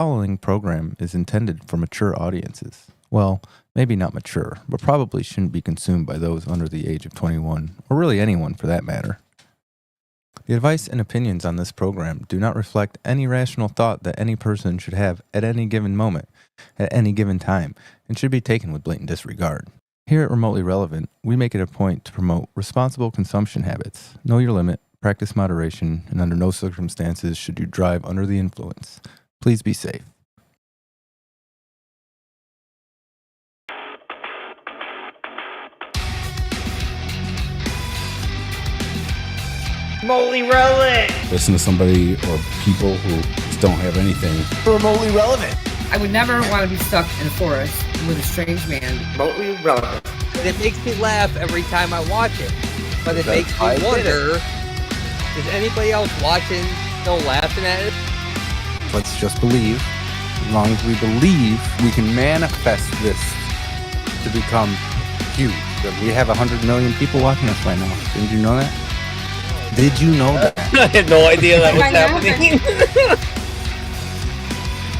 Following program is intended for mature audiences. Well, maybe not mature, but probably shouldn't be consumed by those under the age of 21, or really anyone for that matter. The advice and opinions on this program do not reflect any rational thought that any person should have at any given moment, at any given time, and should be taken with blatant disregard. Here at Remotely Relevant, we make it a point to promote responsible consumption habits, know your limit, practice moderation, and under no circumstances should you drive under the influence. Please be safe. Remotely relevant. Listen to somebody or people who just don't have anything. Remotely relevant. I would never want to be stuck in a forest with a strange man. Remotely relevant. And it makes me laugh every time I watch it. But it makes me wonder, is anybody else watching still laughing at it? Let's just believe. As long as we believe, we can manifest this to become huge. We have 100 million people watching us right now. Didn't you know that? Did you know that? I had no idea that was happening.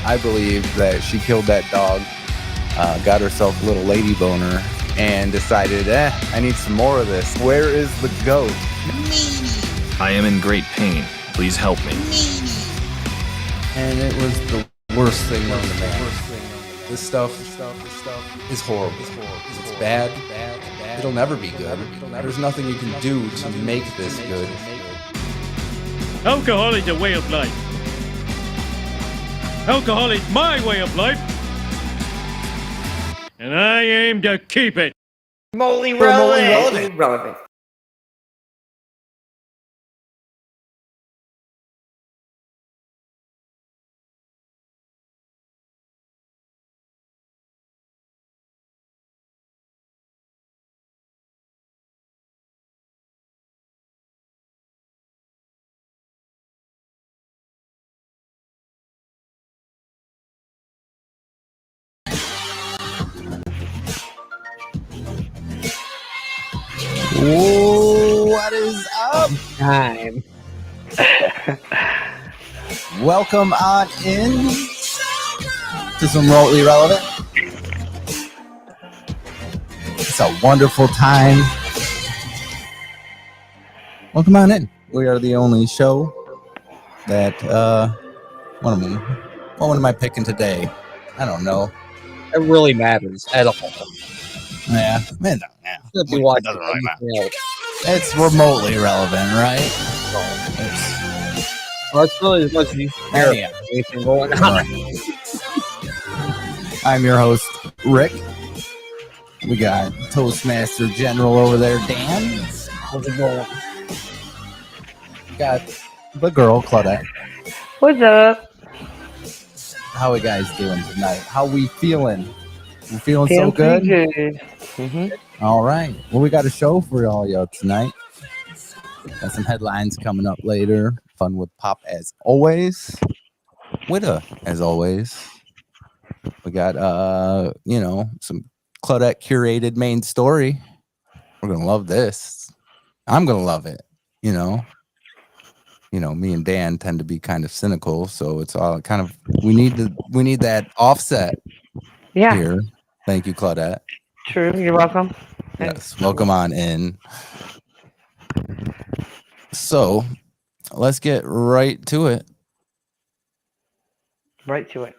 I believe that she killed that dog, got herself a little lady boner, and decided, I need some more of this. Where is the goat? I am in great pain. Please help me. And it was the worst thing known to man. This stuff is horrible. It's bad. It'll never be good. There's nothing you can do to make this good. Alcohol is a way of life. Alcohol is my way of life. And I aim to keep it. Remotely relevant. What is up? Time. Welcome on in to some Remotely Relevant. It's a wonderful time. Welcome on in. We are the only show that, what am I picking today? I don't know. It really matters at all. Yeah, man, yeah. Should be watching Doesn't really matter. anything else. It's remotely relevant, right? Well, it's really as much as you care about anything going on. I'm your host, Rick. We got Toastmaster General over there, Dan. How's it going? We got the girl, Claudette. What's up? How we guys doing tonight? How we feeling? We feeling so good? All right. Well, we got a show for y'all tonight. Got some headlines coming up later. Fun with Pop as always. WITA as always. We got some Claudette curated main story. We're gonna love this. I'm gonna love it. Me and Dan tend to be kind of cynical, so it's all kind of we need that offset here. Thank you, Claudette. True. You're welcome. Yes, welcome on in. So, let's get right to it. Right to it.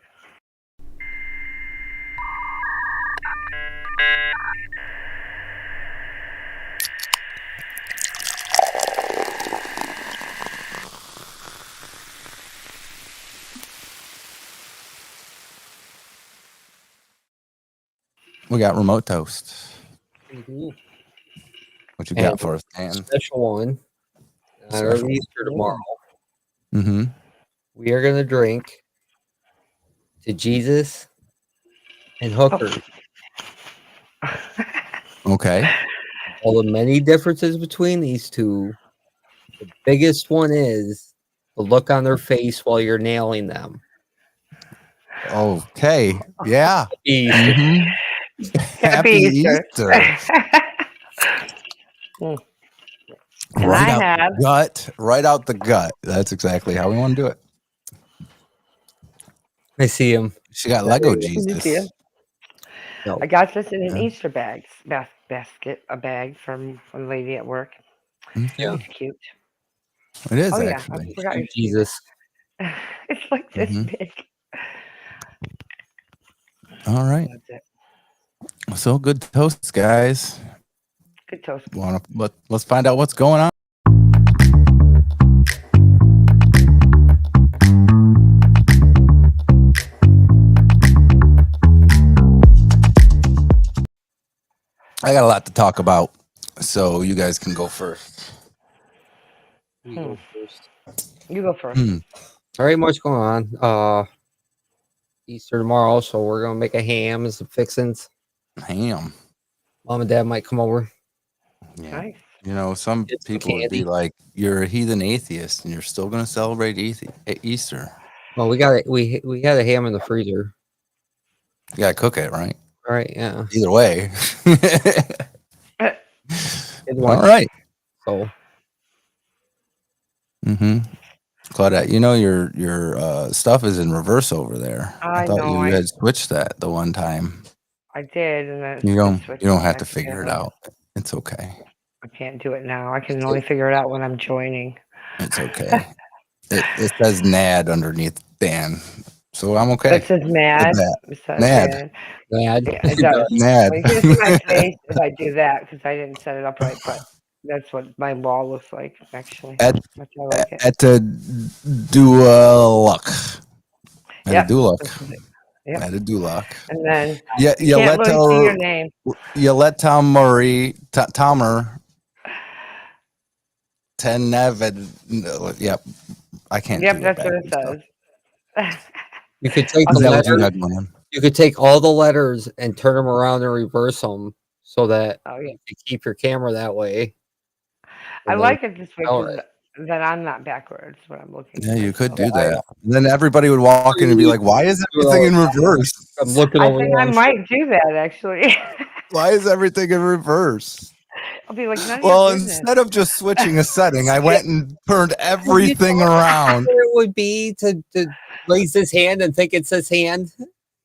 We got remote toast. Mm-hmm. What you got for us, Dan? Special one. On our Easter tomorrow. Mm-hmm. We are going to drink to Jesus and hookers. Okay. All the many differences between these two. The biggest one is the look on their face while you're nailing them. Okay. Yeah. Easter. Mm-hmm. Happy Easter. Right out the gut. That's exactly how we want to do it. I see him. She got Lego Did you see Jesus. it? No. I got this in an Yeah. Easter basket, a bag from a lady at work. Yeah. It's cute. It is Oh yeah, I actually. forgot you Jesus. It's like this Mhm. big. All right. That's it. So good toast, guys. Good toast. Let's find out what's going on. I got a lot to talk about, so you guys can go first. You go first. You go first. All right, much going on. Easter tomorrow, so we're gonna make a ham and some fixins. Ham. Mom and Dad might come over. Yeah. Nice. You know, some Get some people would be candy. like, "You're a heathen atheist, and you're still going to celebrate Easter." Well, we got it. We had a ham in the freezer. You got to cook it, right? All right, yeah. Either way. All right. So Claudette, you know your stuff is in reverse over there. I thought know, you had switched that the one time. I did, and then You don't have to back figure it together. out. It's okay. I can't do it now. I can only figure it out when I'm joining. It's okay. it says NAD underneath Dan, so I'm okay. It says mad. It says NAD. mad. Yeah, it does. NAD. Well, you can see my face if I do that because I didn't set it up right, but that's what my wall looks like, actually. That's how I like it. At a dual At Yep. a dual Yep. At a dual And then Yeah, you can't really see your name. You let Tom Murray, Tomer, Tenevad. Yep, I can't. Yep, do that's what it backwards, says. You could take though. the Is that what you letters. had one on? You could take all the letters and turn them around and reverse them so that Oh yeah. you keep your camera that way. I like it this way All because then I'm not backwards when I'm looking. Yeah, at you could myself. do that. And then everybody would walk in and be like, "Why is everything in reverse? I'm looking I over think there. I might do that actually. Why is everything in reverse?" I'll be like, none of Well, your business. instead of just switching a setting, I went and turned everything around. It would be to raise his hand and think it's his hand.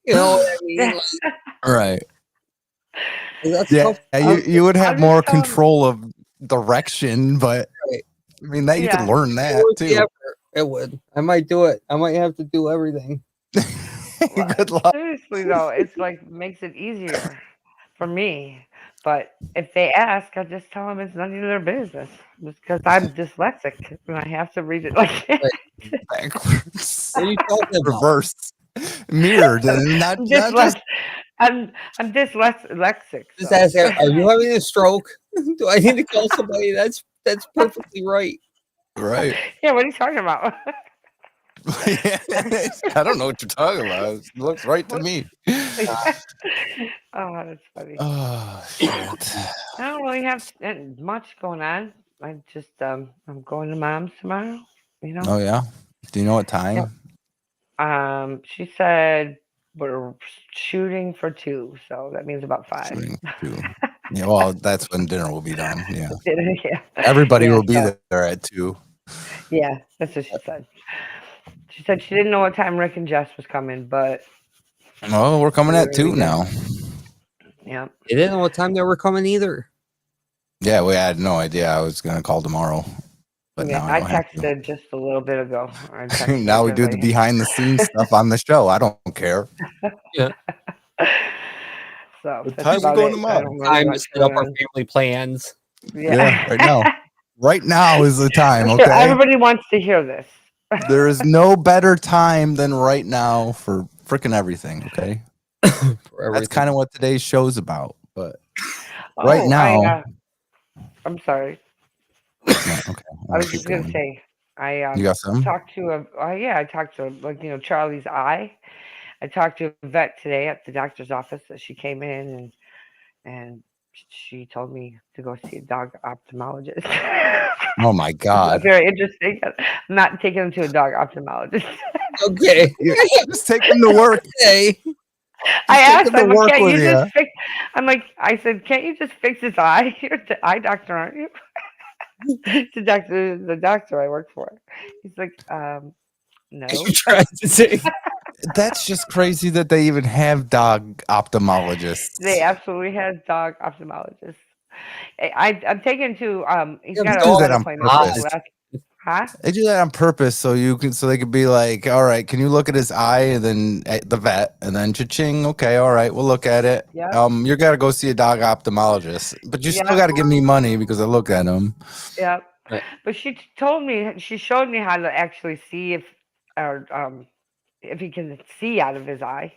You know what I mean? Like, Right. that's Yeah, tough. you would have just more tell him- control of direction, but Right. I mean that you could Yeah. learn It that would be too. effort. It would. I might do it. I might have to do everything. Good luck. Seriously though, it's like makes it easier for me. But if they ask, I just tell them it's none of their business because I'm dyslexic and I have to read it like Backwards. What are you talking about? Reverse. Mirrored. And not just I'm dyslexic. Just So. ask, are you having a stroke? Do I need to call somebody? That's perfectly right. right. Yeah, what are you talking about? I don't know what you're talking about. It looks right to me. Oh, that's funny. Oh shit. I don't really have much going on. I just I'm going to mom's tomorrow. You know. Oh yeah. Do you know what time? She said we're shooting for 2, so that means about 5. Shooting two. Yeah, well, that's when dinner will be done. Yeah. Yeah. Everybody Yeah, will be so- there at 2. Yeah, that's what she said. She said she didn't know what time Rick and Jess was coming, but Well, we're coming at 2 Yeah. now. yeah. They didn't know what time they were coming either. Yeah, we had no idea I was gonna call tomorrow. But Yeah, now I don't have to. texted just a little bit ago. I texted Now we her, do the like- behind the scenes stuff on the show. I don't care. So What that's time we about going it. tomorrow? I don't really Time to much set up going our on. family plans. Yeah, right now. Right now is the time, I'm sure okay? everybody wants to hear this. There is no better time than right now for freaking everything, okay? That's kind of what today's show's about. But right now, I'm sorry. no, okay. I was just gonna say I You got some? talked to I talked to Charlie's eye. I talked to a vet today at the doctor's office. That she came in and she told me to go see a dog ophthalmologist. Oh my God. Very interesting. I'm not taking him to a dog ophthalmologist. Okay. Just take them to work. Hey. I asked take him to him, work can't you with just ya." fix? I said, can't you just fix his eye? You're the eye doctor, aren't you? the doctor I work for. He's like, no. You tried to say. That's just crazy that they even have dog ophthalmologists. They absolutely have dog ophthalmologists. I'm taking to he's Yeah, got do an that eye on appointment purpose. Huh? They do that on purpose so they could be like, all right, can you look at his eye, and then at the vet, and then cha-ching, okay, all right, we'll look at it. Yep. You gotta go see a dog ophthalmologist, but you still gotta give me money because I look at him. Yep. Right. But she showed me how to actually see if he can see out of his eye.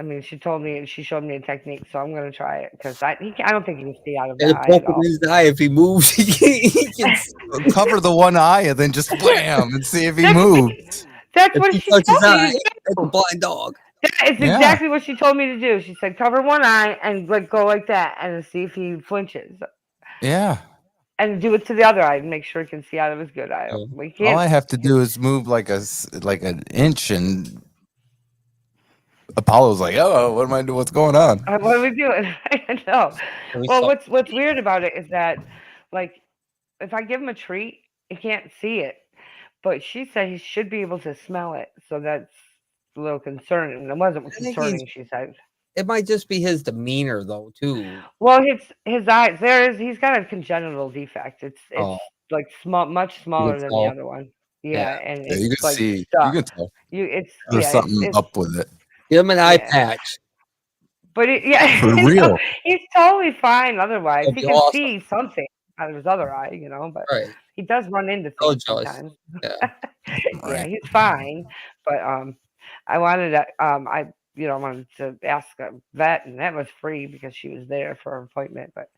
I mean, she showed me a technique, so I'm gonna try it because I don't think he can see out of And that a eye at poke in all. his eye. If he moves, he can Cover the one eye and then just wham and see if he moves. That's if what he she touches his told me eye, to it's a do. blind dog. That is Yeah. exactly what she told me to do. She said, cover one eye and like go like that and see if he flinches. Yeah. And do it to the other eye and make sure he can see out of his good eye. We can't. All I have to do is move like an inch, and Apollo's like, "Oh, what am I doing? What's going on?" What are we doing? I know. Well, what's weird about it is that, like, if I give him a treat, he can't see it. But she said he should be able to smell it, so that's a little concerning. It wasn't concerning, she said. It might just be his demeanor, though, too. Well, his eyes. He's got a congenital defect. It's like much smaller than the other one. Yeah, and Yeah, it's you can like see. stuck. You can tell. There's something up with it. Give him an eye patch. But For real. he's totally fine otherwise. That'd He be can awesome. see something out of his other eye, but Right. he does run into Oh, things Joyce. sometimes. Yeah. Yeah, he's fine. But I wanted to I wanted to ask a vet, and that was free because she was there for an appointment. But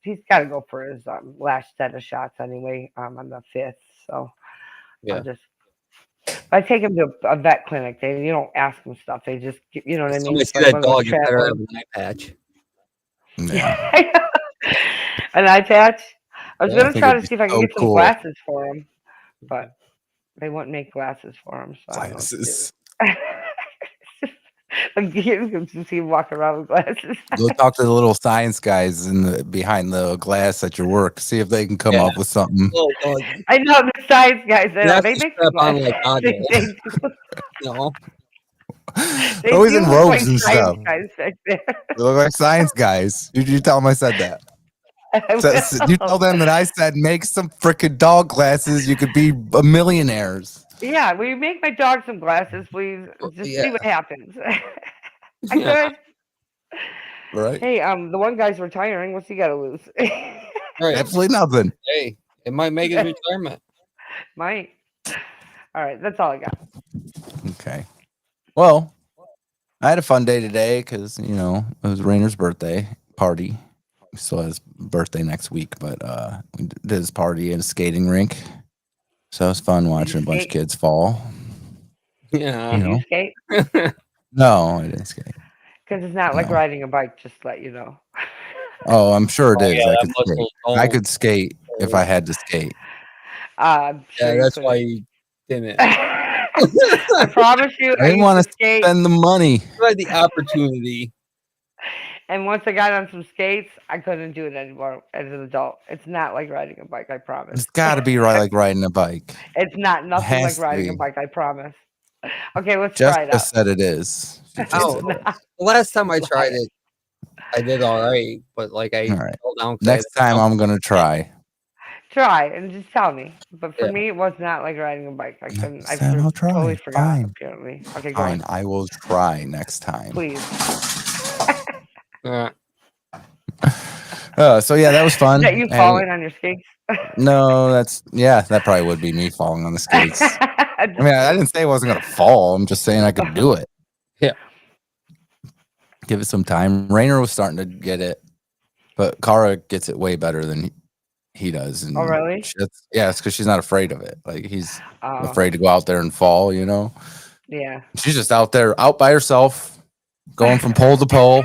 he's got to go for his last set of shots anyway on the 5th. So I'll just. I take him to a vet clinic. You don't ask them stuff. They just, you know what I mean? Somebody It's see like that one of those dog, you better travelers. have an eye patch. Yeah. An eye patch. I was Yeah, I gonna think try it'd to be see if I can so get some cool. glasses for him, but they wouldn't make glasses for him. So Glasses. I don't know what to do. Like you can see him walking around with glasses. Go talk to the little science guys behind the glass at your work. See if they can come up with something. Oh, dog. I know the science guys. You have They to make strap on glasses. like goggles. They do. No. They Always do in look robes like and science stuff. guys back there. They look like science guys. You tell them I said that. You tell them that I said make some freaking dog glasses. You could be millionaires. Yeah, will you make my dog some glasses, please? Just see what happens. I could. Right. Hey, the one guy's retiring. What's he got to lose? Right. Absolutely nothing. Hey, it might make his retirement. Might. All right, that's all I got. Okay. Well, I had a fun day today because, it was Rainer's birthday party. He still has birthday next week, but we did his party at a skating rink. So it was fun watching a bunch of kids fall. Yeah. Did you skate? No, I didn't skate. Because it's not like riding a bike, just to let you know. Oh, I'm sure it is. Yeah, I could skate if I had to skate. I'm sure that's why you didn't. I promise you, I didn't want to skate. spend the money. You had the opportunity. And once I got on some skates, I couldn't do it anymore as an adult. It's not like riding a bike, I promise. It's got to be like riding a bike. It's not nothing like has to riding a be. bike, I promise. Okay, let's try it Jessica out. said it is. She just Oh, said it is. the last time I tried it, I did all right, but I All right. fell down. Next time I'm gonna try. Try and just tell me. But for me, it was not like riding a bike. I couldn't. I I'll try. totally forgot. Fine. Apparently. Okay, go Fine. ahead. I will try next time. Please. So yeah, that was fun. Is that you falling on your skates? No, that probably would be me falling on the skates. I mean, I didn't say I wasn't gonna fall. I'm just saying I could do it. Yeah. Give it some time. Rainer was starting to get it, but Kara gets it way better than he does. And oh, really? It's because she's not afraid of it. Like he's afraid to go out there and fall. Yeah. She's just out there, out by herself, going from pole to pole.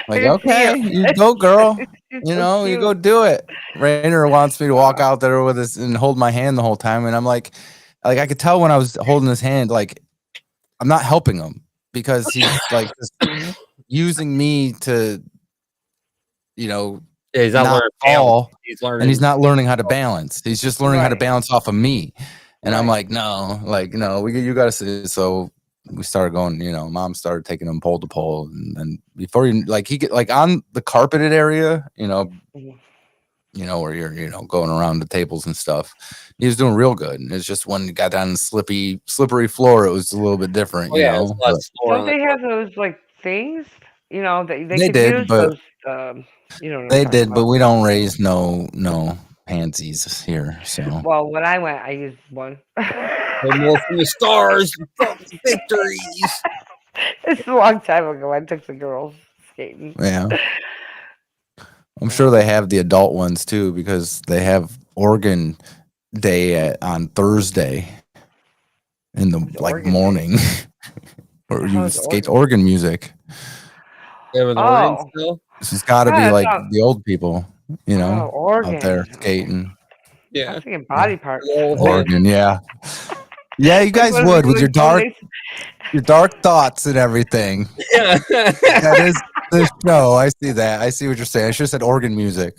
Like, okay, you go, girl. You go do it. Rainer wants me to walk out there with us and hold my hand the whole time, and I'm like I could tell when I was holding his hand, like I'm not helping him because he's like just using me to, he's not not learning fall, he's learning, and he's not learning how to balance. He's just learning how to balance off of me. And I'm like, no, you got to see. So we started going, Mom started taking him pole to pole. And before he get like on the carpeted area, where you're, going around the tables and stuff, he was doing real good. And it's just when he got down the slippery floor, it was a little bit different, Don't they have those like things, that they could did, use but those, they did, but we don't raise no pansies here. So well, when I went, I used one. More from the stars, from the victories. It's a long time ago. I took the girls skating. Yeah. I'm sure they have the adult ones too, because they have Oregon Day on Thursday in the morning, or you skate Oregon music. Oregon still? It's got to be like the old people, Oregon. out there skating. Yeah, I'm thinking body parts. Oregon, yeah. Yeah, you guys would with your dark thoughts and everything. Yeah. That is the show. I see that. I see what you're saying. I should have said Oregon music.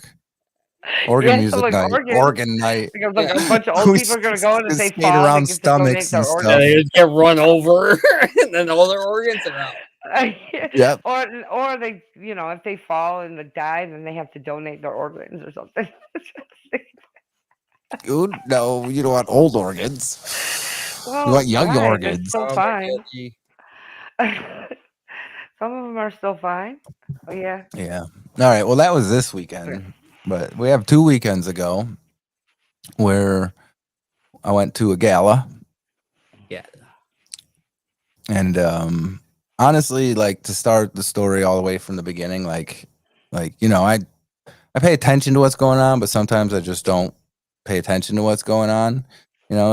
Oregon music like night. Oregon night. Because like a bunch of old people are going to go and if they fall, around they get stomachs to and donate stuff. They get run over, and then all their organs are out. Yep. Or they, if they fall and they die, then they have to donate their organs or something. No, you don't want old organs. Well, you want young they're organs. still fine. Some of them are still fine. Oh, yeah. Yeah. All right. Well, that was this weekend, but we have 2 weekends ago where I went to a gala. Yeah. And honestly, like, to start the story all the way from the beginning, I pay attention to what's going on, but sometimes I just don't pay attention to what's going on.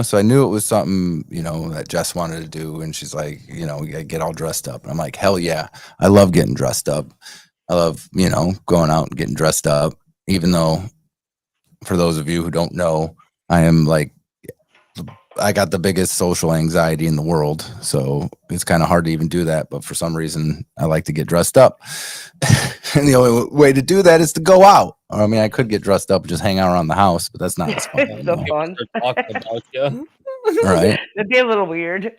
So I knew it was something, that Jess wanted to do. And she's like, we gotta get all dressed up. And I'm like, hell yeah. I love getting dressed up. I love, going out and getting dressed up, even though, for those of you who don't know, I got the biggest social anxiety in the world. So it's kind of hard to even do that. But for some reason, I like to get dressed up. And the only way to do that is to go out. I mean, I could get dressed up and just hang out around the house, but that's not as fun. It's so fun. Talking about you. Right? It'd be a little weird.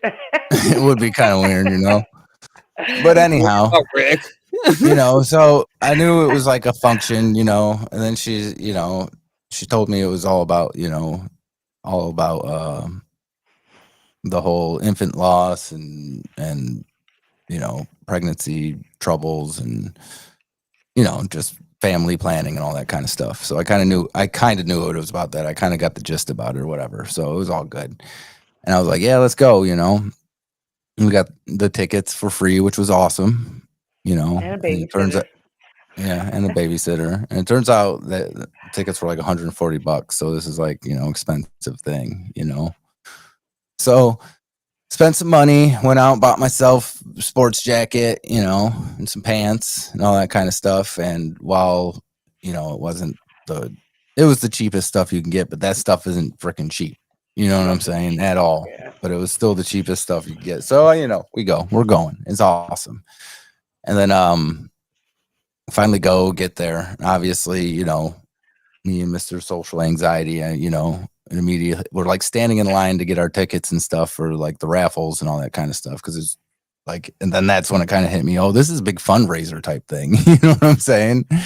It would be kind of weird, But anyhow, Rick. So I knew it was like a function, and then she told me it was all about the whole infant loss and pregnancy troubles and just family planning and all that kind of stuff. So I kind of knew what it was about. That I kind of got the gist about it or whatever. So it was all good. And I was like, yeah, let's go. We got the tickets for free, which was awesome. And a babysitter. And a babysitter. And it turns out that the tickets were like $140. So this is like, expensive thing, So spent some money, went out, bought myself a sports jacket, and some pants and all that kind of stuff. And while, it was the cheapest stuff you can get, but that stuff isn't freaking cheap. You know what I'm saying? At all. Yeah. But it was still the cheapest stuff you get. So, we're going. It's awesome. And then finally get there. Obviously, me and Mr. Social Anxiety, and immediately we're like standing in line to get our tickets and stuff for like the raffles and all that kind of stuff. Cause it's like, and then that's when it kind of hit me. Oh, this is a big fundraiser type thing. You know what I'm saying? And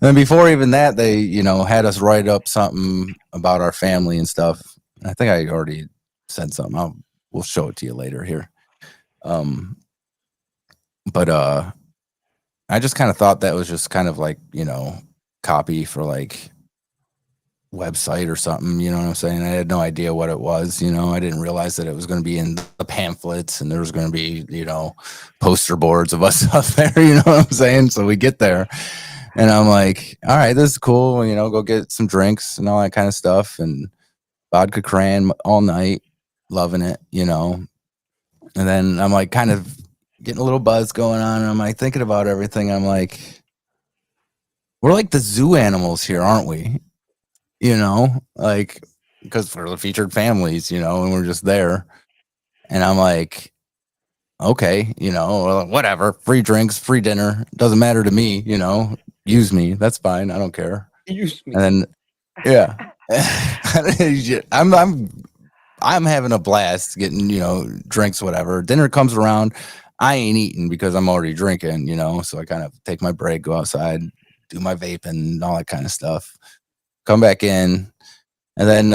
then before even that, they, had us write up something about our family and stuff. I think I already said something. We'll show it to you later here. But I just kind of thought that was just kind of like, copy for like website or something, you know what I'm saying? I had no idea what it was, I didn't realize that it was going to be in the pamphlets and there was going to be, poster boards of us up there, you know what I'm saying? So we get there and I'm like, all right, this is cool, go get some drinks and all that kind of stuff and vodka cran all night, loving it, And then I'm like kind of getting a little buzz going on and I'm like thinking about everything. I'm like, we're like the zoo animals here, aren't we? Like, because we're the featured families, and we're just there. And I'm like, okay, whatever, free drinks, free dinner, doesn't matter to me, use me, that's fine, I don't care. Use me. And then, yeah, I'm having a blast getting, drinks, whatever. Dinner comes around. I ain't eating because I'm already drinking, so I kind of take my break, go outside, do my vaping and all that kind of stuff. Come back in, and then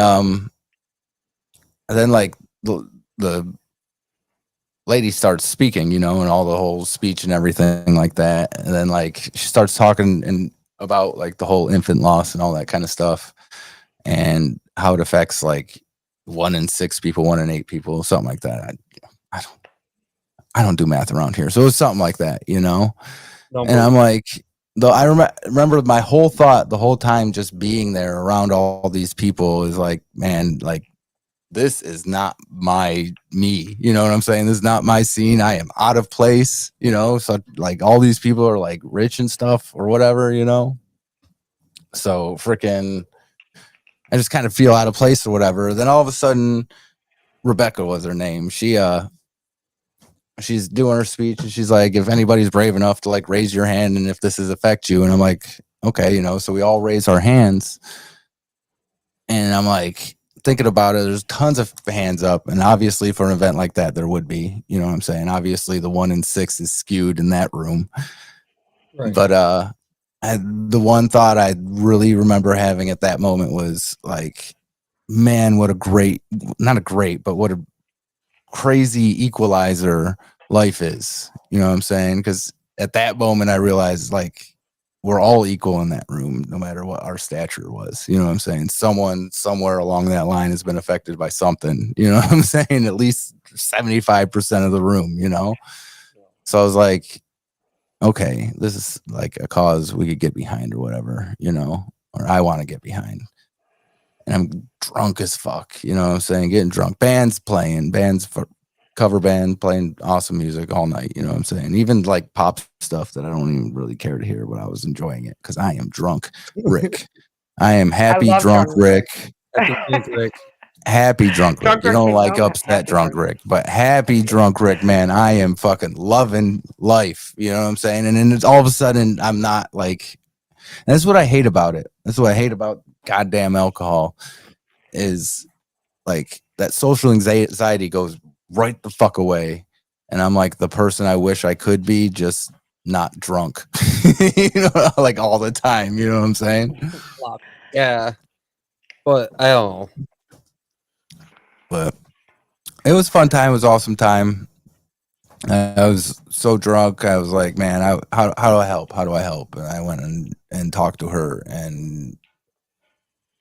like the lady starts speaking, and all the whole speech and everything like that. And then like she starts talking about like the whole infant loss and all that kind of stuff, and how it affects like 1 in 6 people, 1 in 8 people, something like that. I don't do math around here, so it was something like that, And I'm like, though I remember my whole thought the whole time, just being there around all these people, is like, man, like, this is not me. You know what I'm saying? This is not my scene. I am out of place, So like all these people are like rich and stuff or whatever, So freaking, I just kind of feel out of place or whatever. Then all of a sudden, Rebecca was her name. She's doing her speech and she's like, if anybody's brave enough to like raise your hand and if this has affect you. And I'm like, okay, so we all raise our hands. And I'm like thinking about it. There's tons of hands up. And obviously for an event like that, there would be, you know what I'm saying? Obviously the 1 in 6 is skewed in that room. Right. But the one thought I really remember having at that moment was like, man, what a great, not a great, but what a crazy equalizer life is. You know what I'm saying? Because at that moment I realized like we're all equal in that room, no matter what our stature was. You know what I'm saying? Someone somewhere along that line has been affected by something. You know what I'm saying? At least 75% of the room, So I was like, okay, this is like a cause we could get behind or whatever, or I want to get behind. And I'm drunk as fuck, you know what I'm saying? Getting drunk. Bands for cover band playing awesome music all night, you know what I'm saying? Even like pop stuff that I don't even really care to hear, but I was enjoying it because I am drunk, Rick. I am happy drunk Rick. Happy drunk Rick. You don't like upset drunk Rick, but happy drunk Rick, man. I am fucking loving life, you know what I'm saying? And then it's all of a sudden I'm not like, and that's what I hate about it. That's what I hate about goddamn alcohol, is like that social anxiety goes right the fuck away. And I'm like the person I wish I could be, just not drunk, like all the time. You know what I'm saying? Yeah. But I don't know. But it was a fun time. It was an awesome time. I was so drunk. I was like, man, how do I help? How do I help? And I went and talked to her, and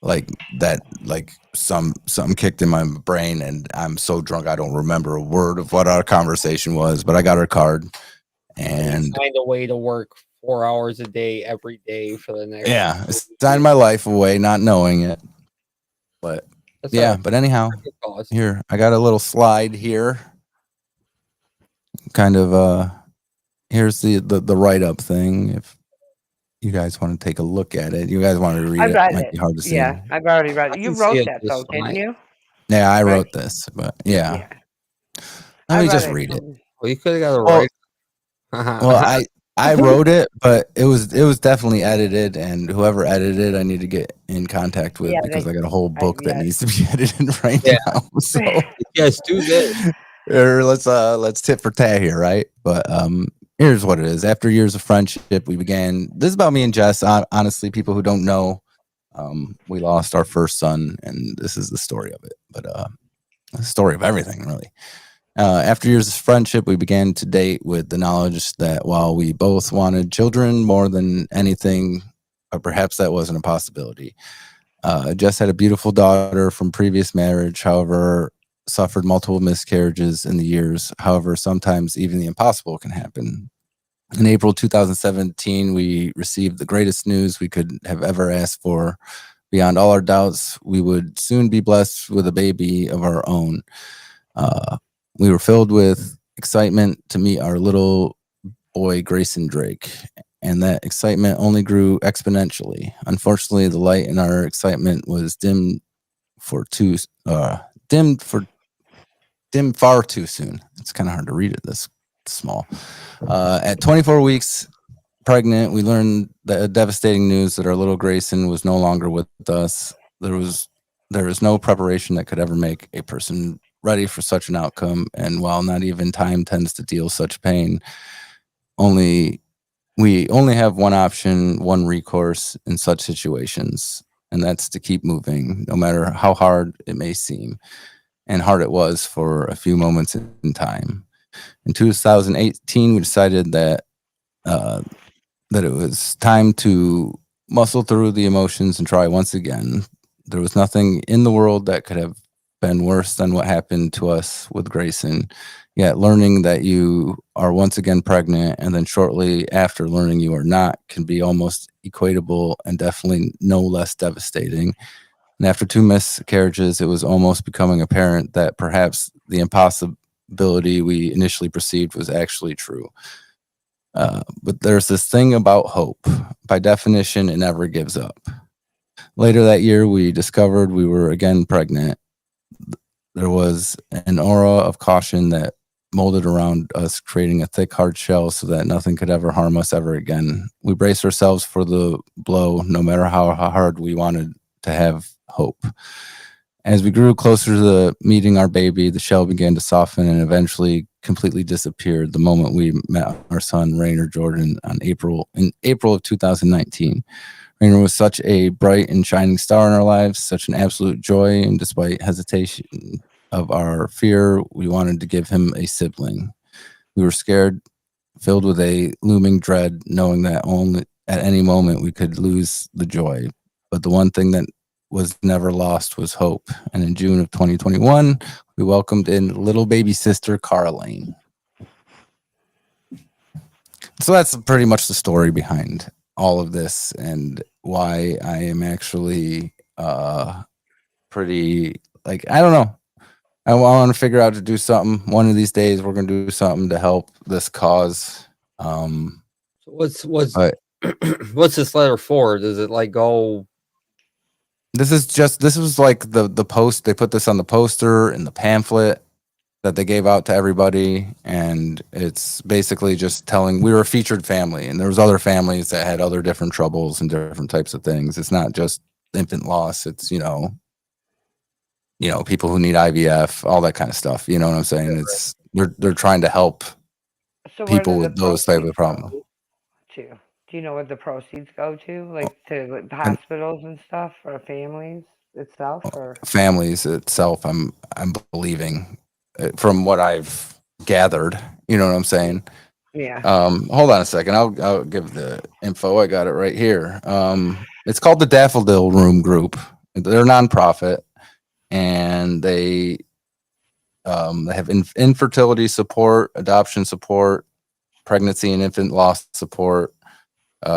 like that, like something kicked in my brain, and I'm so drunk I don't remember a word of what our conversation was. But I got her card, and find a way to work 4 hours a day every day for the next. Yeah, signed my life away, not knowing it. But that's yeah, right. But anyhow, here I got a little slide here. Kind of here's the write-up thing. If you guys want to take a look at it, you guys want to read it. Might be hard to see. Yeah, I've already read it. You wrote that though, didn't you? Yeah, I wrote this, but yeah. Let me just read it. Well, you could have got it right. Well, I wrote it, but it was definitely edited, and whoever edited it, I need to get in contact with because I got a whole book that needs to be edited right now. So yes, do this. Or let's tit for tat here, right? But here's what it is. After years of friendship, we began. This is about me and Jess. Honestly, people who don't know, we lost our first son, and this is the story of it. But the story of everything, really. After years of friendship, we began to date with the knowledge that while we both wanted children more than anything, or perhaps that wasn't a possibility. Jess had a beautiful daughter from previous marriage, however, suffered multiple miscarriages in the years. However, sometimes even the impossible can happen. In April 2017, we received the greatest news we could have ever asked for. Beyond all our doubts, we would soon be blessed with a baby of our own. We were filled with excitement to meet our little boy, Grayson Drake, and that excitement only grew exponentially. Unfortunately, the light in our excitement was dimmed far too soon. It's kind of hard to read it this small. At 24 weeks pregnant, we learned the devastating news that our little Grayson was no longer with us. There was there is no preparation that could ever make a person ready for such an outcome. And while not even time tends to deal such pain, we only have one option, one recourse in such situations, and that's to keep moving, no matter how hard it may seem. And hard it was for a few moments in time. In 2018, we decided that it was time to muscle through the emotions and try once again. There was nothing in the world that could have been worse than what happened to us with Grayson. Yet learning that you are once again pregnant and then shortly after learning you are not can be almost equatable and definitely no less devastating. And after 2 miscarriages, it was almost becoming apparent that perhaps the impossibility we initially perceived was actually true. But there's this thing about hope. By definition, it never gives up. Later that year, we discovered we were again pregnant. There was an aura of caution that molded around us, creating a thick, hard shell so that nothing could ever harm us ever again. We braced ourselves for the blow, no matter how hard we wanted to have hope. As we grew closer to meeting our baby, the shell began to soften and eventually completely disappeared the moment we met our son, Rainer Jordan, in April of 2019. Rainer was such a bright and shining star in our lives, such an absolute joy, and despite hesitation of our fear, we wanted to give him a sibling. We were scared, filled with a looming dread, knowing that only at any moment we could lose the joy. But the one thing that was never lost was hope. And in June of 2021, we welcomed in little baby sister, Caroline. So that's pretty much the story behind all of this and why I am actually pretty, like, I don't know. I want to figure out to do something. One of these days, we're going to do something to help this cause. So what's what's this letter for? Does it like go? This was like the post. They put this on the poster and the pamphlet that they gave out to everybody, and it's basically just telling we were a featured family, and there was other families that had other different troubles and different types of things. It's not just infant loss. It's people who need IVF, all that kind of stuff. You know what I'm saying? It's they're trying to help people with those type of problems. Do you know what the proceeds go to, like to the hospitals and stuff, or families itself, or families itself? I'm believing, from what I've gathered. You know what I'm saying? Yeah. Hold on a second. I'll give the info. I got it right here. It's called the Daffodil Room Group. They're a nonprofit, and they have infertility support, adoption support, pregnancy and infant loss support,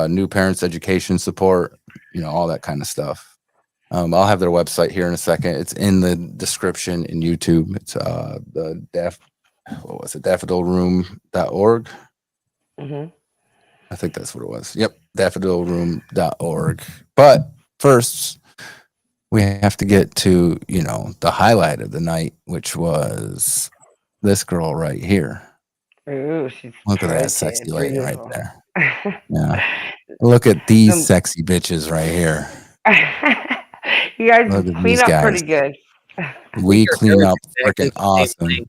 new parents education support, all that kind of stuff. I'll have their website here in a second. It's in the description in YouTube. It's the daffodilroom.org. Mm-hmm. I think that's what it was. Yep, daffodilroom.org. But first, we have to get to, the highlight of the night, which was this girl right here. Ooh, she's Look at that sexy lady right beautiful. there. Yeah. Look at these sexy bitches right here. You guys Look at clean these up guys. pretty good. We clean up freaking awesome.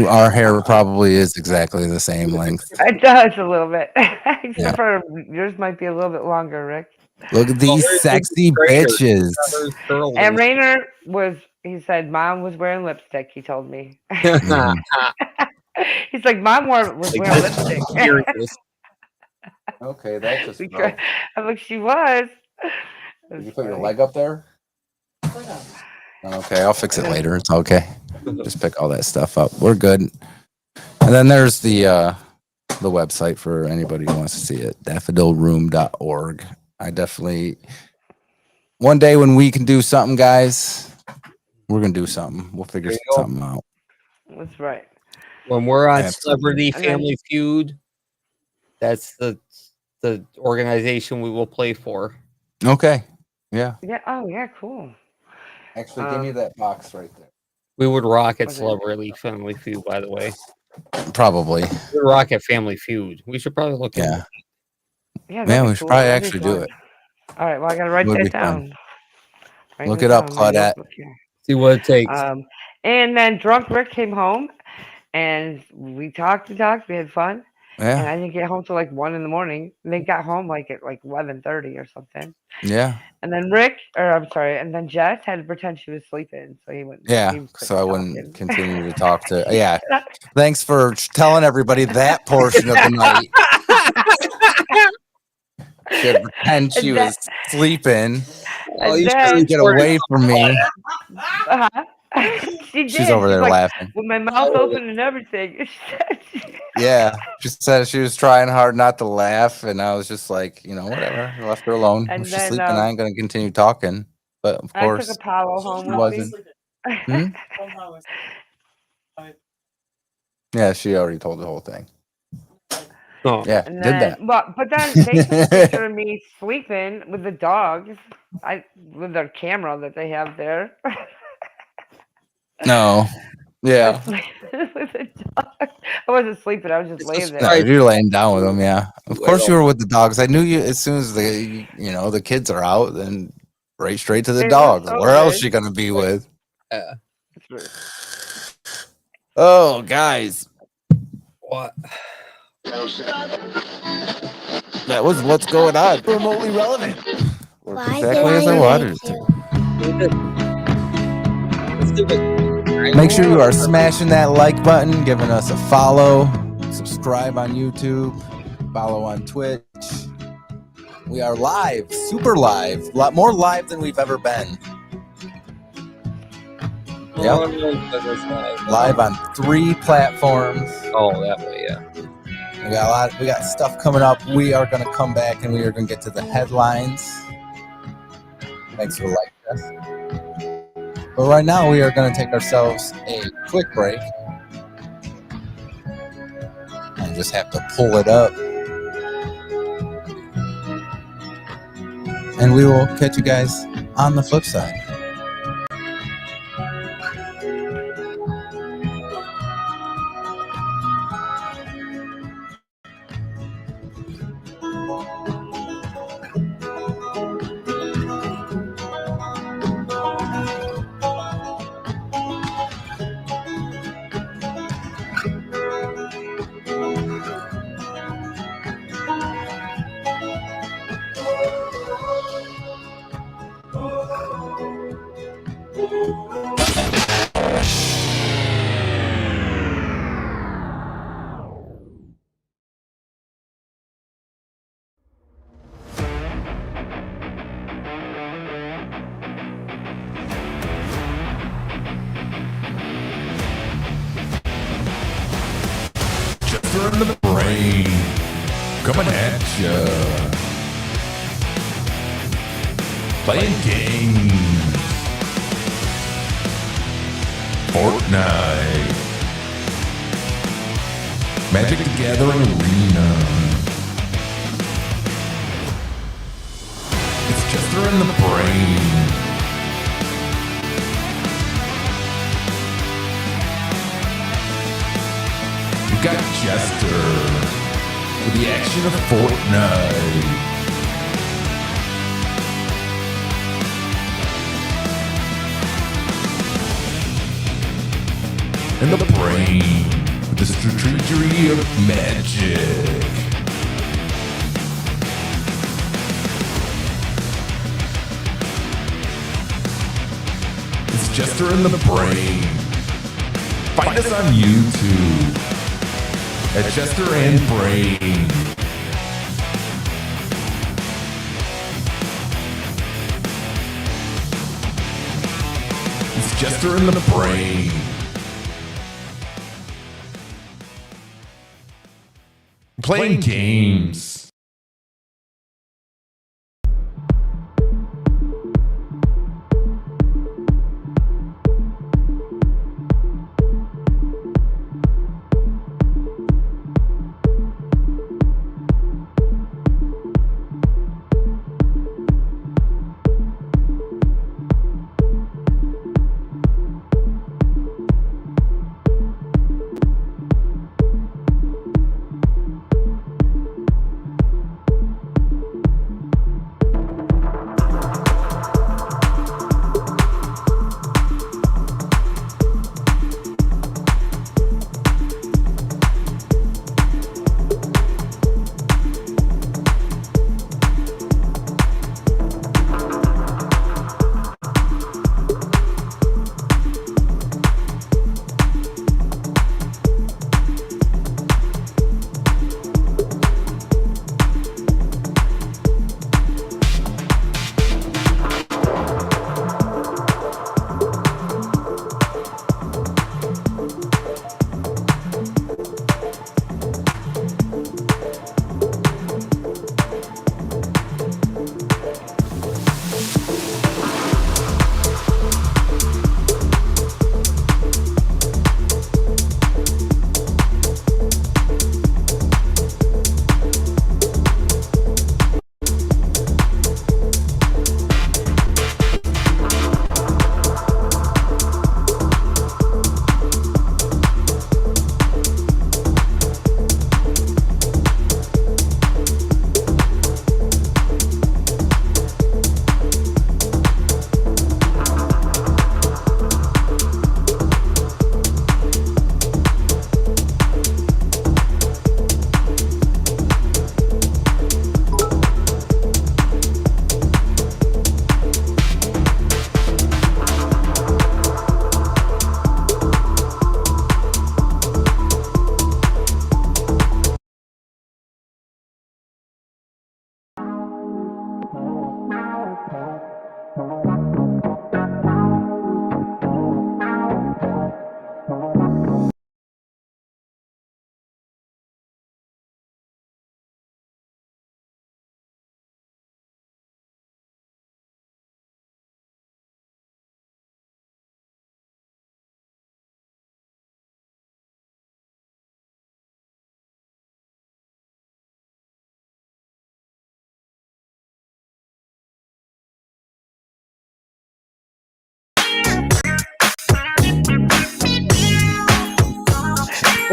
Our hair probably is exactly the same length. It does a little bit. Except for yours might be a little bit longer, Rick. Look at these sexy bitches. And Rainer he said Mom was wearing lipstick, he told me. He's like, Mom was wearing lipstick. Okay, that's just I'm like, she was. Did you put your leg up there? Okay, I'll fix it later. It's okay. Just pick all that stuff up. We're good. And then there's the website for anybody who wants to see it, daffodilroom.org. I definitely, one day when we can do something, guys, we're going to do something. We'll figure something out. That's right. When we're on Celebrity Family Feud, that's the organization we will play for. Okay. Yeah. Yeah. Oh, yeah. Cool. Actually, give me that box right there. We would rock at Celebrity Family Feud, by the way. Probably. We would rock at Family Feud. We should probably look at it. Yeah, we should probably actually do it. All right. Well, I got to write that down. Look it up, Claudette. See what it takes. And then drunk Rick came home, and we talked. We had fun. Yeah. And I didn't get home till like 1 a.m. They got home like at like 11:30 or something. Yeah. And then and then Jess had to pretend she was sleeping, so he wouldn't. Yeah. He So I wouldn't continue to talk to. Yeah. Thanks for telling everybody that portion of the night. She had to pretend she was sleeping. Oh, you then, Get away from me. She's over there like, laughing. with my mouth open and everything. Yeah. She said she was trying hard not to laugh, and I was just like, whatever. I left her alone. And If she's then, sleeping, I ain't going to continue talking. But of I course, took Apollo home she with wasn't. me. Yeah, she already told the whole thing. Oh. Yeah, And did then, that. but then they took a picture of me sleeping with the dogs. With their camera that they have there. No. Yeah. With the dog. I wasn't sleeping. I was just laying there. No, you're laying down with them. Yeah. Of course you were with the dogs. I knew you as soon as the kids are out, then right straight to the dogs. So Where else you gonna be with? Yeah. Oh, guys. What? That was what's going on. Remotely relevant. Why Exactly as I wanted it to. Let's do it. Make sure you are smashing that like button, giving us a follow, subscribe on YouTube, follow on Twitch. We are live, super live, a lot more live than we've ever been. Yep. Live on 3 platforms. Oh, that way, yeah. We got stuff coming up. We are going to come back and we are going to get to the headlines. Thanks for liking us. But right now we are going to take ourselves a quick break. I just have to pull it up. And we will catch you guys on the flip side. In the brain, coming at ya. Playing games, Fortnite, Magic the Gathering Arena. It's Chester in the brain. We got Jester with the action of Fortnite. And the brain with the strategery of magic. It's Jester in the brain. Find us on YouTube at Chester and Brain. It's Chester and the Brain. Playing games.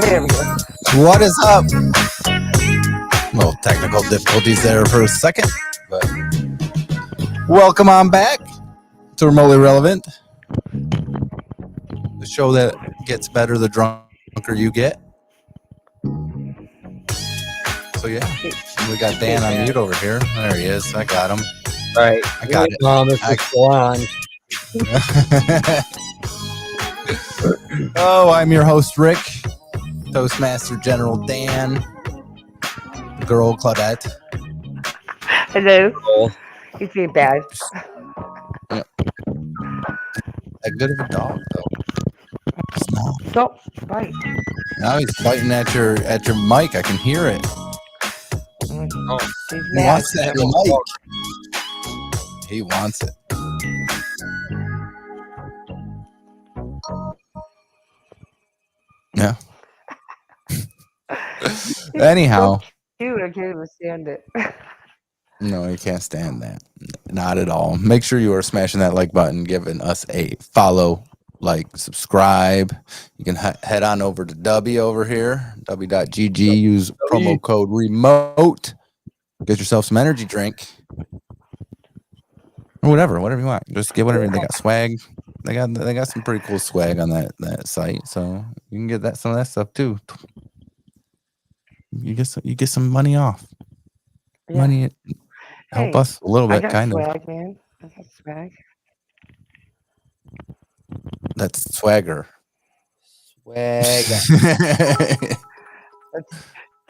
There we go. What is up? Little technical difficulties there for a second, but welcome on back to Remotely Relevant, the show that gets better the drunker you get. So yeah, we got Dan on mute over here. There he is. I got him. Right. I got it. It's still on. Oh, I'm your host, Rick. Toastmaster General Dan. Girl Claudette. Hello. Oh, You feel bad. That good of a dog, though. It's not. Stop. Bite. Now he's biting at your mic. I can hear it. oh. He's He mad. wants that mic. He wants it. Yeah. Anyhow. Dude, I can't even stand it. No, you can't stand that. Not at all. Make sure you are smashing that like button, giving us a follow, like, subscribe. You can head on over to W over here, W.GG. Use promo code REMOTE. Get yourself some energy drink. Or whatever you want. Just get whatever. They got swag. They got some pretty cool swag on that site. So you can get some of that stuff too. You get some money off. Yeah. Money help Hey, us a little I bit, got kind of. swag, man. I got swag. That's swagger. Swag.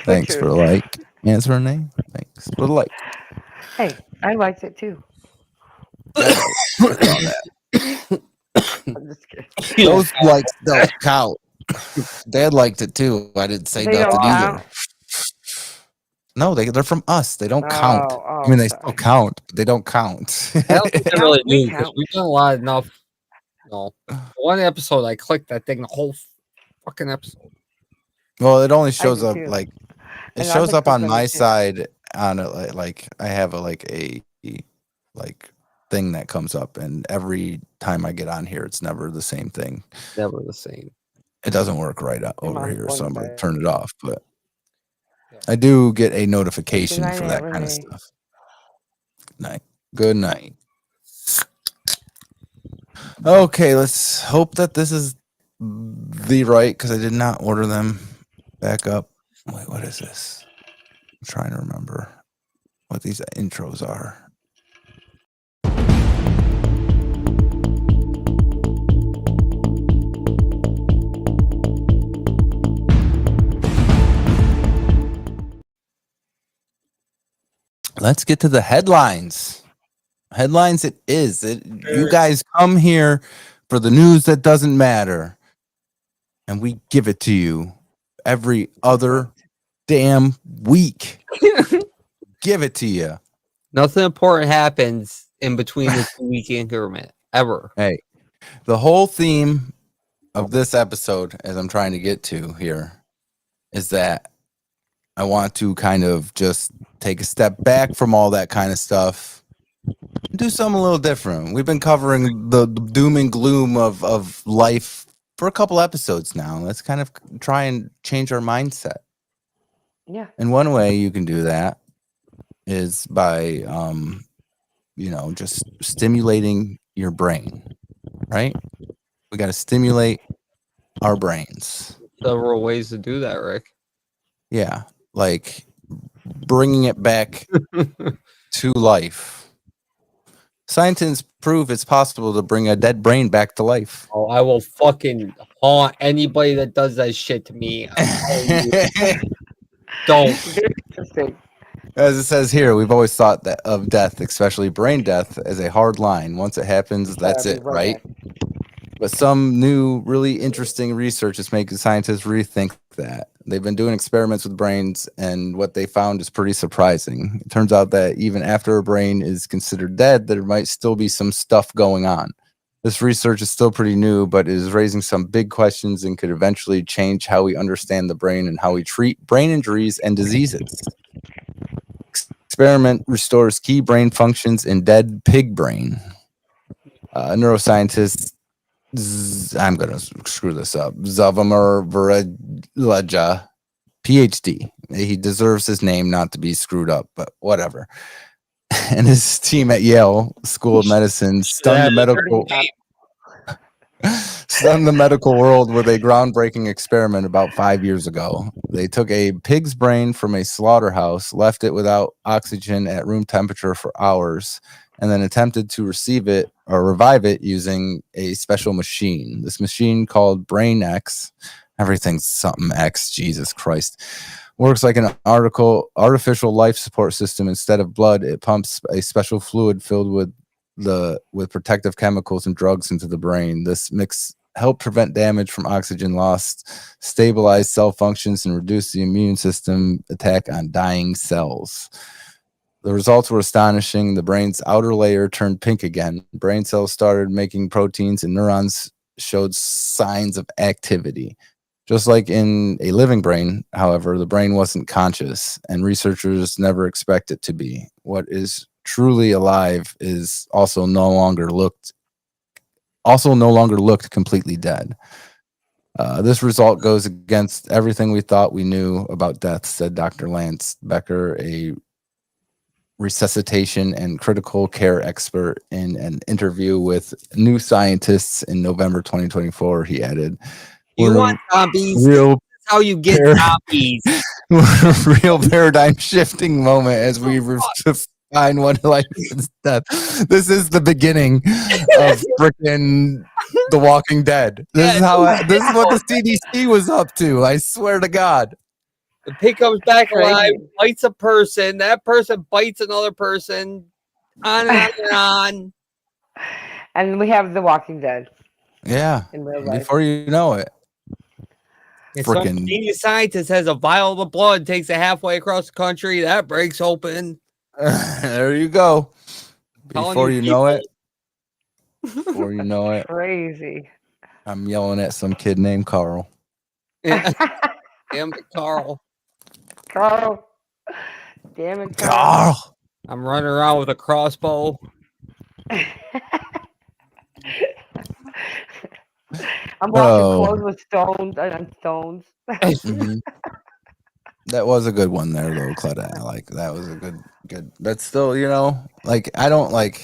Thanks for the like. Answer her name. Thanks for the like. Hey, I liked it too. I'm just kidding. Those likes don't count. Dad liked it too. I didn't say They nothing don't either. count? No, they're from us. They don't count. Oh, I mean, they sorry. still count, but they don't count. I don't think they really We do because count. we've done a lot enough. No, one episode I clicked that thing the whole fucking episode. Well, it only shows do up too. like it And shows I've up on been my clicking it too. side on it. Like I have a thing that comes up, and every time I get on here, it's never the same thing. Never the same. It doesn't work right over on here, so I'm going to Wednesday. turn it off. But I do get a notification Good night, for that kind of Renee. stuff. Night. Good night. Okay, let's hope that this is the right, because I did not order them back up. Wait, what is this? I'm trying to remember what these intros are. Let's get to the headlines. Headlines it is. You guys come here for the news that doesn't matter, and we give it to you every other damn week. Give it to you. Nothing important happens in between the 2-week increment ever. Hey, the whole theme of this episode, as I'm trying to get to here, is that I want to kind of just take a step back from all that kind of stuff and do something a little different. We've been covering the doom and gloom of life for a couple episodes now. Let's kind of try and change our mindset. Yeah. And one way you can do that is by, just stimulating your brain, right? We got to stimulate our brains. Several ways to do that, Rick. Yeah, like bringing it back to life. Scientists prove it's possible to bring a dead brain back to life. Oh, I will fucking haunt anybody that does that shit to me. Don't. Very interesting. As it says here, we've always thought that of death, especially brain death, as a hard line. Once it happens, that's it, right? But some new, really interesting research is making scientists rethink that. They've been doing experiments with brains, and what they found is pretty surprising. It turns out that even after a brain is considered dead, there might still be some stuff going on. This research is still pretty new, but it is raising some big questions and could eventually change how we understand the brain and how we treat brain injuries and diseases. Experiment restores key brain functions in dead pig brain. Neuroscientists, I'm going to screw this up, Zavamir Leja, PhD. He deserves his name not to be screwed up, but whatever. And his team at Yale School of Medicine stunned the medical world with a groundbreaking experiment about 5 years ago. They took a pig's brain from a slaughterhouse, left it without oxygen at room temperature for hours, and then attempted to revive it using a special machine. This machine called Brain X, everything's something X, Jesus Christ, works like an artificial life support system. Instead of blood, it pumps a special fluid filled with protective chemicals and drugs into the brain. This mix helped prevent damage from oxygen loss, stabilize cell functions, and reduce the immune system attack on dying cells. The results were astonishing. The brain's outer layer turned pink again. Brain cells started making proteins, and neurons showed signs of activity. Just like in a living brain, however, the brain wasn't conscious, and researchers never expect it to be. What is truly alive is also no longer looked completely dead. This result goes against everything we thought we knew about death, said Dr. Lance Becker, a resuscitation and critical care expert, in an interview with New Scientists in November 2024. He added, You want zombies? Real That's how you get zombies. real paradigm shifting moment as we define what life is death. This is the beginning of freaking The Walking Dead. This is what the CDC was up to. I swear to God. The pig comes back alive, bites a person. That person bites another person. On and on and on. And we have The Walking Dead. Yeah. In real life. Before you know it. Some genius scientist has a vial of blood, takes it halfway across the country. That breaks open. There you go. Before you know it. Before you know it. Crazy. I'm yelling at some kid named Carl. Yeah. Damn it, Carl. Carl. Damn it, Carl. I'm running around with a crossbow. I'm walking clothes with stones and stones. Mm-hmm. That was a good one there, though, Claudette. Like that was a good. But still, you know, like I don't like.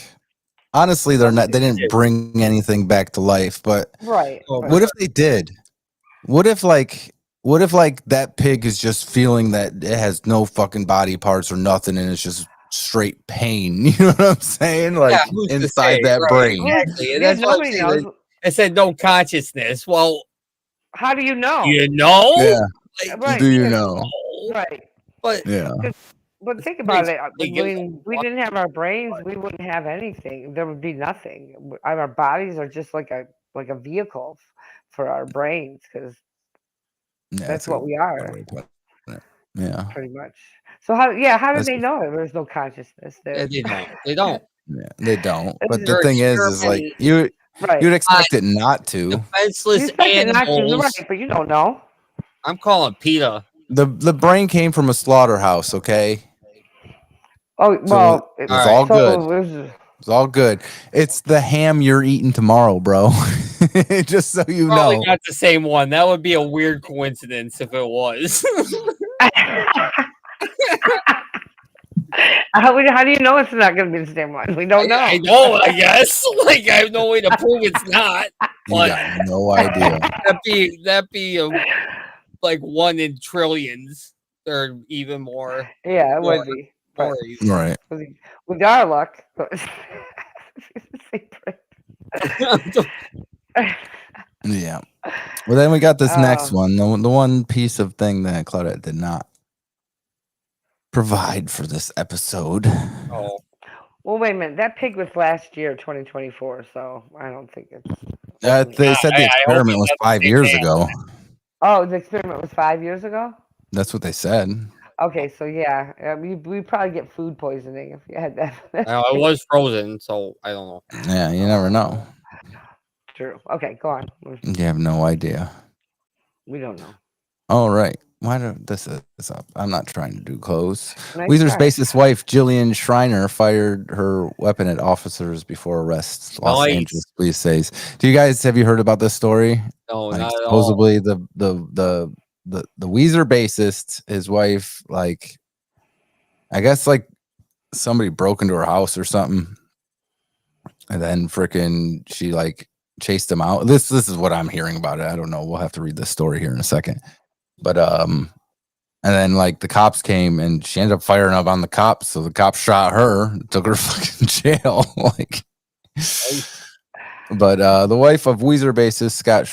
Honestly, they didn't bring anything back to life. But right. What if they did? What if that pig is just feeling that it has no fucking body parts or nothing, and it's just straight pain? You know what I'm saying? Like inside that brain. Exactly. That's nobody knows. It said no consciousness. Well, how do you know? You know? Yeah. Like, right. Do you know? Right. But yeah. But think about it. When we didn't have our brains, we wouldn't have anything. There would be nothing. Our bodies are just like a vehicle for our brains, because that's what we are. Yeah. Pretty much. So how did they know there's no consciousness there? They don't. Yeah, they don't. But the thing is like you'd expect it not to. Defenseless animals. Right, but you don't know. I'm calling PETA. The brain came from a slaughterhouse, okay? Oh, well, so it's all good. It's all good. It's the ham you're eating tomorrow, bro. Just so you Probably know. not the same one. That would be a weird coincidence if it was. How do you know it's not going to be the same one? We don't know. I know, I guess. Like, I have no way to prove it's not. You got no idea. That'd be like 1 in trillions, or even more. Yeah, it would be. Right. With our luck. Yeah. Well, then we got this next one. The one piece of thing that Claudette did not provide for this episode. Oh. Well, wait a minute. That pig was last year, 2024, so I don't think it's... They said the experiment was 5 years ago. Oh, the experiment was 5 years ago? That's what they said. Okay, so yeah, we probably get food poisoning if you had that. It was frozen, so I don't know. Yeah, you never know. True. Okay, go on. You have no idea. We don't know. All right. Why do this is up? I'm not trying to do close. Nice Weezer's try. bassist wife, Jillian Schreiner, fired her weapon at officers before arrest. Los Angeles police says. Have you heard about this story? No, like, not at supposedly all. the the Weezer bassist, his wife, like, I guess like somebody broke into her house or something, and then freaking she like chased him out. This is what I'm hearing about it. I don't know. We'll have to read this story here in a second. But and then like the cops came and she ended up firing up on the cops. So the cops shot her, took her to fucking jail. Like, but the wife of Weezer bassist Scott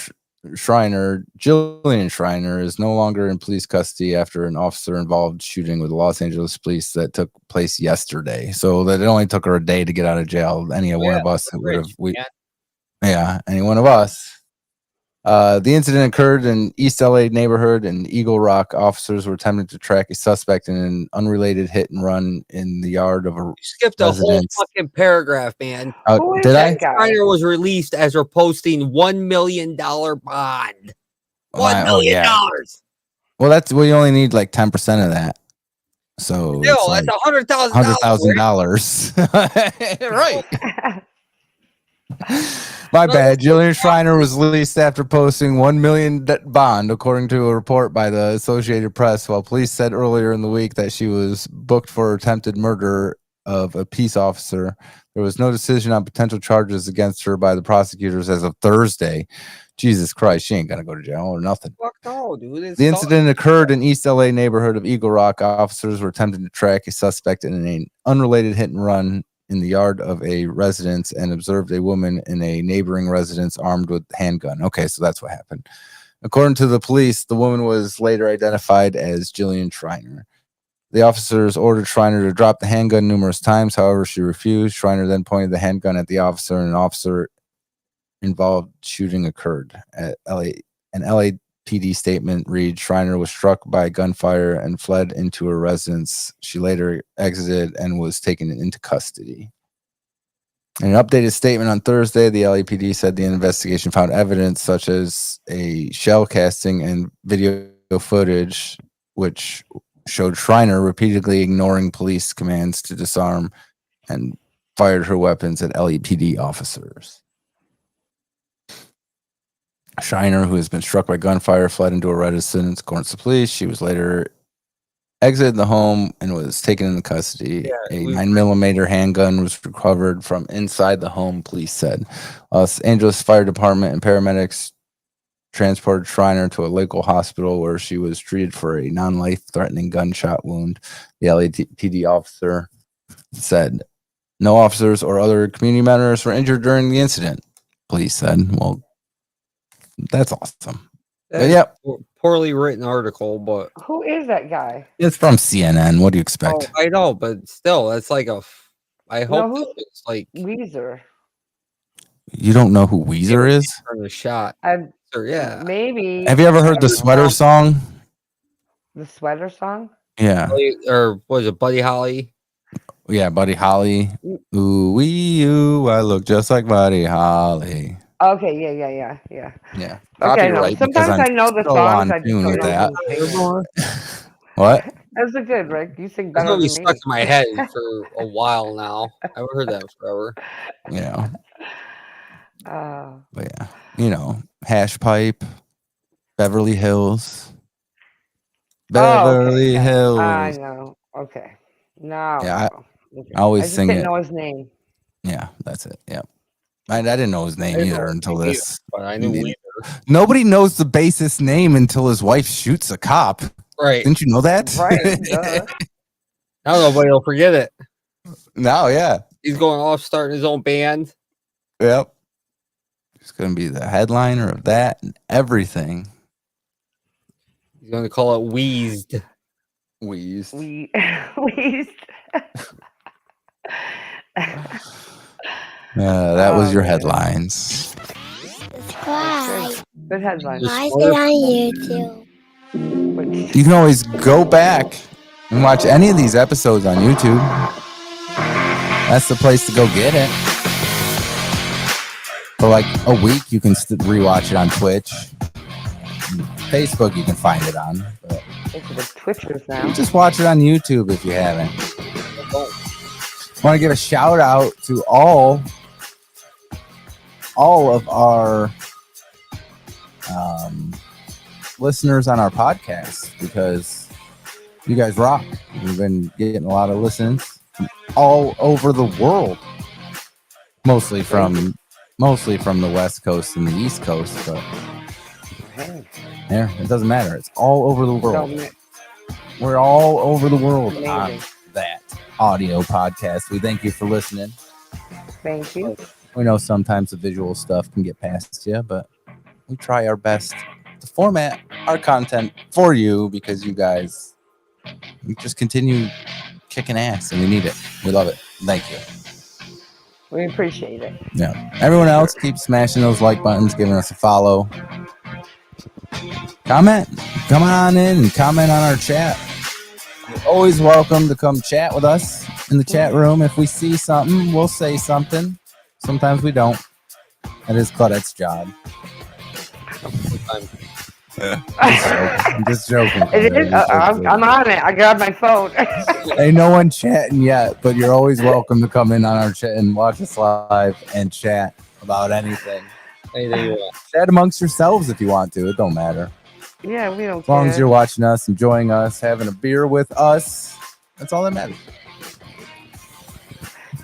Schreiner, Jillian Schreiner, is no longer in police custody after an officer-involved shooting with the Los Angeles police that took place yesterday. So that it only took her a day to get out of jail. Any one of us would have, any one of us. The incident occurred in East LA neighborhood in Eagle Rock. Officers were attempting to track a suspect in an unrelated hit and run in the yard of a You skipped a whole fucking paragraph, man. Did I? Schreiner was released as her posting $1 million bond. $1 million. Well, we only need like 10% of that. So that's like $100,000. Right. My bad. Jillian Schreiner was released after posting $1 million bond, according to a report by the Associated Press, while police said earlier in the week that she was booked for attempted murder of a peace officer. There was no decision on potential charges against her by the prosecutors as of Thursday. Jesus Christ, she ain't gonna go to jail or nothing. Fuck no, dude. The incident occurred in East LA neighborhood of Eagle Rock. Officers were attempting to track a suspect in an unrelated hit and run in the yard of a residence and observed a woman in a neighboring residence armed with handgun. Okay, so that's what happened. According to the police, the woman was later identified as Jillian Schreiner. The officers ordered Schreiner to drop the handgun numerous times. However, she refused. Schreiner then pointed the handgun at the officer, and an officer-involved shooting occurred. An LAPD statement reads, Schreiner was struck by gunfire and fled into her residence. She later exited and was taken into custody. In an updated statement on Thursday, the LAPD said the investigation found evidence such as a shell casting and video footage, which showed Schreiner repeatedly ignoring police commands to disarm and fired her weapons at LAPD officers. Schreiner, who has been struck by gunfire, fled into a residence. According to police, she was later exited the home and was taken into custody. A 9mm handgun was recovered from inside the home, police said. Los Angeles Fire Department and paramedics transported Schreiner to a local hospital where she was treated for a non-life-threatening gunshot wound. The LAPD officer said no officers or other community members were injured during the incident, police said. Well, that's awesome. That's poorly written article, but who is that guy? It's from CNN. What do you expect? I know, but still, that's like I hope it's like Weezer. You don't know who Weezer is? For the shot. Yeah. Maybe. Have you ever heard the Sweater song? The Sweater song? Yeah. Or was it Buddy Holly? Yeah, Buddy Holly. Ooh, wee, ooh, I look just like Buddy Holly. Okay, yeah. Okay, no, sometimes I know the songs. I just don't know that. What? That's a good, Rick. You sing better than me. Stuck in my head for a while now. I haven't heard that forever. Yeah. But yeah, Hash Pipe, Beverly Hills. Beverly Hills. I know. Okay. No. Yeah, I always sing it. I didn't know his name. Yeah, that's it. Yeah. I didn't know his name either until this. But I knew either. Nobody knows the bassist's name until his wife shoots a cop. Right. Didn't you know that? Right. Now nobody will forget it. No, yeah. He's going off starting his own band. Yep. He's going to be the headliner of that and everything. He's going to call it Wheezed. Wheezed. Wheezed. That was your headlines. Subscribe. Good headlines. Watch it on YouTube. You can always go back and watch any of these episodes on YouTube. That's the place to go get it. For like a week, you can rewatch it on Twitch. Facebook, you can find it on. But It's the Twitchers now. just watch it on YouTube if you haven't. I want to give a shout out to all of our listeners on our podcast because you guys rock. We've been getting a lot of listens from all over the world, mostly from the West Coast and the East Coast, but yeah, it doesn't matter. It's all over the world. We're all over the world on that audio podcast. We thank you for listening. Thank you. We know sometimes the visual stuff can get past you, but we try our best to format our content for you because you guys just continue kicking ass and we need it. We love it. Thank you. We appreciate it. Yeah. Everyone else, keep smashing those like buttons, giving us a follow. Comment. Come on in and comment on our chat. You're always welcome to come chat with us in the chat room. If we see something, we'll say something. Sometimes we don't. That is Claudette's job. I'm just joking. I'm on it. I grabbed my phone. Ain't no one chatting yet, but you're always welcome to come in on our chat and watch us live and chat about anything. Chat amongst yourselves if you want to. It don't matter. Yeah, we don't care. As long as you're watching us, enjoying us, having a beer with us, that's all that matters.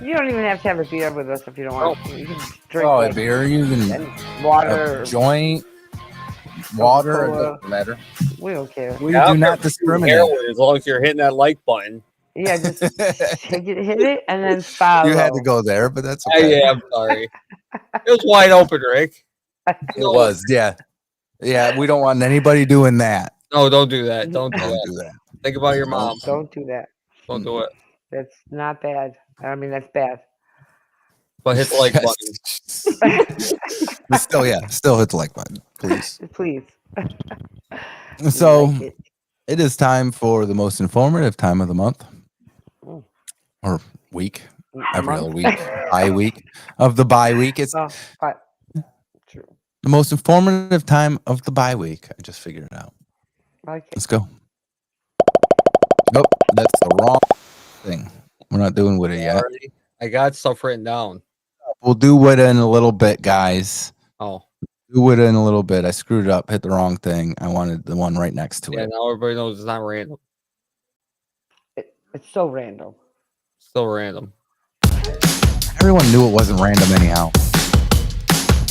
You don't even have to have a beer with us if you don't want to. You can drink a beer, you can water, a joint, water, it doesn't matter. We don't care. We do not discriminate. As long as you're hitting that like button. Yeah, just hit it and then follow. You had to go there, but that's okay. Yeah, I'm sorry. It was wide open, Rick. It was, yeah. Yeah, we don't want anybody doing that. No, don't do that. Don't do that. Think about your mom. Don't do that. Don't do it. That's not bad. I mean, that's bad. But hit the like button. Still hit the like button, please. Please. So it is time for the most informative time of the month. Or week. Every other week. Week of the bye week. It's true. The most informative time of the bye week. I just figured it out. Okay. Let's go. Nope, that's the wrong thing. We're not doing WITA yet. I got stuff written down. We'll do WITA in a little bit, guys. Oh. Do WITA in a little bit. I screwed it up, hit the wrong thing. I wanted the one right next to it. Yeah, now everybody knows it's not random. It's so random. Still random. Everyone knew it wasn't random anyhow.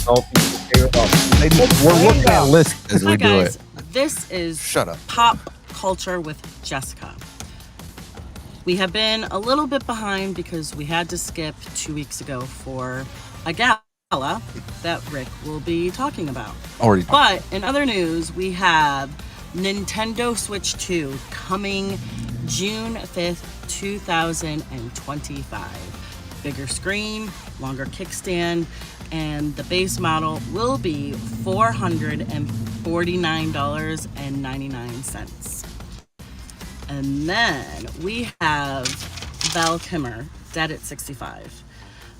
Nope. We're looking at a list as we do it. This is Shut up. Pop Culture with Jessica. We have been a little bit behind because we had to skip 2 weeks ago for a gala that Rick will be talking about. But in other news, we have Nintendo Switch 2 coming June 5th, 2025. Bigger screen, longer kickstand, and the base model will be $449.99. And then we have Val Kilmer, Dead at 65.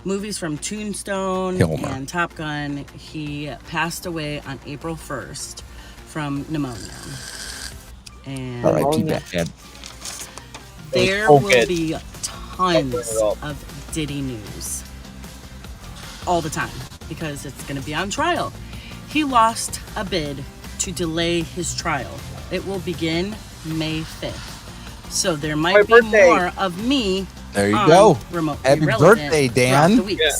Movies from Tombstone and Top Gun. He passed away on April 1st from pneumonia. And there will be tons of Diddy news all the time because it's going to be on trial. He lost a bid to delay his trial. It will begin May 5th. So there might be more of me. There you go. Happy birthday, Dan. Yeah.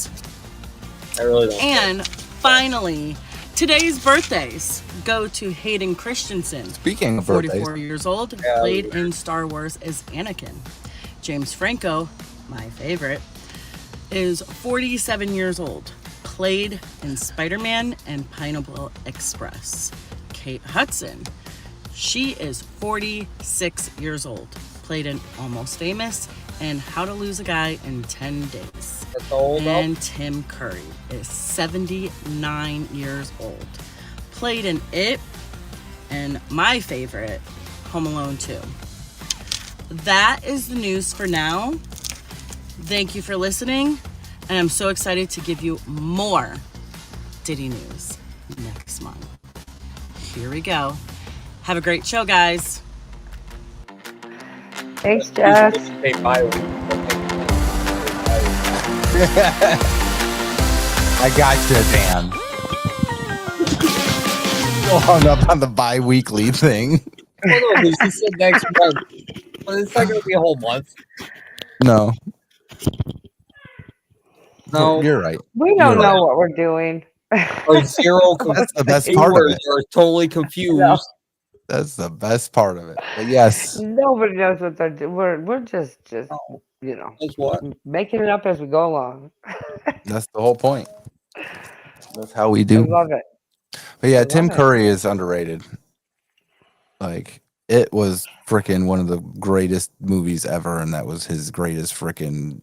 I really don't. And finally, today's birthdays go to Hayden Christensen. Speaking of birthdays, 44 years old, played in Star Wars as Anakin. James Franco, my favorite, is 47 years old, played in Spider-Man and Pineapple Express. Kate Hudson, she is 46 years old, played in Almost Famous and How to Lose a Guy in 10 Days. That's old. And Tim Curry is 79 years old, played in It and my favorite, Home Alone 2. That is the news for now. Thank you for listening, and I'm so excited to give you more Diddy news next month. Here we go. Have a great show, guys. Thanks, Jess. I got you, Dan. so hung up on the bi-weekly thing. Well, no, because you said next month. But it's not going to be a whole month. No. No. You're right. We don't know what we're doing. Or zero. That's the best part of it. You're totally confused. No. That's the best part of it. But yes. Nobody knows what they're doing. We're just you know, making it up as we go along. That's the whole point. That's how we do. I love it. But yeah, I Tim love it. Curry is underrated. Like, it was freaking one of the greatest movies ever, and that was his greatest freaking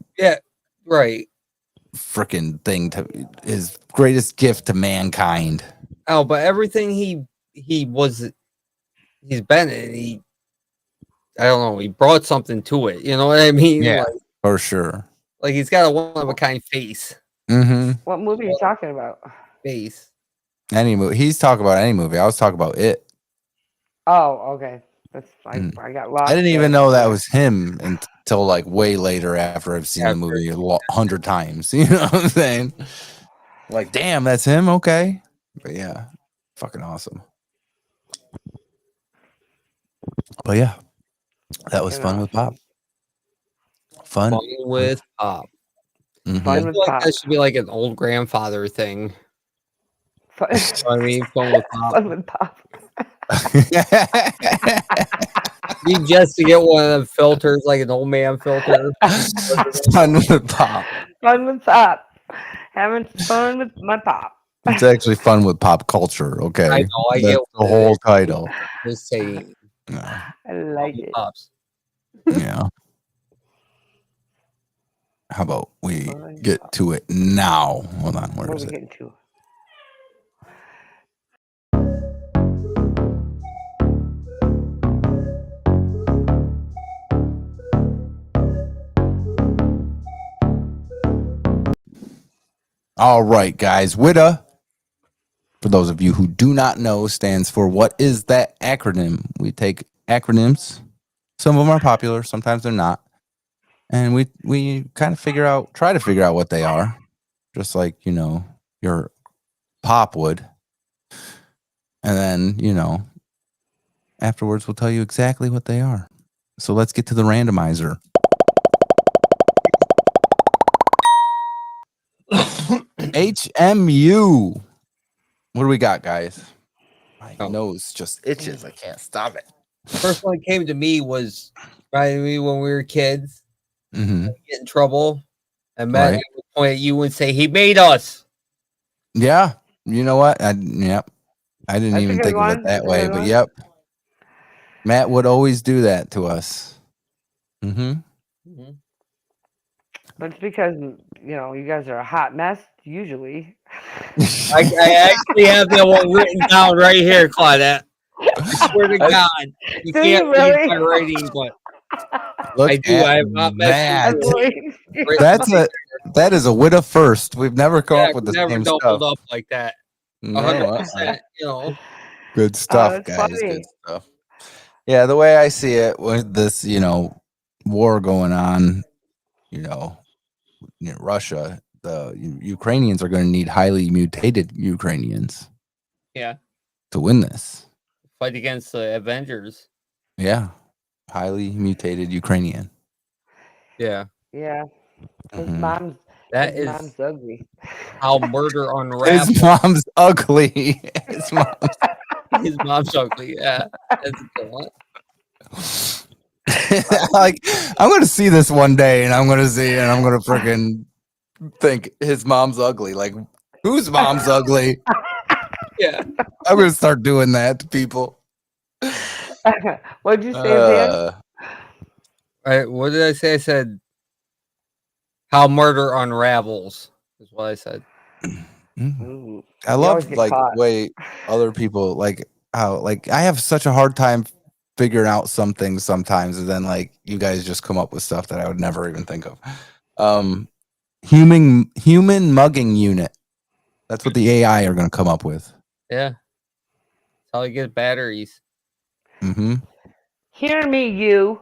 freaking thing to his greatest gift to mankind. Oh, but everything he's been in, I don't know, he brought something to it. You know what I mean? Yeah, like, for sure. Like he's got a one of a kind face. Mm-hmm. What movie are you talking about? Face. Any movie. He's talking about any movie. I was talking about it. Oh, okay. That's fine. I got lost. I didn't even know that was him until like way later after I've seen the movie 100 times. You know what I'm saying? Like, damn, that's him? Okay. But yeah, fucking awesome. But yeah, that was fun with Pop. Fun with Pop. Mm-hmm. I feel like that should be like an old grandfather thing. Fun. You know what I mean, fun with Pop. Fun with Pop. Need just to get one of them filters, like an old man filter. Fun with Pop. Fun with Pop. Having fun with my Pop. It's actually fun with pop culture. Okay, I know. I That's get the whole title. Just saying. I like it. Pops. Yeah. How about we get to it now? Hold on, where is it? Getting to? All right, guys. WITA, for those of you who do not know, stands for what is that acronym? We take acronyms. Some of them are popular, sometimes they're not. And we kind of try to figure out what they are. Just like, you know, your pop would. And then, you know, afterwards we'll tell you exactly what they are. So let's get to the randomizer. HMU. What do we got, guys? My nose just itches. I can't stop it. First one that came to me was me when we were kids. Mm-hmm. Get in trouble. And Matt would point at you and say, he made us. Yeah. You know what? I didn't even think of it that way, but yep. Matt would always do that to us. Mm-hmm. But it's because, you know, you guys are a hot mess, usually. I actually have that one written down right here, Claudette. I swear to God. You can't read my writing, but I do. I have not that. That is a WITA first. We've never come up with the same stuff. Never doubled up like that. 100%, you know. Good stuff, guys. Funny. Good stuff. Yeah, the way I see it, with this, you know, war going on, you know, in Russia, the Ukrainians are going to need highly mutated Ukrainians. Yeah. To win this. Fight against the Avengers. Yeah. Highly mutated Ukrainian. Yeah. Yeah. His Mm-hmm. mom's ugly. How murder unravels. His mom's ugly. His mom's ugly. Yeah. That's a good one. Like, I'm gonna see this one day, and I'm gonna freaking think his mom's ugly. Like, whose mom's ugly? Yeah, I'm gonna start doing that to people. What'd you say, Dan? What did I say? I said how murder unravels is what I said. Mm. I love like the way other people like how like I have such a hard time figuring out some things sometimes, and then like you guys just come up with stuff that I would never even think of. Human mugging unit. That's what the AI are going to come up with. Yeah, that's how you get batteries. Mm-hmm. Hear me, you.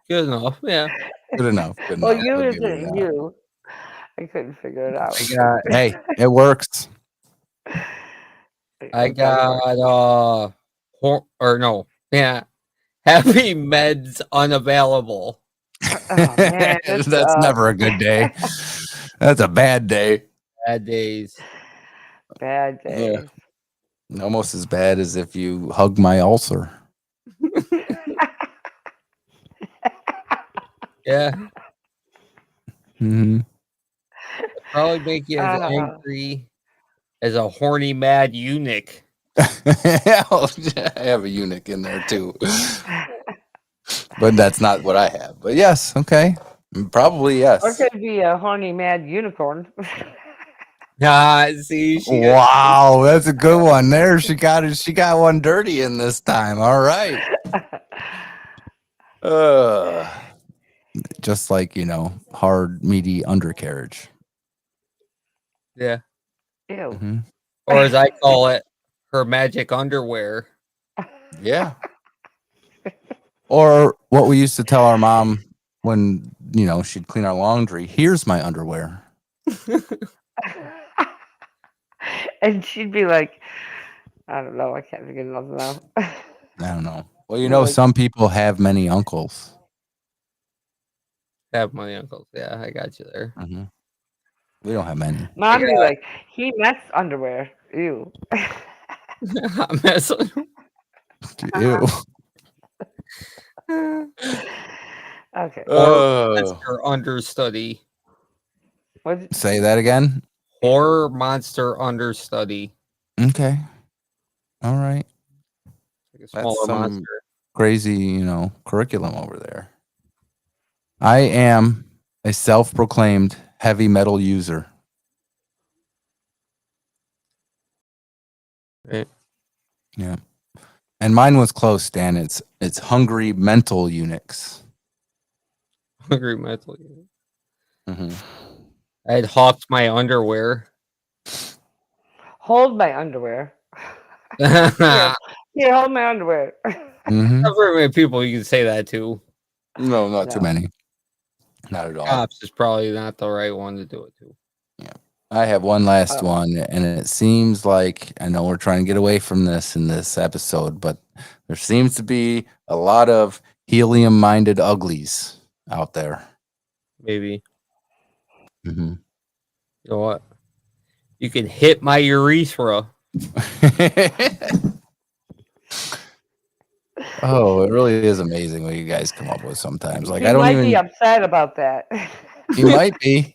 Good enough. Yeah. Good enough. Good Well, enough. you isn't you. I couldn't figure it out. Hey, it works. I got heavy meds unavailable. Oh man, that's never a good day. That's a bad day. Bad days. Bad days. Yeah. Almost as bad as if you hug my ulcer. Yeah. Mm-hmm. Probably make you as angry as a horny mad eunuch. I have a eunuch in there too. But that's not what I have. But yes, okay. Probably yes. Or could be a horny mad unicorn. See, wow, that's a good one there. She got one dirty in this time. All right. Just like, hard, meaty undercarriage. Yeah. Ew. Mm-hmm. Or as I call it, her magic underwear. Yeah. Or what we used to tell our mom when, she'd clean our laundry. Here's my underwear. And she'd be like, I don't know. I can't think of nothing now. I don't know. Well, some people have many uncles. Have many uncles. Yeah, I got you there. Mm-hmm. We don't have many. Mom be like, he mess underwear. Ew. Mess. Ew. Okay. Or monster understudy. Say that again. Horror monster understudy. Okay. All right. Like a smaller monster. Crazy, curriculum over there. I am a self-proclaimed heavy metal user. Right. Yeah. And mine was close, Dan. It's hungry mental eunuchs. Hungry mental eunuchs. Mm-hmm. I had hawked my underwear. Hold my underwear. Here, hold my underwear. Mm-hmm. Not very many people you can say that to. No, not too many. Not at all. Cops is probably not the right one to do it to. Yeah. I have one last one, and it seems like, I know we're trying to get away from this in this episode, but there seems to be a lot of helium-minded uglies out there. Maybe. Mm-hmm. You know what? You can hit my urethra. Oh, it really is amazing what you guys come up with sometimes. Like, he I don't might even be upset about that. You might be.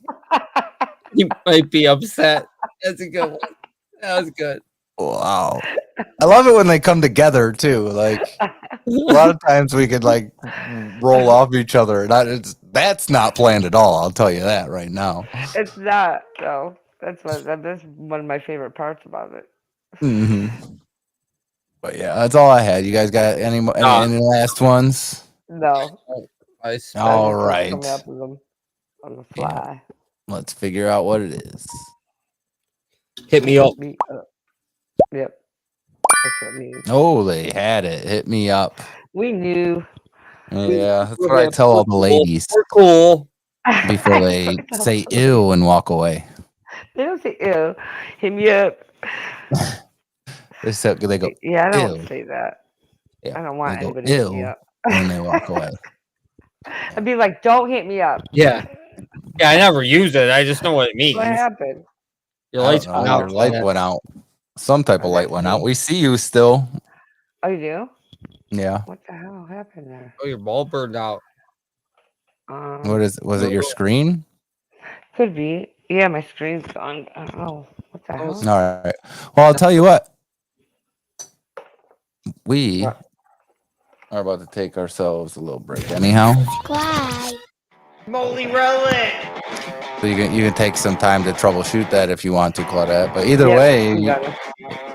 You might be upset. That's a good one. That was good. Wow. I love it when they come together too. Like, a lot of times we could like roll off each other. That's not planned at all. I'll tell you that right now. It's not. So that's one of my favorite parts about it. Mm-hmm. But yeah, that's all I had. You guys got any last ones? No. All right. Coming up with them on the fly. Yeah. Let's figure out what it is. Hit me up. Yep. That's what it means. Oh, they had it. Hit me up. We knew. Yeah, that's what I tell all the ladies. We're cool. Before they say ew and walk away. They don't say ew. Hit me up. They go, yeah, I don't ew. say that. Yeah, I don't want anybody to to hit me up. And they walk away. I'd be like, don't hit me up. Yeah. Yeah, I never use it. I just know what it means. What happened? Your lights went out. Your light went out. Some type of light went out. We see you still. Oh, you do? Yeah. What the hell happened there? Oh, your bulb burned out. Was it your screen? Could be. Yeah, my screen's gone. I don't know. What the hell? All right. Well, I'll tell you what. We are about to take ourselves a little break anyhow. Moly roll it. So you can take some time to troubleshoot that if you want to, Claudette. But either way,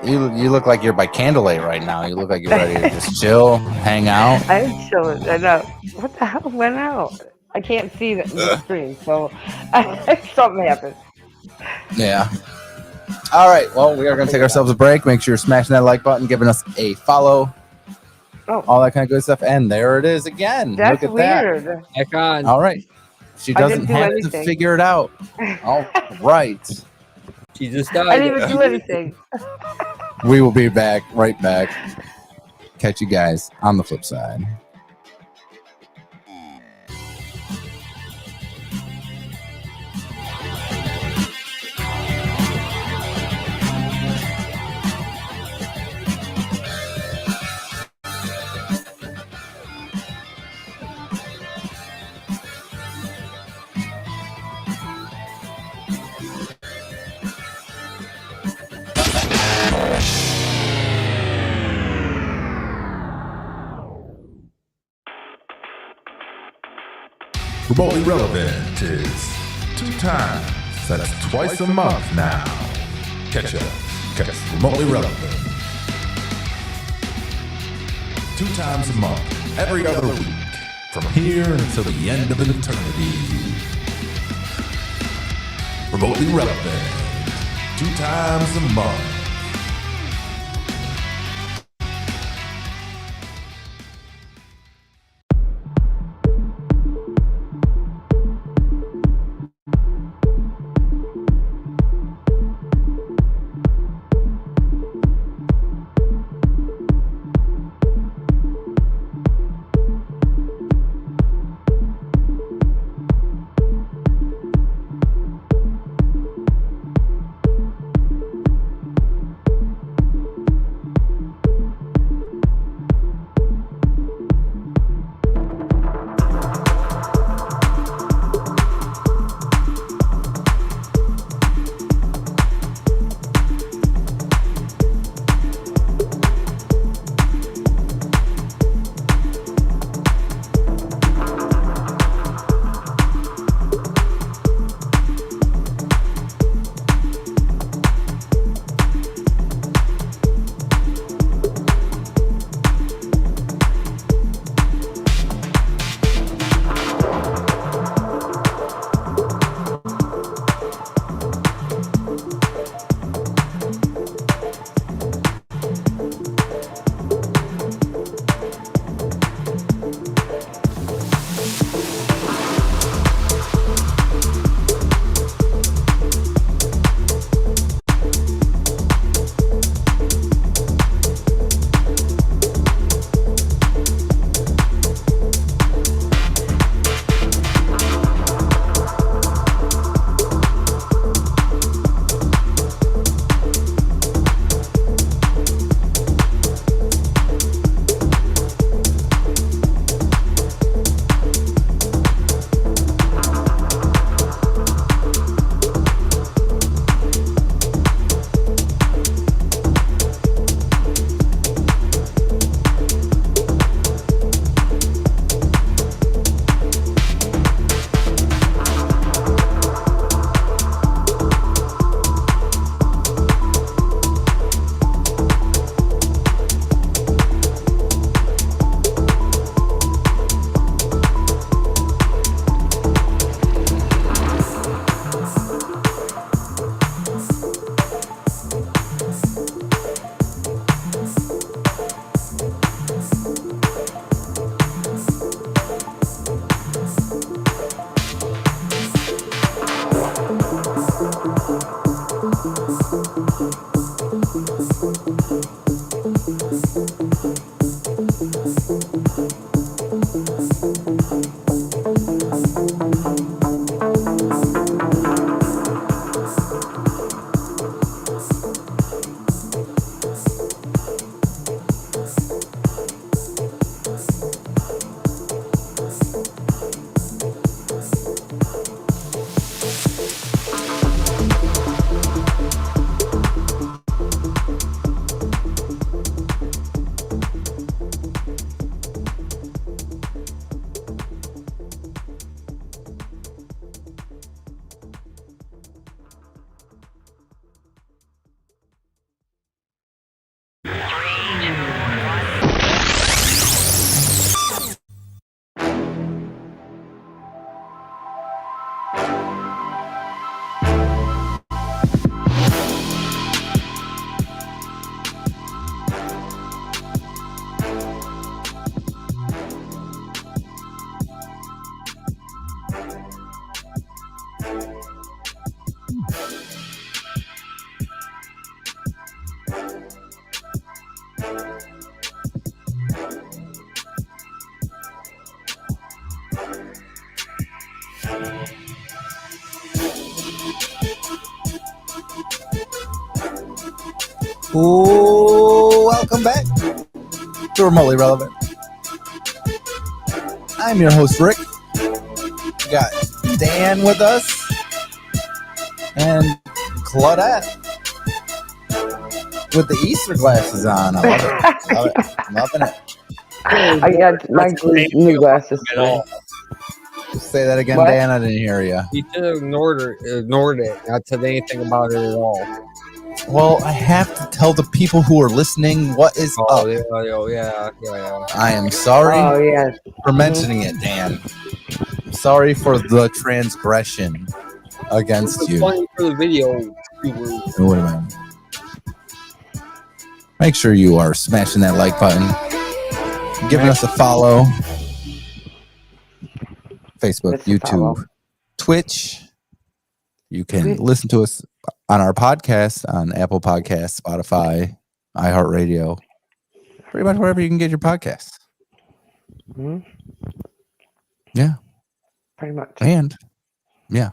you look like you're by candlelight right now. You look like you're ready to just chill, hang out. I'm chilling. I know. What the hell went out? I can't see the screen, so something happened. Yeah. All right. Well, we are going to take ourselves a break. Make sure you're smashing that like button, giving us a follow. All that kind of good stuff. And there it is again. That's look at weird. that. Heck on. All right. She doesn't have to figure it out. All right. She just died. I didn't even do anything. We will be back, right back. Catch you guys on the flip side. Remotely Relevant is 2 times. That's twice a month now. Catch Remotely Relevant. 2 times a month, every other week, from here until the end of an eternity. Remotely Relevant, 2 times a month. Welcome back to Remotely Relevant. I'm your host, Rick. We got Dan with us and Claudette with the Easter glasses on. I love it. Love it. I'm loving it. I got my new glasses today. Say that again, What? Dan. I didn't hear you. You just ignored it. Not said anything about it at all. Well, I have to tell the people who are listening what is up. Yeah. I am sorry for Mm-hmm. mentioning it, Dan. Sorry for the transgression against you. Funny for the video. Wait a minute. Make sure you are smashing that like button, giving us a follow. Facebook, YouTube, Twitch. You can listen to us on our podcast on Apple Podcasts, Spotify, iHeartRadio, pretty much wherever you can get your podcasts. Mm-hmm. Yeah. Pretty much. And, yeah,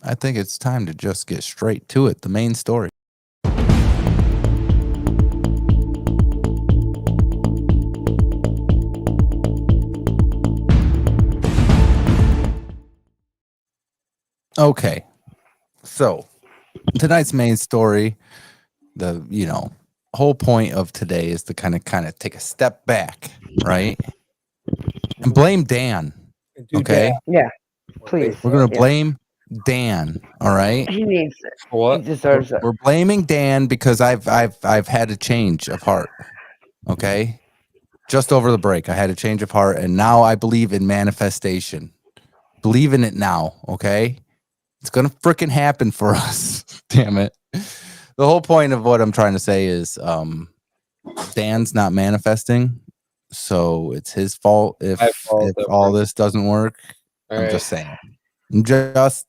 I think it's time to just get straight to it. The main story. Okay. So, tonight's main story, the whole point of today is to kind of take a step back, right? And blame Dan. Okay? Yeah. Please. We're going to blame Dan, all right? He needs it. What? He deserves it. We're blaming Dan because I've had a change of heart. Okay? Just over the break, I had a change of heart, and now I believe in manifestation. Believe in it now, okay? It's gonna freaking happen for us. Damn it. The whole point of what I'm trying to say is Dan's not manifesting, so it's his fault if all this doesn't work. I'm just saying. I'm just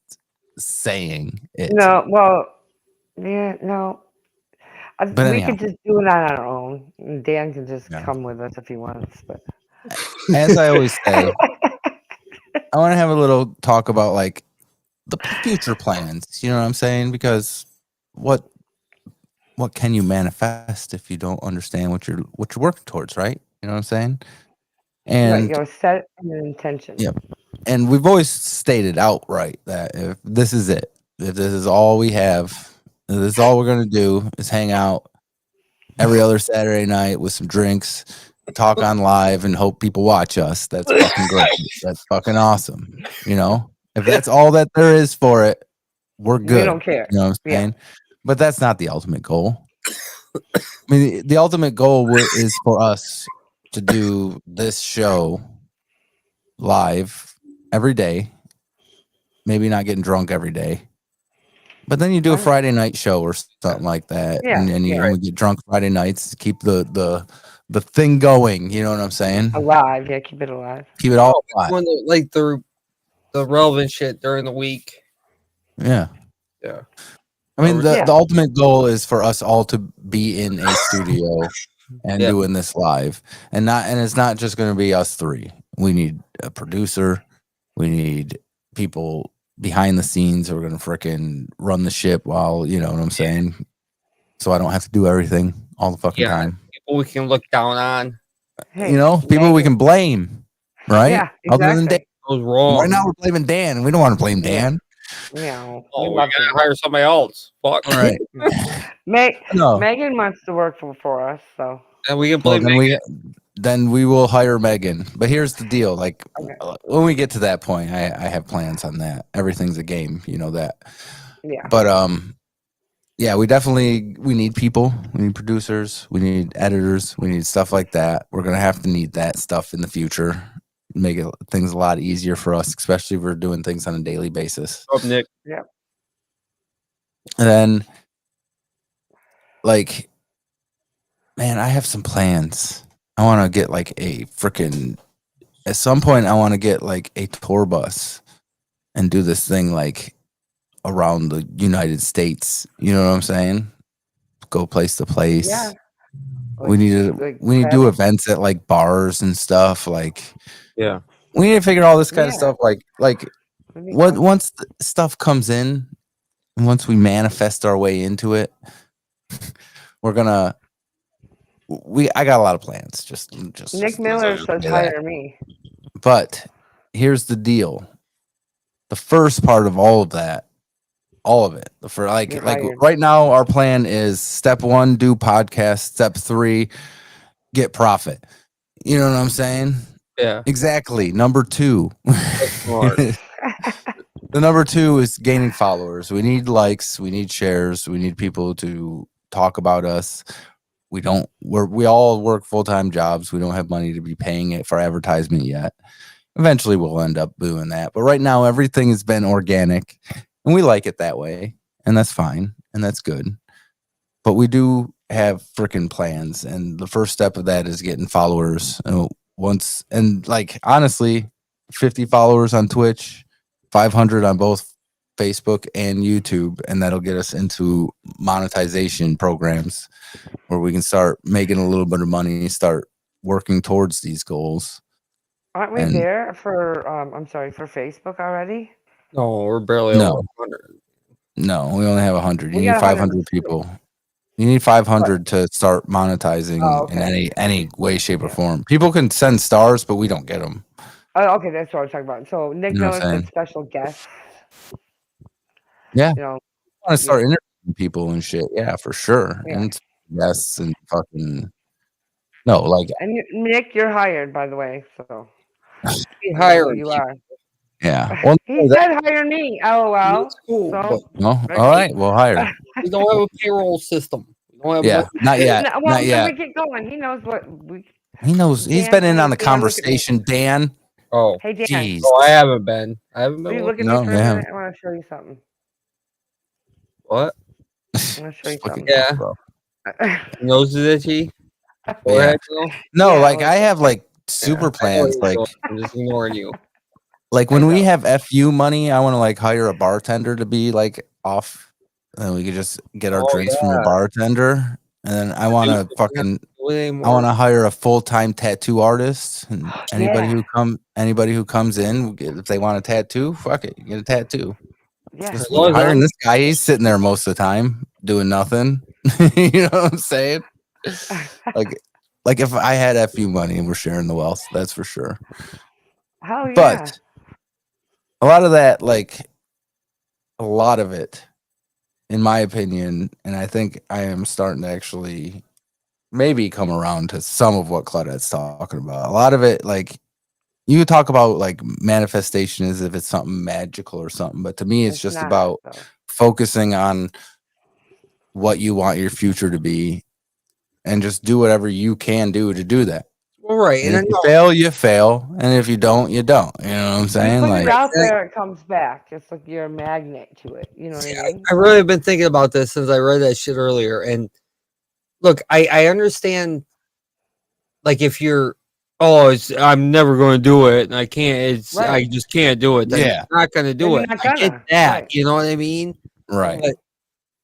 saying it. No, well, yeah, no. But we anyhow. could just do it on our own. Dan can just come with us if he wants. But as I always say, I want to have a little talk about like the future plans. You know what I'm saying? Because what can you manifest if you don't understand what you're working towards, right? You know what I'm saying? And set an intention. Yep. And we've always stated outright that if this is it, if this is all we have, if this is all we're gonna do is hang out every other Saturday night with some drinks, talk on live, and hope people watch us. That's fucking great. That's fucking awesome. You know, if that's all that there is for it, we're good. We don't care. You know what I'm saying? But that's not the ultimate goal. I mean, the ultimate goal is for us to do this show live every day. Maybe not getting drunk every day. But then you do a Friday night show or something like that. Yeah, and you only get drunk Friday nights to keep the thing going. You know what I'm saying? Alive. Yeah, keep it alive. Keep it all alive. Like the relevant shit during the week. Yeah. Yeah. I mean, the ultimate goal is for us all to be in a studio and doing this live. And it's not just going to be us three. We need a producer. We need people behind the scenes who are going to frickin' run the ship while, you know what I'm saying? So I don't have to do everything all the fucking time. People we can look down on. Hey, people we can blame, right? Yeah, exactly. Other than Dan. Goes wrong. Right now we're blaming Dan. We don't want to blame Dan. Yeah. We gotta hire somebody else. Fuck. All right. Megan wants to work for us, so. And we can blame then we will hire Megan. But here's the deal. Like when we get to that point, I have plans on that. Everything's a game, you know that. Yeah. But we need people. We need producers. We need editors. We need stuff like that. We're gonna have to need that stuff in the future. Make things a lot easier for us, especially if we're doing things on a daily basis. Up, Nick. Yeah. And then, like, man, I have some plans. I want to get like at some point, I want to get like a tour bus and do this thing like around the United States. You know what I'm saying? Go place to place. Yeah. We need to do events at like bars and stuff. Like, yeah, we need to figure all this kind of stuff. Like once the stuff comes in, and once we manifest our way into it, we're gonna. I got a lot of plans. Just Nick Miller says hire me. But here's the deal. The first part of all of that, all of it, for like right now, our plan is step 1, do podcast. Step 3, get profit. You know what I'm saying? Yeah. Exactly. Number 2. The number 2 is gaining followers. We need likes. We need shares. We need people to talk about us. We all work full-time jobs. We don't have money to be paying it for advertisement yet. Eventually we'll end up doing that. But right now everything has been organic and we like it that way. And that's fine. And that's good. But we do have freaking plans. And the first step of that is getting followers. Honestly, 50 followers on Twitch, 500 on both Facebook and YouTube. And that'll get us into monetization programs where we can start making a little bit of money, start working towards these goals. Aren't we there for for Facebook already? No, we're barely over 100. No, we only have 100. You need 500 people. You need 500 to start monetizing in any way, shape, or form. People can send stars, but we don't get them. Oh, okay, that's what I was talking about. So Nick Miller said special guests. Yeah, I want to start interviewing people and shit. Yeah, for sure. Yeah. And guests and fucking And Nick, you're hired, by the way. So he hired you are. Yeah. Well, he said hire me. LOL. Cool, all right, we'll hire. We don't have a payroll system. We don't have not yet. Not yet. We get going. He knows what we. He knows. He's been in on the conversation, Dan. Oh, hey Dan. Jeez. Oh, I haven't been. Will you look at me for a minute? I want to show you something. What? I want to show you something. Yeah. Nose is itchy. Yeah. No, I have super plans. I'm just ignoring you. Like when we have FU money, I want to hire a bartender to be off, and we could just get our drinks from a bartender. And then I want to hire a full-time tattoo artist. And anybody who comes in, if they want a tattoo, fuck it, get a tattoo. Yeah, hiring this guy, he's sitting there most of the time doing nothing. You know what I'm saying? Like if I had FU money and we're sharing the wealth, that's for sure. Hell yeah. But a lot of that, a lot of it, in my opinion, and I think I am starting to actually maybe come around to some of what Claudette's talking about. A lot of it, you talk about manifestation as if it's something magical or something, but to me, it's just about focusing on what you want your future to be and just do whatever you can do to do that. Well, right. And if you fail, you fail. And if you don't, you don't. You know what I'm saying? You put it out there, it comes back. It's like you're a magnet to it. You know what I mean? I really have been thinking about this since I read that shit earlier. And look, I understand, if you're, I'm never going to do it, and I can't, I just can't do it. Then I'm not going to do it. I get that. Right. You know what I mean? Right. But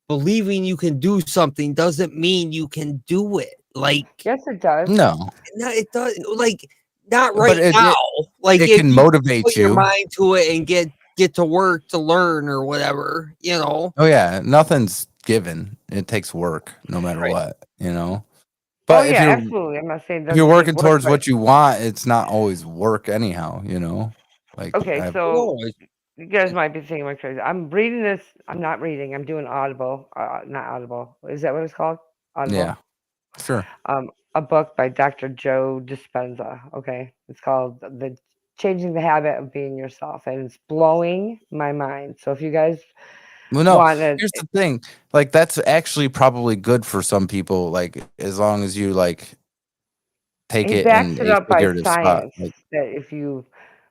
believing you can do something doesn't mean you can do it. Yes, it does. No, it does. Not right now. It can motivate put your mind to it and get to work to learn or whatever. You know. Oh yeah, nothing's given. It takes work, no matter what. You know. But if you're, absolutely. I'm not saying if you're working towards what you want, it's not always work anyhow. You know. So you guys might be thinking I'm crazy. I'm reading this. I'm not reading. I'm doing Audible. Not Audible. Is that what it's called? Audible. Yeah. Sure. A book by Dr. Joe Dispenza. Okay, it's called "The Changing the Habit of Being Yourself," and it's blowing my mind. So if you guys, here's the thing. That's actually probably good for some people. As long as you take it backs it up by figurative science. spot. That if you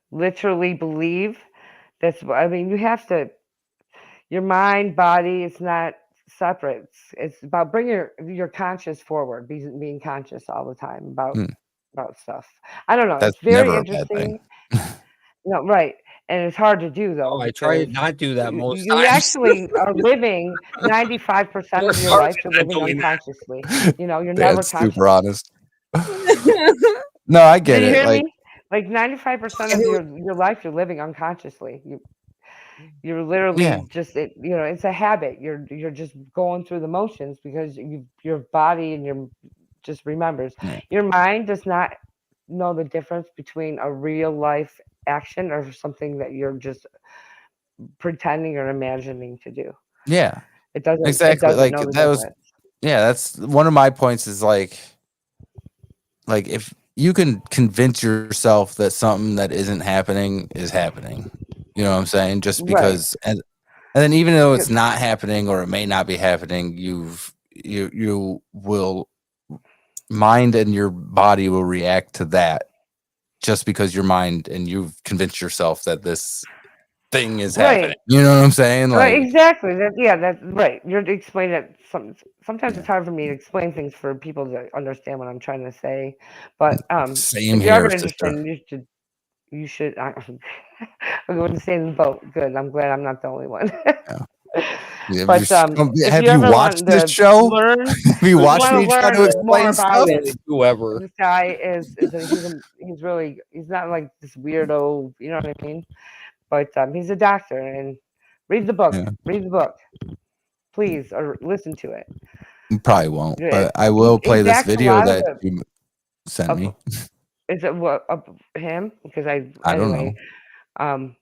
literally believe, you have to. Your mind, body, it's not separate. It's about bringing your conscious forward, being conscious all the time about stuff. I don't know. That's it's very never interesting. No, right. And it's hard to do though. I try to not do that most times. You actually are living 95% of your life. You're living unconsciously. You know, you're never conscious. Super honest. No, I get it. Hear me? 95% of your life you're living unconsciously. You're literally Yeah. just it's a habit. You're just going through the motions because your body and your just remembers. Yeah. Your mind does not know the difference between a real life action or something that you're just pretending or imagining to do. Yeah. It doesn't. It Exactly. doesn't Like know the that was. difference. Yeah, that's one of my points. Is like if you can convince yourself that something that isn't happening is happening, you know what I'm saying? Just Right. because, and then even though it's not happening or it may not be happening, you will mind and your body will react to that just because your mind and you've convinced yourself that this thing is happening. Right. You know what I'm saying? Right. Like Exactly. That's right. You're explaining it. Sometimes it's hard for me to explain things for people to understand what I'm trying to say. But same if you're here, ever sister. interested, you should. I'm going to stay in the boat. Good. I'm glad I'm not the only one. But if Have you you ever watched want this to show? learn, Have you want watched to me try to learn more explain about stuff? it, Whoever. this guy is he's really he's not like this weirdo. You know what I mean? But he's a doctor, and read the book. Yeah. Read the book, please, or listen to it. Probably won't, Yeah, but I will play he this backs a video lot of that it. you sent me. Is it what of him? Because I don't know.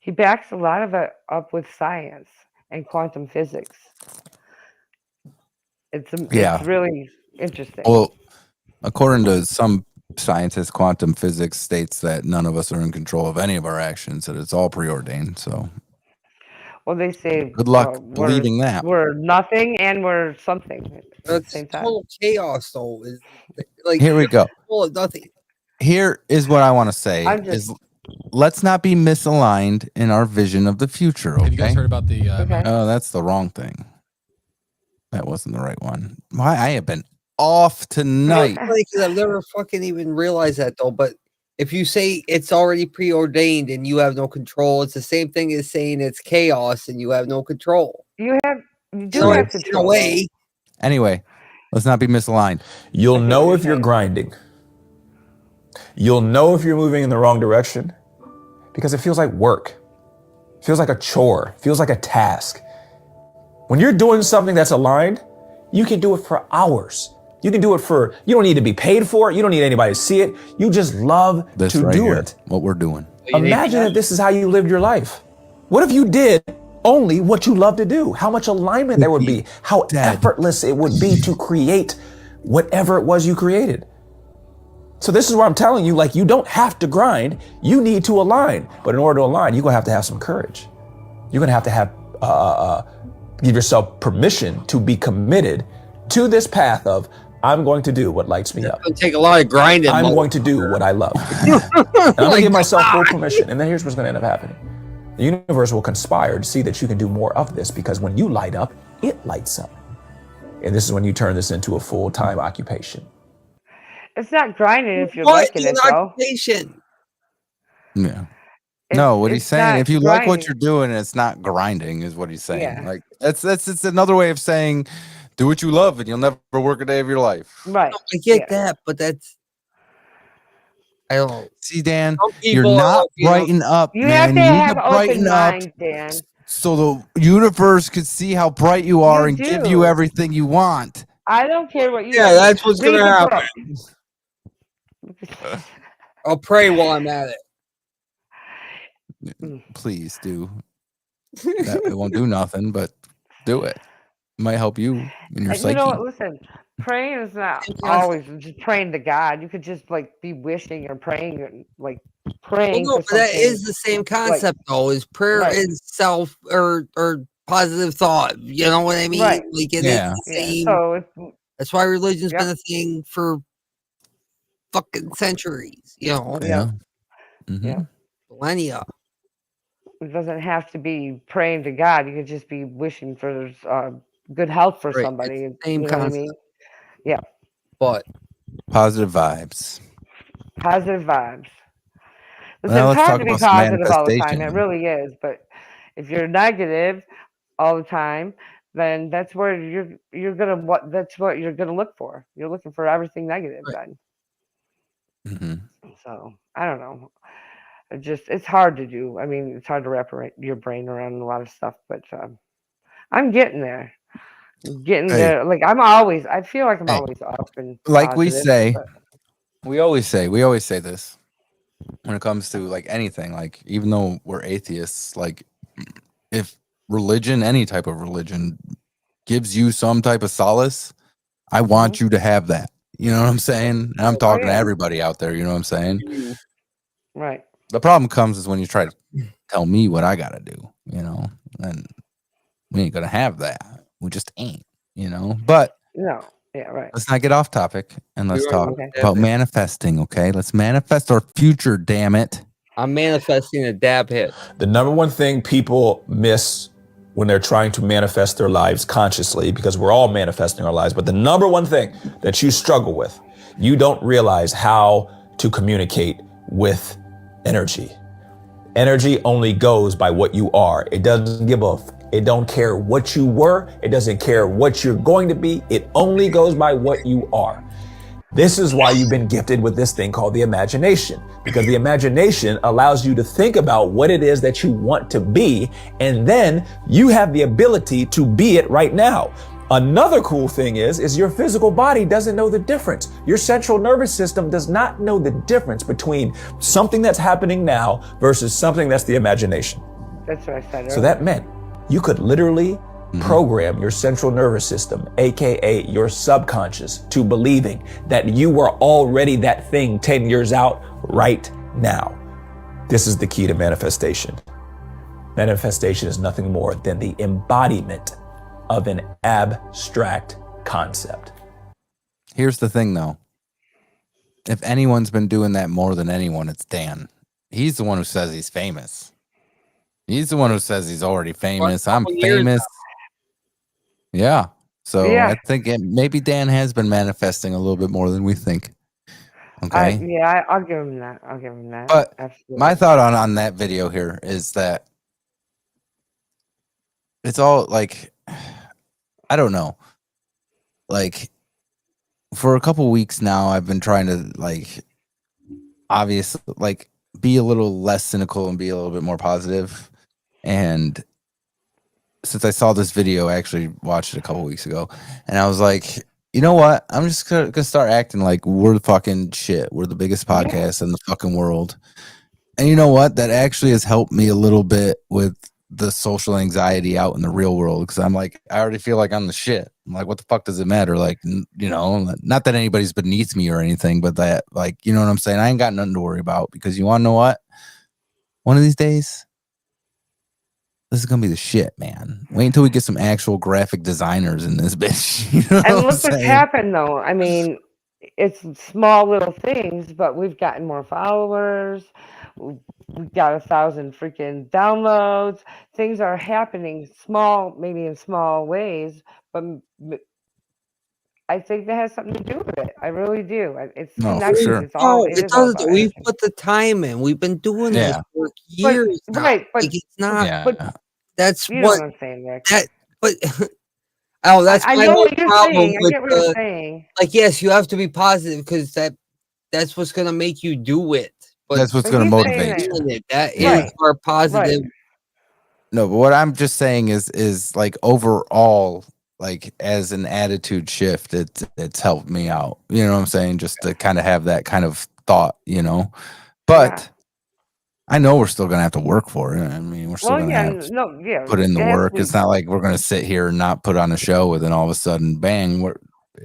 He backs a lot of it up with science and quantum physics. It's really interesting. Well, according to some scientists, quantum physics states that none of us are in control of any of our actions; that it's all preordained. So, well, they say good luck believing that. we're nothing and we're something at the same time. Total chaos, though. Like Here we go. Nothing. Here is what I want to say: let's not be misaligned in our vision of the future. Okay? Have you guys heard about the? Oh, that's the wrong thing. That wasn't the right one. Why I have been off tonight. Because I've never fucking even realized that though. But if you say it's already preordained and you have no control, it's the same thing as saying it's chaos and you have no control. You do have control. In a way. Anyway, let's not be misaligned. You'll know if you're grinding. You'll know if you're moving in the wrong direction because it feels like work. It feels like a chore. It feels like a task. When you're doing something that's aligned, you can do it for hours. You can do it you don't need to be paid for it. You don't need anybody to see it. You just love to do it. What we're doing. Imagine if this is how you lived your life. What if you did only what you love to do? How much alignment there would be. How effortless it would be to create whatever it was you created. So this is what I'm telling you, like, you don't have to grind. You need to align. But in order to align, you're going to have some courage. You're going to have give yourself permission to be committed to this path of, I'm going to do what lights me up. It's going to take a lot of grinding. I'm going to do what I love. And I'm going to give myself full permission. And then here's what's going to end up happening. The universe will conspire to see that you can do more of this, because when you light up, it lights up. And this is when you turn this into a full-time occupation. It's not grinding if you're liking it, though. Occupation. Yeah. No, what he's saying, if you like what you're doing, it's not grinding, is what he's saying. Yeah. Like it's another way of saying, do what you love and you'll never work a day of your life. Right. I get that, but that's, I don't see, Dan, you're not brighten up. You man. have to have brighten open up mind, Dan. so the universe could see how bright you are and give you everything you want. I don't care what you. Yeah, that's what's Read gonna the happen. I'll pray while I'm at it. Please do. It won't do nothing, but do it. It might help you in your psyche. You know what? Listen, praying is not always just praying to God. You could just like be wishing or praying, like praying. Well, no, for but that something, is the same concept, though. Is prayer is self or positive thought? You know what I mean? Right. Like it Yeah. is the same. So that's why religion's been a thing for fucking centuries. You know. Yeah. Yeah. Millennia. It doesn't have to be praying to God. You could just be wishing for good health for somebody. It's the same you know concept. what I mean? Yeah. But positive vibes. Positive vibes. Listen, Well, it's let's hard talk to be about some positive all the time. It manifestation. really is. But if you're negative all the time, then that's where you're gonna that's what you're gonna look for. You're looking for everything negative then. Mm-hmm. So I don't know. it's hard to do. I mean, it's hard to wrap your brain around a lot of stuff, but I'm getting there. Getting there. Like I feel like I'm always up and like we positive, say, but we always say this when it comes to like anything. Like even though we're atheists, like if religion, any type of religion, gives you some type of solace, I want you to have that. You know what I'm saying? And I'm talking to everybody out there. You know what I'm saying? Right. The problem comes is when you try to tell me what I gotta do. You know, and we ain't gonna have that. We just ain't. You know, but no, yeah, right. let's not get off topic and let's talk Okay. about manifesting. Okay, let's manifest our future. Damn it! I'm manifesting a dab hit. The number one thing people miss when they're trying to manifest their lives consciously, because we're all manifesting our lives, but the number one thing that you struggle with, you don't realize how to communicate with energy. Energy only goes by what you are. It doesn't give a it don't care what you were. It doesn't care what you're going to be. It only goes by what you are. This is why you've been gifted with this thing called the imagination, because the imagination allows you to think about what it is that you want to be, and then you have the ability to be it right now. Another cool thing is your physical body doesn't know the difference. Your central nervous system does not know the difference between something that's happening now versus something that's the imagination. That's what I said earlier. So that meant you could literally program your central nervous system, aka your subconscious, to believing that you were already that thing 10 years out right now. This is the key to manifestation. Manifestation is nothing more than the embodiment of an abstract concept. Here's the thing, though. If anyone's been doing that more than anyone, it's Dan. He's the one who says he's famous. He's the one who says he's already famous. I'm famous. Yeah. So I think maybe Dan has been manifesting a little bit more than we think. Okay. I'll give him that. I'll give him that. But absolutely. My thought on that video here is that it's all like, I don't know. Like for a couple weeks now, I've been trying to like, obviously, like be a little less cynical and be a little bit more positive. And since I saw this video, I actually watched it a couple weeks ago, and I was like, you know what? I'm just gonna start acting like we're the fucking shit. We're the biggest podcast in the fucking world. And you know what? That actually has helped me a little bit with the social anxiety out in the real world, because I'm like, I already feel like I'm the shit. I'm like, what the fuck does it matter? Like, you know, not that anybody's beneath me or anything, but that, like, you know what I'm saying? I ain't got nothing to worry about, because you want to know what? One of these days, this is gonna be the shit, man. Wait until we get some actual graphic designers in this bitch. You know and look what's happened, though. I mean, it's small little things, but we've gotten more followers. We've got 1,000 freaking downloads. Things are happening small, maybe in small ways, but I think that has something to do with it. I really do. It's connected. Sure. It's all. It doesn't. We've put the time in. We've been doing this for years. But, right, but like, it's not. But that's you what know what I'm saying, Rick. But that's I my know whole what you're problem saying. I with get what you're saying. Like, yes, you have to be positive, because that's what's gonna make you do it. But that's what's gonna motivate you. That is our positive. Right. No, but what I'm just saying is like overall, like as an attitude shift, it's helped me out. You know what I'm saying? Just to kind of have that kind of thought, you know. But I know we're still gonna have to work for it. I mean, we're still gonna have to put in the work. It's not like we're gonna sit here and not put on a show, and then all of a sudden, bang,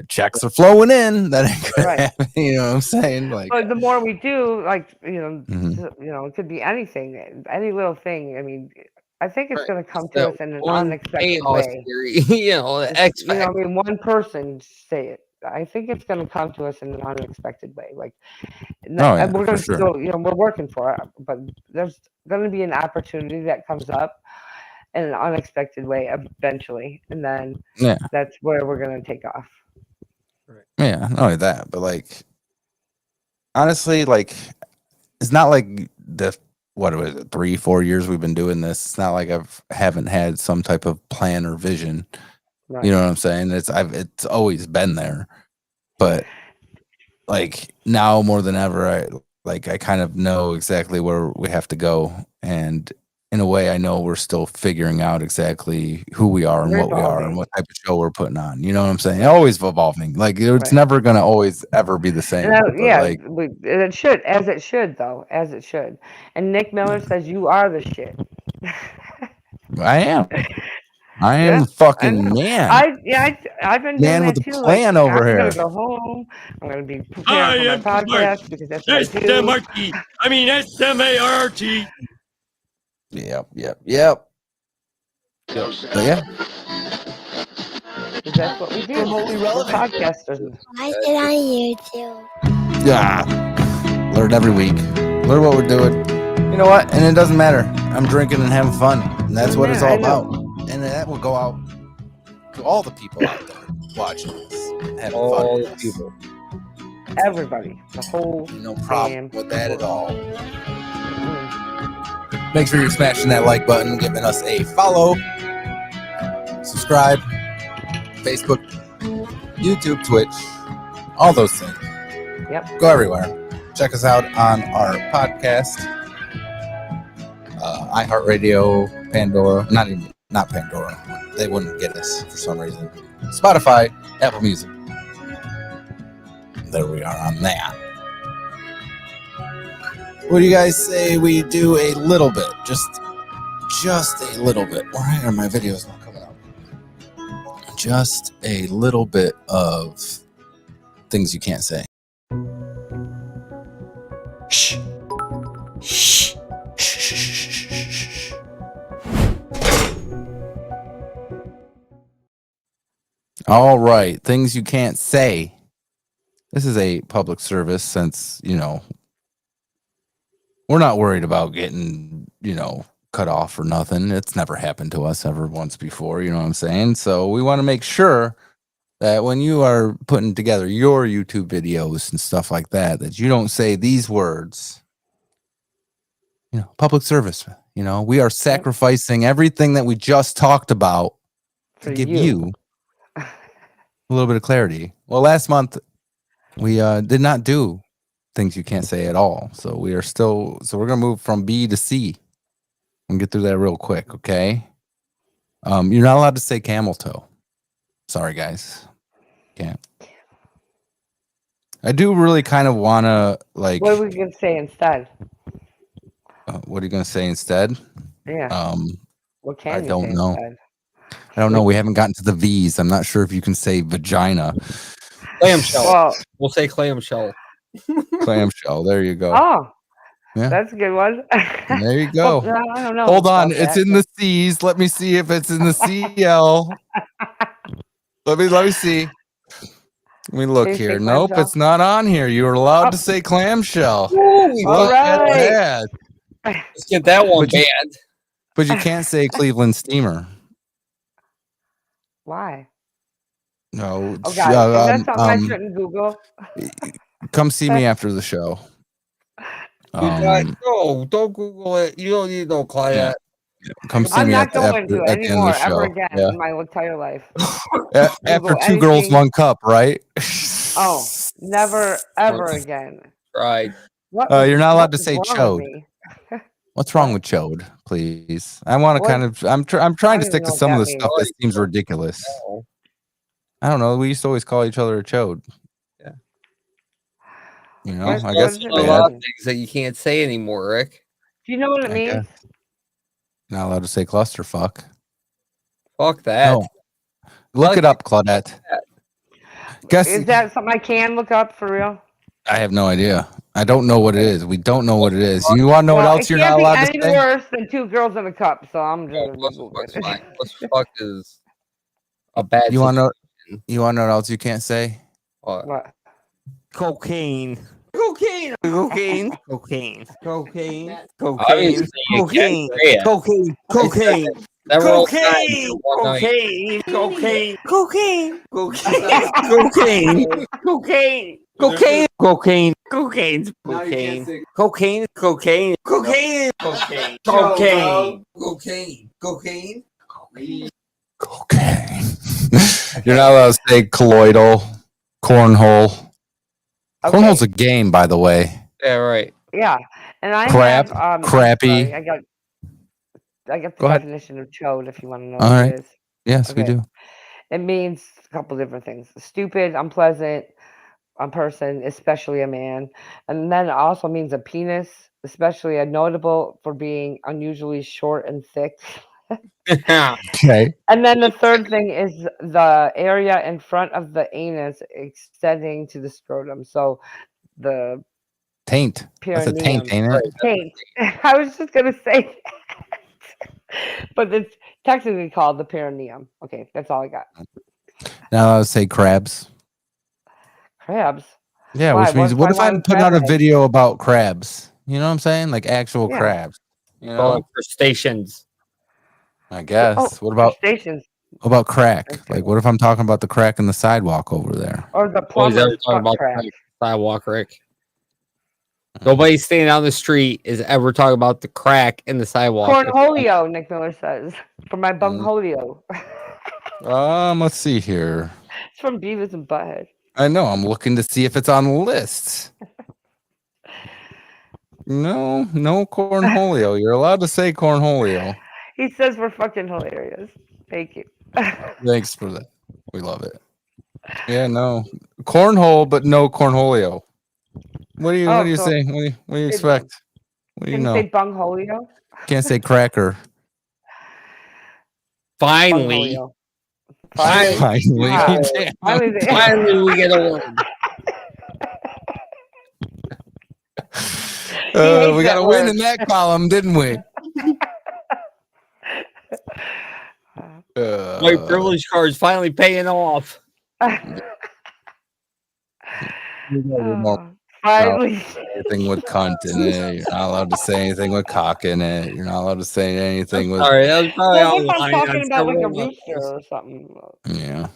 checks are flowing in. That ain't gonna happen. You know what I'm saying? Like, but the more we do, like, you know, it could be anything, any little thing. I mean, I think it's going to come to us in an unexpected way. You know, you know, I mean, one person say it. I think it's going to come to us in an unexpected way. Like, we're going to still, you know, we're working for it, but there's going to be an opportunity that comes up in an unexpected way eventually, and then that's where we're going to take off. Yeah, not only that, but like, honestly, like, it's not like what was it, 3-4 years we've been doing this. It's not like haven't had some type of plan or vision. Right. You know what I'm saying? It's always been there, but like now more than ever, like I kind of know exactly where we have to go, and in a way, I know we're still figuring out exactly who we are and We're what we are and evolving. what type of show we're putting on. You know what I'm saying? Always evolving. Like it's Right. never gonna always ever be the same. But Yeah, like it should, as it should, though, as it should. And Nick Miller says you are the shit. I am. I am Yeah, the I fucking know. man. I've been doing Man with that the too. plan Like over I'm here. gonna go home. I'm gonna be I preparing for my am smart. podcast because that's what I do. S-M-R-T. I mean S-M-A-R-T. Yep. So yeah. Because that's what we do. Remotely We're relevant. podcasters. Watch it on YouTube. Yeah. Learn every week. Learn what we're doing. You know what? And it doesn't matter. I'm drinking and having fun. And that's what it's all about. And that will go out to all the people out there watching this. Having All fun. the people. Everybody, the whole No problem damn with that at all. Mm. Make sure you're smashing that like button, giving us a follow, subscribe, Facebook, YouTube, Twitch, all those things. Yep. Go everywhere. Check us out on our podcast, iHeartRadio, Pandora. Not Pandora. They wouldn't get us for some reason. Spotify, Apple Music. There we are on that. What do you guys say we do a little bit? Just a little bit. Why are my videos not coming out? Just a little bit of things you can't say. Shh. Shh. Shh. All right. Things you can't say. This is a public service since, we're not worried about getting, cut off or nothing. It's never happened to us ever once before. You know what I'm saying? So we want to make sure that when you are putting together your YouTube videos and stuff like that, that you don't say these words. Public service. We are sacrificing everything that we just talked about to give you a little bit of clarity. Well, last month we did not do things you can't say at all. So we're going to move from B to C and get through that real quick. Okay. You're not allowed to say camel toe. Sorry, guys. Can't. I do really kind of want to like. What are we gonna say instead? What are you going to say instead? Yeah. What can I you don't say know. instead? I don't know. We haven't gotten to the V's. I'm not sure if you can say vagina. Clamshell. Well, We'll say clamshell. Clamshell. There you go. Oh, yeah. That's a good one. There you go. Well, I don't know. Hold on. about It's that, in the C's. Let me see if it's in the CL. Let me see. Let me look Can you here. say Nope, clamshell? it's not on here. You were allowed to say clamshell. All right. Let's get that one banned. But you can't say Cleveland steamer. Why? No. Oh God, is that something I shouldn't Google? Come see me after the show. No, don't Google it. You don't need no client. Come see I'm me not after going to the end anymore of the show. ever again in my entire life. After Google two girls, anything. one cup, right? Oh, never ever again. Right. You're not allowed to What's say wrong with chode. me? What's wrong with chode, please? I want to What? kind of. I'm trying to I don't stick even to know some what of that the stuff means. that seems ridiculous. I don't know. We used to always call each other a chode. Yeah. What- I what guess does it's it A lot of mean? things that you can't say anymore, Rick. Do you know what it I means? guess. Not allowed to say clusterfuck. Fuck that. No. Look it up, Claudette. Guess Is that something I can look up for real? I have no idea. I don't know what it is. We don't know what it is. You want to know what else it you're can't not be allowed to any say? worse than two girls in a cup, so I'm just gonna What's Google fine. it. What's fuck is a bad You want to situation. You want to know what else you can't say? What? Cocaine. Cocaine. Cocaine. Cocaine. Cocaine. Obviously, you can't say it. Cocaine. Cocaine. Several Cocaine. times in one night. Cocaine. Cocaine. Cocaine. Cocaine. Cocaine. Cocaine. Cocaine. Cocaine. Cocaine. Cocaine. Cocaine. Cocaine. Cocaine. Cocaine. Cocaine. Cocaine. Cocaine. You're not allowed to say colloidal, cornhole. Okay. Cornhole's a game, by the way. Yeah, right. Yeah, and I Crap, have crappy. sorry, I got the Go ahead. definition of chode if you want to know All what right. it is. Yes, we do. It means a couple different things: stupid, unpleasant, a person, especially a man, and then it also means a penis, especially a notable for being unusually short and thick. Okay. And then the third thing is the area in front of the anus extending to the scrotum. So the Taint. That's a taint, perineum. ain't it? Taint. I was just gonna say that. But it's technically called the perineum. Okay, that's all I got. Now I would say crabs. Crabs. Yeah, Why? which means If what I if I'm wanted putting crab out a legs? video about crabs? You know what I'm saying? Like actual Yeah. crabs. You Or know? like crustaceans. I guess. What about crustaceans? crack? Like what if I'm talking about the crack in the sidewalk over there? Or the Nobody's ever plumber's talking butt about crack? the sidewalk, Rick. Nobody standing on the street is ever talking about the crack in the sidewalk. Cornholio, Nick Miller says. For my bungholio. Let's see here. It's from Beavis and Butthead. I know. I'm looking to see if it's on the list. No cornholio. You're allowed to say cornholio. He says we're fucking hilarious. Thank you. Thanks for that. We love it. Yeah, no cornhole, but no cornholio. What do you so say? What do you say expect? What do you Can you know? say bungholio? Can't say cracker. Finally. Bungholio. Finally. Yeah. Damn. Finally we get a win. hates We got that a win word. in that column, didn't we? My privilege card is finally paying off. Finally. Anything with cunt in it. You're not allowed to say anything with cock in it. You're not allowed to say anything with. Sorry, that was probably Well, what if I'm online. talking about like a rooster or something? Yeah.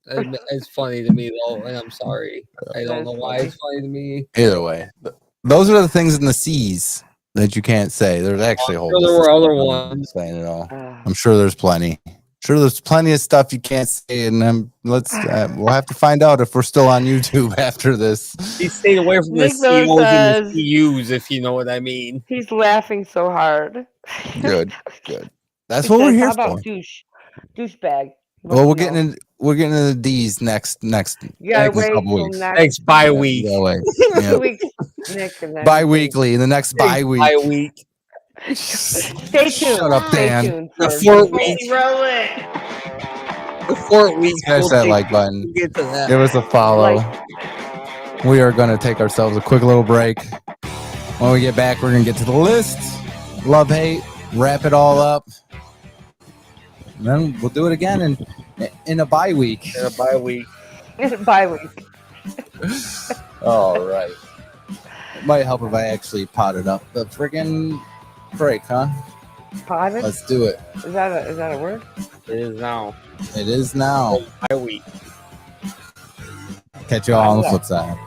It's funny to me though, and I'm sorry. I don't know why it's funny to me. Either way, those are the things in the C's that you can't say. There's actually a whole. There were other ones. Saying it all. I'm sure there's plenty. Sure, there's plenty of stuff you can't say, and we'll have to find out if we're still on YouTube after this. He stayed away from the Nick Miller COs says- and the CUs, if you know what I mean. He's laughing so hard. Good. That's He what we're says, here How about for. douchebag? Well, we're getting into the D's next. You gotta next wait couple till weeks. Next bye week. Yeah, 2 weeks, Nick, and then Bi-weekly. The next bi-week. Bye week. Stay tuned. Shut up, Stay Dan. tuned. The for 4 Before weeks. we roll it. The 4 weeks. Smash that like button. We'll get to that. Give us a follow. We are going to take ourselves a quick little break. When we get back, we're going to get to the list. Love, hate. Wrap it all up. And then we'll do it again in a bye week. In a bye week. Bye week. All right. It might help if I actually potted up the friggin' break, huh? Potted? Let's do it. Is that a word? It is now. It is now. Bye week. Catch you all on the flip side.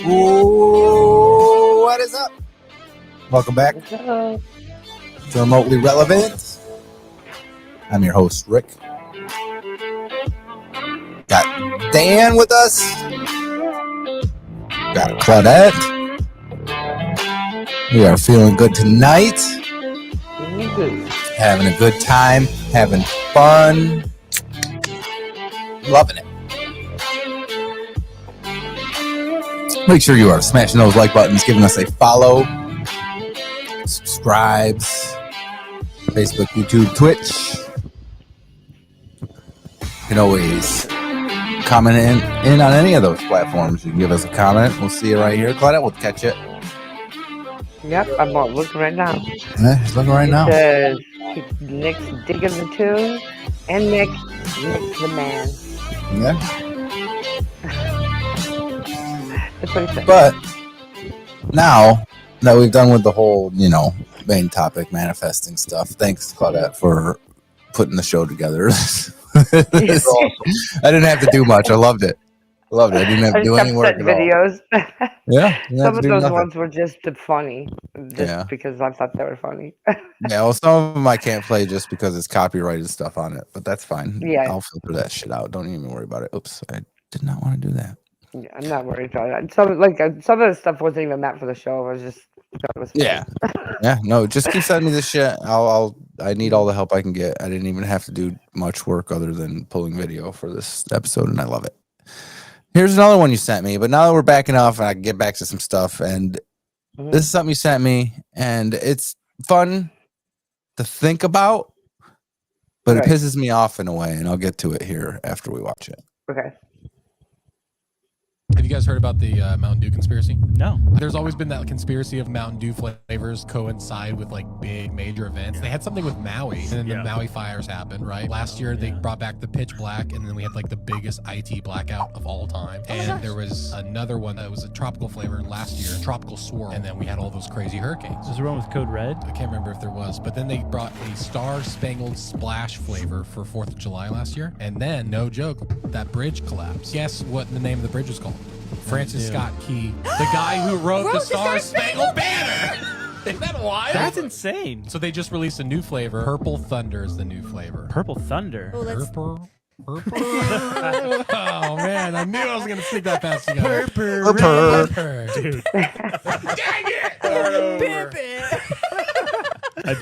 Ooh, what is up? Welcome back to Remotely Relevant. I'm your host, Rick. Got Dan with us. Got Claudette. We are feeling good tonight. Having a good time. Having fun. Loving it. Make sure you are smashing those like buttons, giving us a follow, subscribes, Facebook, YouTube, Twitch. You can always comment in on any of those platforms. You can give us a comment. We'll see you right here. Claudette, we'll catch it. Yep, I'm looking right now. Yeah, she's looking right now. It says Nick's digging the tune, and Nick's the man. Yeah. That's what he said. But now that we've done with the whole, main topic, manifesting stuff, thanks, Claudette, for putting the show together. I didn't have to do much. I loved it. I didn't have to do any work at videos. all. Yeah. Some of those ones were just funny. Because I thought they were funny. Yeah, well, some of them I can't play just because it's copyrighted stuff on it, but that's fine. Yeah. I'll filter that shit out. Don't even worry about it. Oops, I did not want to do that. Yeah, I'm not worried about it. Some of the stuff wasn't even meant for the show. It was just funny. Yeah. No, just keep sending me this shit. I need all the help I can get. I didn't even have to do much work other than pulling video for this episode, and I love it. Here's another one you sent me, but now that we're backing off, I can get back to some stuff. And this is something you sent me, and it's fun to think about, but it pisses me off in a way, and I'll get to it here after we watch it. Okay. Have you guys heard about the Mountain Dew conspiracy? No. There's always been that conspiracy of Mountain Dew flavors coincide with like big major events. They had something with Maui, and then the Maui fires happened, right? Last year they brought back the pitch black, and then we had like the biggest IT blackout of all time. And there was another one that was a tropical flavor last year, tropical swirl, and then we had all those crazy hurricanes. Was there one with Code Red? I can't remember if there was, but then they brought a Star Spangled Splash flavor for 4th of July last year, and then, no joke, that bridge collapsed. Guess what the name of the bridge was called? Francis Scott Key, the guy who wrote the Star Spangled Banner. Isn't that wild? That's insane. So they just released a new flavor. Purple Thunder is the new flavor. Purple Thunder. Oh, Purple. Oh man, I knew I was gonna sneak that past you guys. Purple. Dude. Dang it!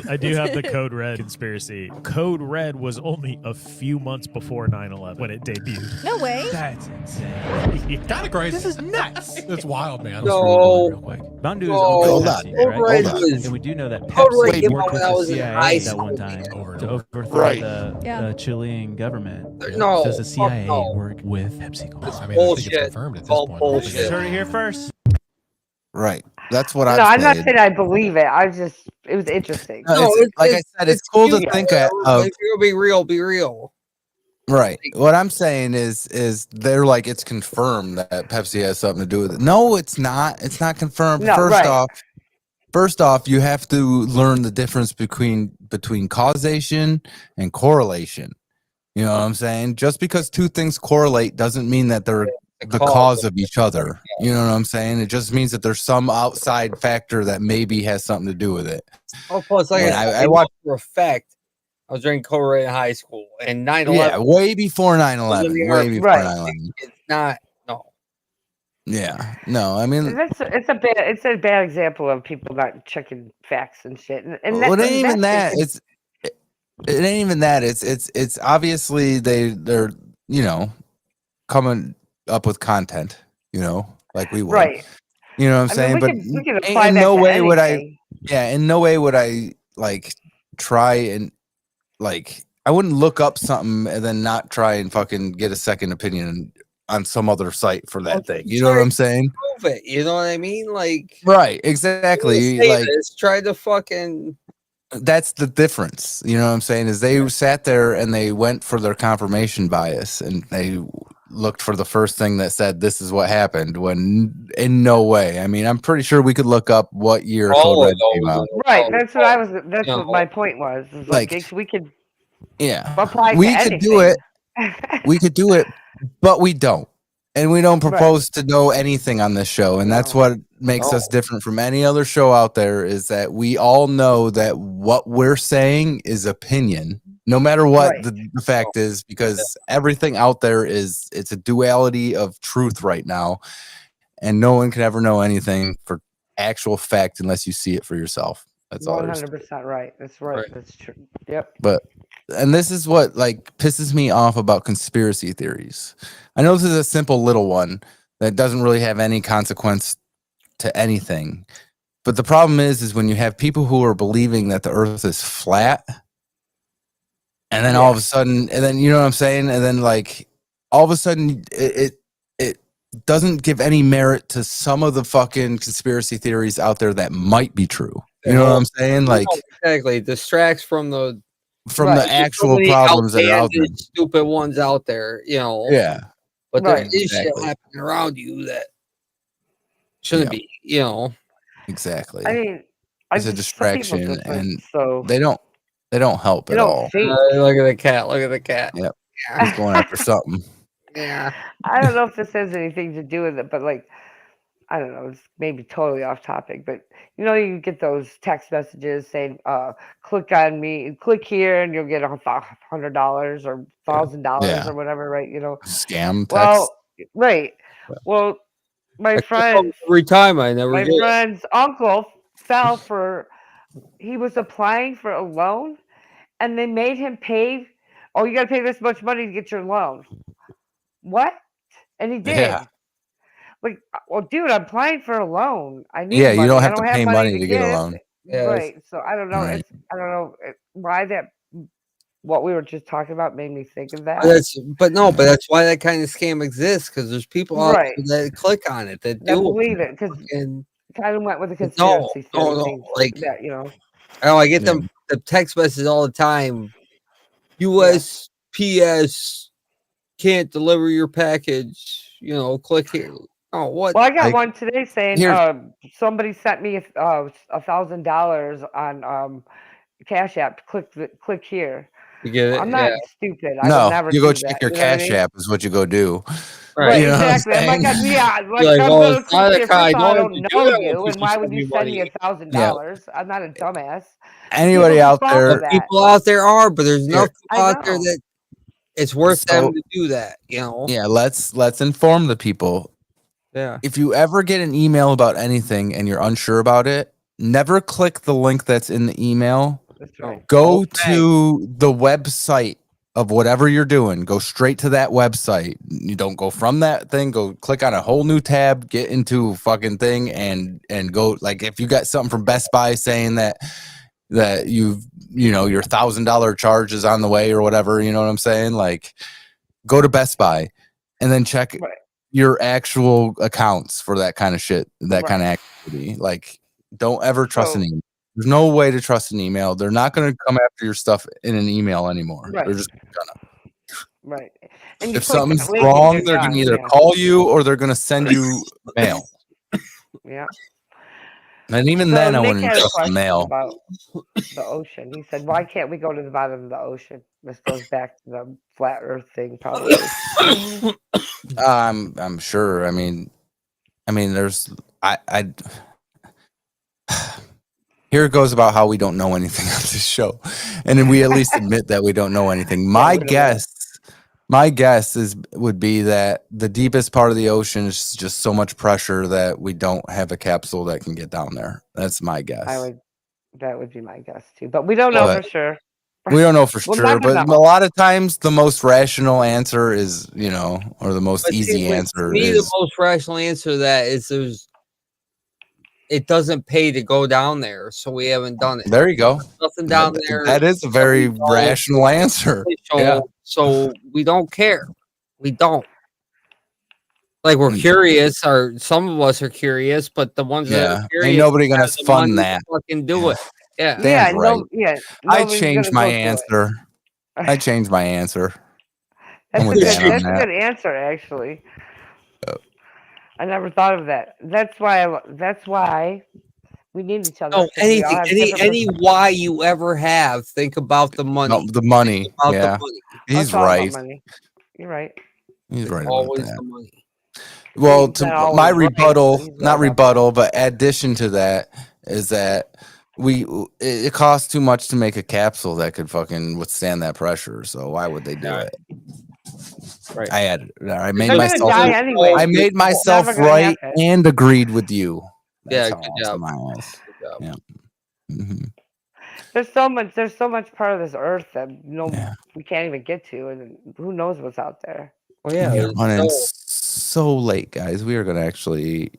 I do have the Code Red conspiracy. Code Red was only a few months before 9/11 when it debuted. No way. That's insane. Kind of crazy. This is nuts. It's wild, man. No. Mountain Dew is owned by Pepsi, right? Hold on. And we do know that Code Red Pepsi came worked out with when I the was in CIA high that one school, time man. to overthrow the Chilean government. No. Does the CIA no. work with PepsiCo? I mean, bullshit. I think it's confirmed at this All point. bullshit. You heard it here first. Right. That's what No, I'm not saying I believe it. It was interesting. No, like I said, it's cool to think of. If you're be real, be real. Right. What I'm saying is they're like, it's confirmed that Pepsi has something to do with it. No, it's not. It's not confirmed. No, First off, you have to learn the difference between causation and correlation. You know what I'm saying? Just because two things correlate doesn't mean that they're the cause of each other. You know what I'm saying? It just means that there's some outside factor that maybe has something to do with it. Oh, plus, like I watched for a fact. I was drinking Code Red in high school, and 9/11. Yeah, way before 9/11. Way before 9/11. It's not. No. Yeah. No. I mean, it's a bad example of people not checking facts and shit. And it ain't even that. It ain't even that. It's obviously they're coming up with content, like we would. Right. You know what I'm saying? We can apply in that no to way would anything. in no way would I like try and I wouldn't look up something and then not try and fucking get a second opinion on some other site for that thing. You know what I'm saying? Prove it. You know what I mean? Like, right, exactly. Like, try to fucking. That's the difference. You know what I'm saying? Is they sat there and they went for their confirmation bias and they looked for the first thing that said this is what happened, when in no way. I mean, I'm pretty sure we could look up what year Code Red came out. Right. That's what my point was. Like we could. Yeah. Apply We to could anything. do it. We could do it, but we don't. And we don't propose to know anything on this show. And that's what makes us different from any other show out there, is that we all know that what we're saying is opinion, no matter what the fact is, because everything out there it's a duality of truth right now. And no one can ever know anything for actual fact unless you see it for yourself. That's all. 100% right. That's right. That's true. Yep. And this is what like pisses me off about conspiracy theories. I know this is a simple little one that doesn't really have any consequence to anything. But the problem is when you have people who are believing that the earth is flat, and then all of a sudden, and then, you know what I'm saying? And then like all of a sudden it doesn't give any merit to some of the fucking conspiracy theories out there that might be true. You know what I'm saying? Like, exactly. It distracts from the actual problems that are out there. Stupid ones out there, you know. Yeah. But there is shit happening around you that shouldn't be, you know. Exactly. I mean, it's a distraction, and they don't help They at don't all. think. Look at the cat. Look at the cat. Yep. He's going after something. Yeah. I don't know if this has anything to do with it, but like, I don't know, it's maybe totally off topic, but you know, you get those text messages saying, click on me, click here and you'll get $100 or $1,000 or whatever, right? You know, scam text. Well, right. Well, my friend, every time I never my get friend's uncle fell for, he was applying for a loan and they made him pay, oh, you got to pay this much money to get your loan. What? And he did. Yeah. Like, well, dude, I'm applying for a loan. I need Yeah, money. you don't I have don't to have pay money to get a give. loan. Right. So I don't know. Right. I don't know why that. What we were just talking about made me think of that. But that's why that kind of scam exists, because there's people out there that click on it that do believe it, because and kind of went with the conspiracy theory thing, like that, you know. I get them the text messages all the time. USPS can't deliver your package. You know, click here. Oh, what? Well, I got one today saying somebody sent me $1,000 on Cash App. Click here. You get it? I'm not stupid. I No, would never you go do check that. your You know what I Cash mean? App is what you go do. Right, You know what I'm exactly. I'm like, saying? yeah, like, Like, I'm well, gonna it's not click a here. First of all, I kind, don't you know do that you, once and you why would send you me send me money. $1,000? I'm not a dumbass. Anybody People out fall for there? that. People out there are, but there's enough people I out there know. that it's worth So- them to do that. You know? Yeah, let's inform the people. Yeah. If you ever get an email about anything and you're unsure about it, never click the link that's in the email. That's right. Go to the website of whatever you're doing. Go straight to that website. You don't go from that thing. Go click on a whole new tab, get into a fucking thing, and go. Like if you got something from Best Buy saying that your $1,000 charge is on the way or whatever, you know what I'm saying? Like go to Best Buy and then check your actual accounts for that kind of shit, that kind of activity. Like don't ever trust an email. There's no way to trust an email. They're not going to come after your stuff in an email anymore. Right. They're just gonna. Right. And you If click something's that link and wrong, you're they're going to done, either call you or they're going to send you mail. Yeah. And even So then, I Nick wouldn't had a trust the question mail. about the ocean. He said, "Why can't we go to the bottom of the ocean?" This goes back to the flat Earth thing, probably. I'm sure. I mean, there's I. Here it goes about how we don't know anything on this show, and then we at least admit that we don't know anything. My guess would be that the deepest part of the ocean is just so much pressure that we don't have a capsule that can get down there. That's my guess. That would be my guess too, but we don't know for sure. We don't know for We'll sure, never but know. a lot of times the most rational answer is, or the most easy answer To me, is the most rational answer to that is it doesn't pay to go down there, so we haven't done it. There you go. Nothing down there. That is a very rational answer. Yeah. So we don't care. We don't. Like we're curious, or some of us are curious, but the ones that are curious, ain't nobody gonna have the fund money to that. fucking do it. Yeah. Dan's right. I nobody's changed gonna my go do it. answer. I changed my answer. That's I'm a with good. Dan on That's a that. good answer, actually. I never thought of that. That's why we need each other. No, 'cause we all anything, have any different why you ever have, think about the money. No, the money. Think about Yeah. the money. He's It's all about right. money. You're right. He's right about Always that. the money. Well, He's not to my always right, but rebuttal, he's not right about rebuttal, but addition to that is that it costs too much to make a capsule that could fucking withstand that pressure. So why would they do it? Right. I made They're gonna myself. die anyway. I made It's myself never gonna right happen. and agreed with you. That's Yeah, how good awesome job. I was. Good job. Yeah. Mm-hmm. There's so much part of this earth that we can't even get to, and who knows what's out there. Oh yeah, We are running so late, guys. We are going to actually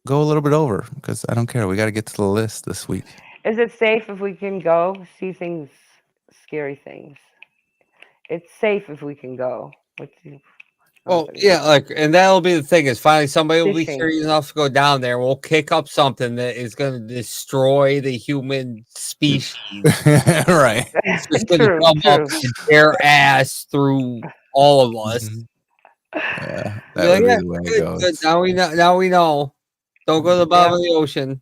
go a little bit over because I don't care. We got to get to the list this week. Is it safe if we can go see things, scary things? It's safe if we can go. Well, yeah, like, and that'll be the thing is finally somebody will be Fishing. serious enough to go down there. We'll kick up something that is going to destroy the human species. Right. It's just going to come up and tear ass through all of us. Yeah, Be that like, would be yeah, the way it good, goes. good. Now we know. Now we know. Don't go to the bottom of the ocean.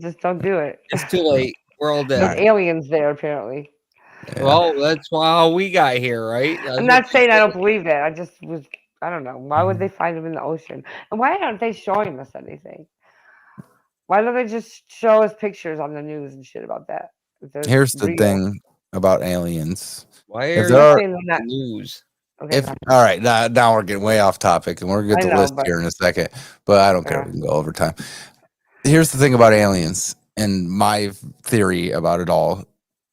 Just don't do it. It's too late. We're all dead. There's aliens there, apparently. Yeah. Well, that's how we got here, right? I'm not saying I don't believe that. I just was. I don't know. Why would they find them in the ocean? And why aren't they showing us anything? Why don't they just show us pictures on the news and shit about that? Here's the thing about aliens. Why If are there you are saying that news? Okay, all right, now we're getting way off topic, and we're gonna get I the know, list but- here in a second. But I don't care. We can go over time. Here's the thing about aliens, and my theory about it all,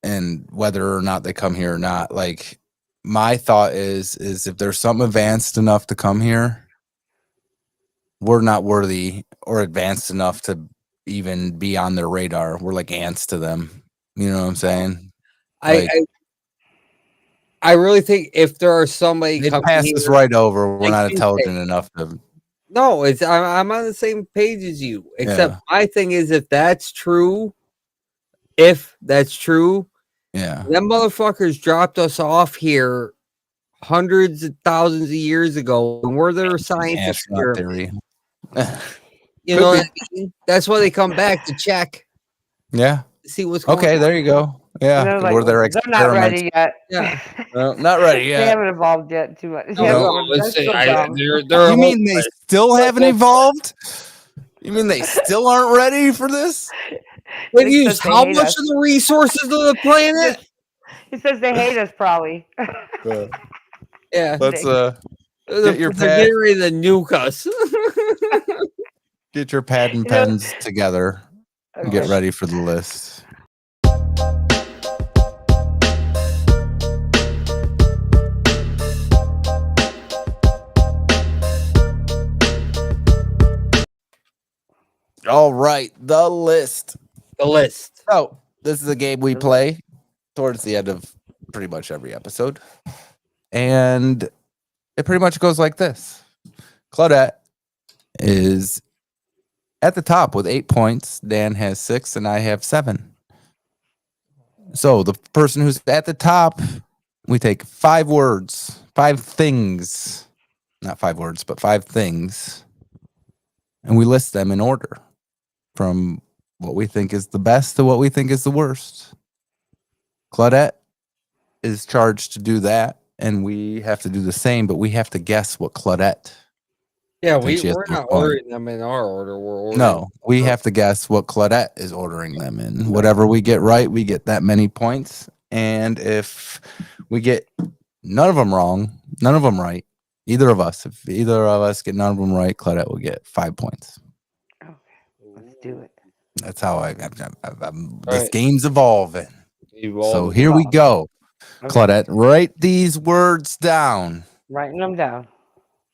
and whether or not they come here or not. Like, my thought is if there's something advanced enough to come here, we're not worthy or advanced enough to even be on their radar. We're like ants to them. You know what I'm saying? Like, I really think if there are somebody they coming pass here, us right over. We're they not can intelligent say- enough to. No, it's I'm on the same page as you. Except Yeah. my thing is if that's true, them motherfuckers dropped us off here hundreds of thousands of years ago, and we're their scientists Astronaut here. theory. You know what I mean? That's why they come back to check, Yeah. see what's going Okay, on. there you go. Yeah, They're like, we're their they're not experiments. ready yet. Yeah. Well, not ready They yet. haven't evolved yet too much. No, Yeah, no, they're let's say, still dumb. they're You mean they hopeless. still haven't evolved? You mean they still aren't ready for this? They've Nick used says they how hate much us. of the resources of the planet? He says they hate us, probably. Yeah. Let's They're get your pad, getting ready to nuke us. get your pad and You know- pens together and get Okay. ready for the list. All right, the list. The list. So this is a game we play towards the end of pretty much every episode. And it pretty much goes like this. Claudette is at the top with 8 points. Dan has 6 and I have 7. So the person who's at the top, we take 5 words, 5 things. Not 5 words, but 5 things. And we list them in order from what we think is the best to what we think is the worst. Claudette is charged to do that, and we have to do the same, but we have to guess what Claudette. Yeah, thinks she has we're the not point. ordering them in our order. We're ordering No, we have to guess what Claudette is ordering them in. Whatever we get right, we get that many points. And if we get none of them wrong, none of them right, either of us, if either of us get none of them right, Claudette will get 5 points. Let's do it. That's how this right. game's evolving. So Evolve. here we go. Okay. Claudette, write these words down. Writing them down.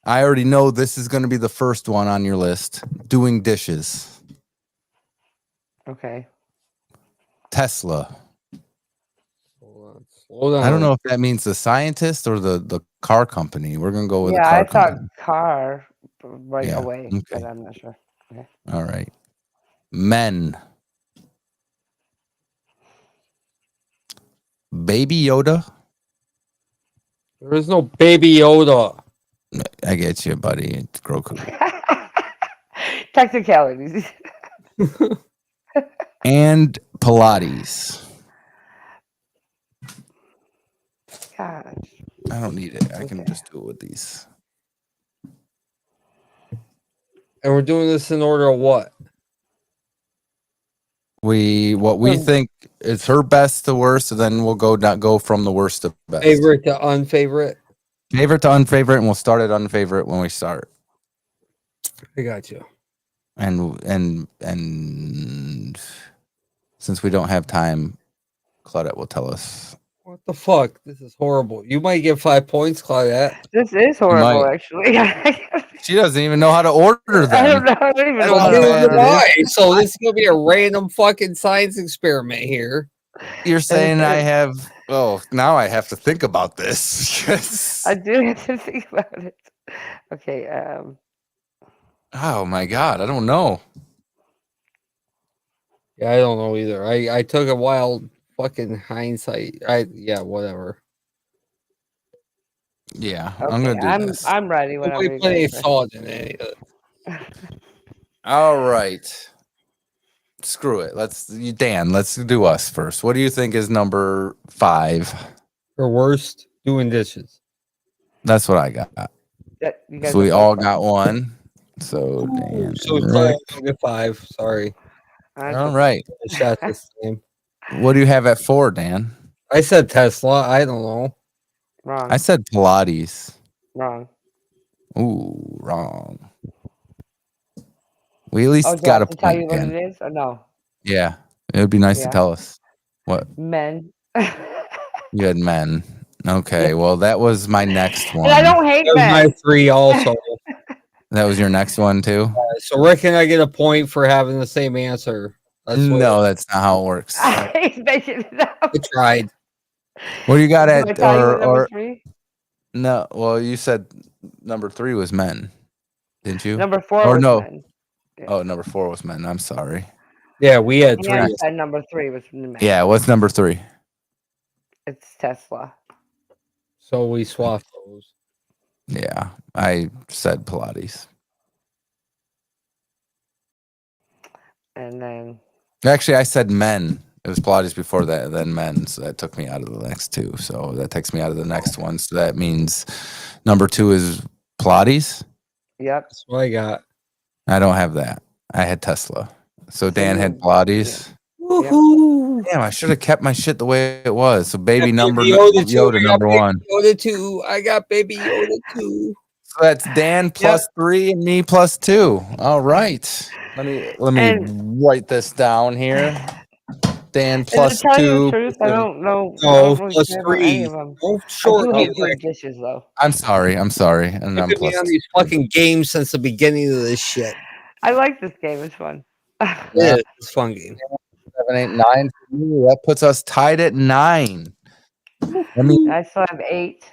I already know this is going to be the first one on your list. Doing dishes. Okay. Tesla. Hold on. I don't know if that means the scientist or the car company. We're going to go with the Yeah, car I thought company. car right Yeah, away, okay. but I'm not sure. Okay. All right. Men. Baby Yoda. There is no Baby Yoda. I get you, buddy. It's Grogu. Technicalities. And Pilates. Gosh. I don't need it. I can just do it with these. And we're doing this in order of what? What we think is her best to worst, and then we'll go from the worst to best. Favorite to unfavorite. Favorite to unfavorite, and we'll start at unfavorite when we start. I got you. And since we don't have time, Claudette will tell us. What the fuck? This is horrible. You might get 5 points, Claudette. This is horrible, actually. She doesn't even know how to order them. I don't know. I don't even know. So this is gonna be a random fucking science experiment here. You're saying I have? Oh, now I have to think about this. I do have to think about it. Okay. Oh my god, I don't know. Yeah, I don't know either. I took a wild fucking hindsight. Whatever. Yeah, Okay, I'm gonna do this. I'm ready. Whenever We you put any guys are. thought in it. All right. Screw it. Dan, let's do us first. What do you think is number 5? For worst, doing dishes. That's what I got. You guys So we are all both got one. So Dan. So we get 5. Sorry. All right. Shot this time. What do you have at 4, Dan? I said Tesla. I don't know. Wrong. I said Pilates. Wrong. Ooh, wrong. We at least Oh, do I got a have to tell point, you what Dan. it is or no? Yeah, it would be nice to Yeah. tell us. What? Men. You had men. Okay, well, that was my next one. And I don't hate That was my men. 3 also. That was your next one, too? So Rick and I get a point for having the same answer. No, that's not how it works. He's making it up. I tried. What do you got Did I at tell you what number 3? No? Well, you said number 3 was men, didn't you? Number 4 or was no? men. Oh, number 4 was men. I'm sorry. Yeah, we had 3. Yeah, I said number 3 was men. Yeah, what's number 3? It's Tesla. So we swapped those. Yeah, I said Pilates. And then Actually, I said men. It was Pilates before that, then men. So that took me out of the next 2. So that takes me out of the next one. So that means number 2 is Pilates. Yep. That's what I got. I don't have that. I had Tesla. So Dan had Pilates. Yeah. Woohoo! Damn, I should have kept my shit the way it was. So baby number Yoda, Yoda number 1. Yoda 2. I got baby Yoda 2. So that's Dan plus 3 and me plus 2. All right. Let me write this down here. Dan plus to tell 2. you the truth, I don't know. No, I don't really plus care about 3. any of them. Oh, I short. do hate doing dishes though. I'm sorry. And I'm You've been plus on 2. these fucking games since the beginning of this shit. I like this game. It's fun. Yeah, it's a fun game. 7, 8, 9 for me. That puts us tied at 9. I still have 8.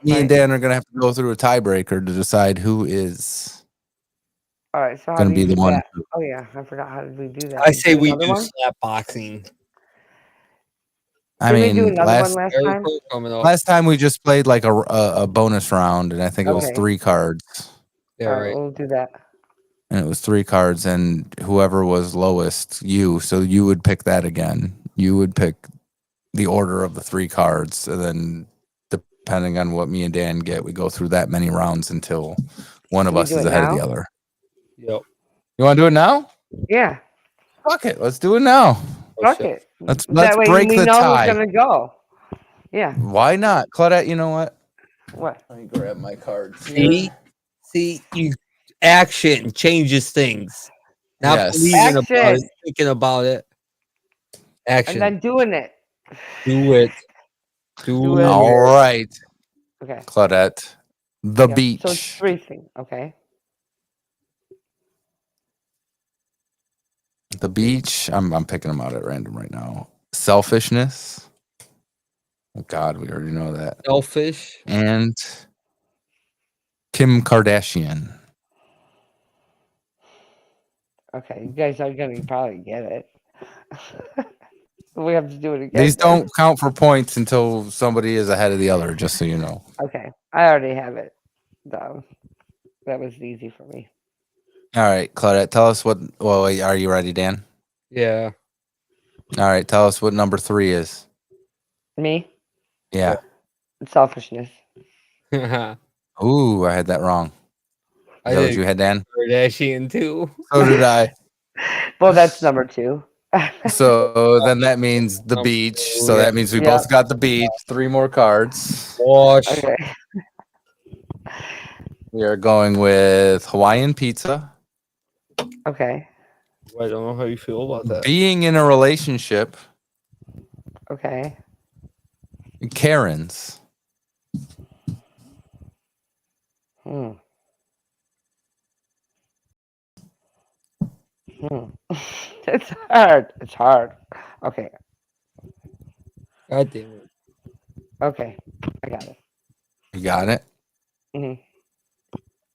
Me and Dan are gonna have to go through a tiebreaker to decide who is All right. So how gonna do be you the do one. that? Oh yeah, I forgot how did we do that. I say we another do one? slap boxing. I Did mean, we do another one last time? last time we just played like a bonus round, and I think it was Okay. 3 cards. Yeah, All right, right. we'll do that. And it was 3 cards, and whoever was lowest, so you would pick that again. You would pick the order of the 3 cards, and then depending on what me and Dan get, we go through that many rounds until one of Can we us do is it ahead of now? the other. Yep. You want to do it now? Yeah. Fuck it, let's do it now. Fuck it. Let's That way break we the know tie. who's gonna go. Yeah. Why not, Claudette? You know what? What? Let me grab my cards. See, you action changes things. Not Yes. believing about it, Action. thinking about it. Action. And then doing it. Do it. Do it. All right, Okay. Claudette. The Yep. beach. So it's 3 things. Okay. The beach. I'm picking them out at random right now. Selfishness. Oh God, we already know that. Selfish. And Kim Kardashian. Okay. You guys are gonna probably get it. We have to do it again. These then. don't count for points until somebody is ahead of the other, just so you know. Okay. I already have it. So that was easy for me. All right, Claudette, tell us what. Well, wait, are you ready, Dan? Yeah. All right, tell us what number 3 is. Me? Yeah. Selfishness. Ooh, I had that wrong. Is that what you had, Dan? Kardashian too. So did I. Well, that's number 2. So then that means the beach. So that means we both got the beach. 3 more cards. Wash. Okay. We are going with Hawaiian pizza. Okay. I don't know how you feel about that. Being in a relationship. Okay. Karens. It's hard. It's hard. Okay. God damn it. Okay. I got it. You got it? Mm-hmm.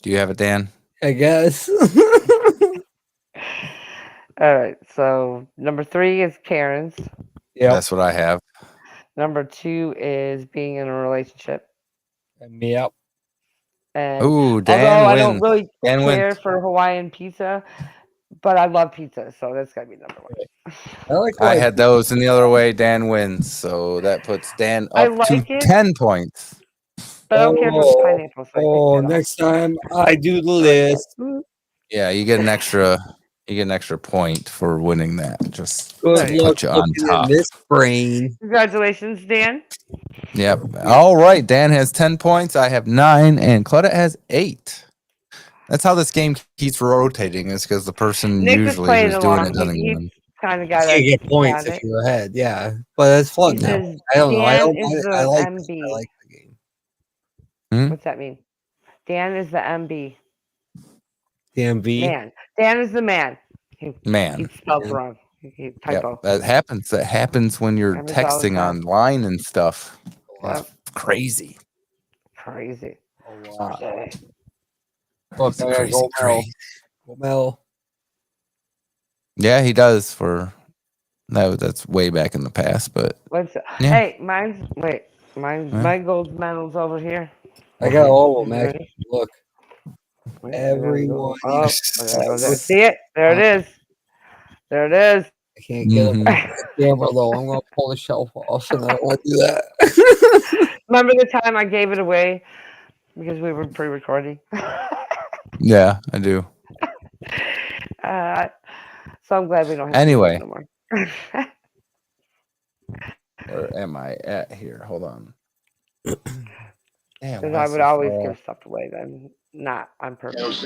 Do you have it, Dan? I guess. All right. So number 3 is Karen's. Yeah. That's what I have. Number 2 is being in a relationship. Yep. And Ooh, Dan although I wins. don't really Dan care wins. for Hawaiian pizza, but I love pizza, so that's gotta be number 1. I had those in the other way. Dan wins. So that puts Dan I up to like it. 10 points. But I don't care for pineapple. Oh, next time I do the list. Yeah, you get an extra point for winning that. Just Good to luck put you on looking top. in this brain. Congratulations, Dan. Yep. All right. Dan has 10 points. I have 9, and Claudette has 8. That's how this game keeps rotating. Is because the person Nick is usually playing who's doing along. it doesn't He's win. kind of You got can't get points it. if you're ahead. Yeah, but it's fun. He Now. says I don't know. I Dan don't is mind it. the I like MB. it. I like the game. What's that mean? Dan is the MB. DMV. Dan is the man. Man. He spelled wrong. Typo. Yep, that happens. That happens when you're Happens all the texting time. online and stuff. Yep. Crazy. Crazy. Wow. Look, Go Mel. Yeah, he does for that. That's way back in the past, but yeah. Hey, my gold medal's over here. I got all of them. You Actually. Look. Everyone. Oh, I gotta go there. See it? There it is. There it is. I can't get them on the camera though. I'm gonna pull the shelf off, and I don't want to do that. Remember the time I gave it away because we were pre-recording? Yeah, I do. So I'm glad we don't have Anyway. to do it no more. Where am I at here? Hold on. Because I would always give stuff away then, not on purpose.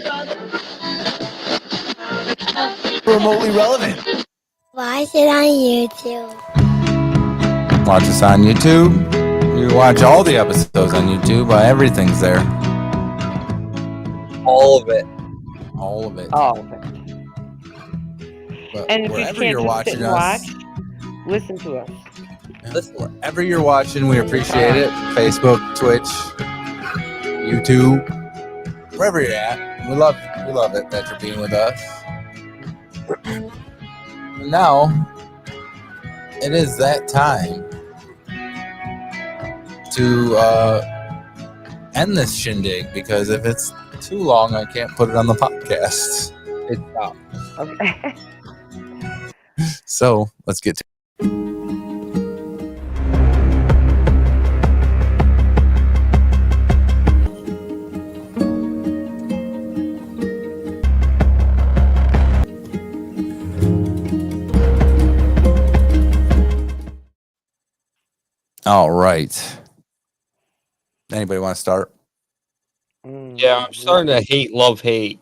Remotely relevant. Watch it on YouTube. Watch us on YouTube. You watch all the episodes on YouTube. Everything's there. All of it. All of it. All of it. But And if you wherever can't you're just watching sit and us, watch, listen to us. listen, wherever you're watching, we appreciate it. Facebook, Twitch, YouTube, wherever you're at, we love it that you're being with us. And now, it is that time to end this shindig, because if it's too long, I can't put it on the podcast. It's out. Okay. So let's get to All right. Anybody want to start? Yeah, I'm starting to love hate.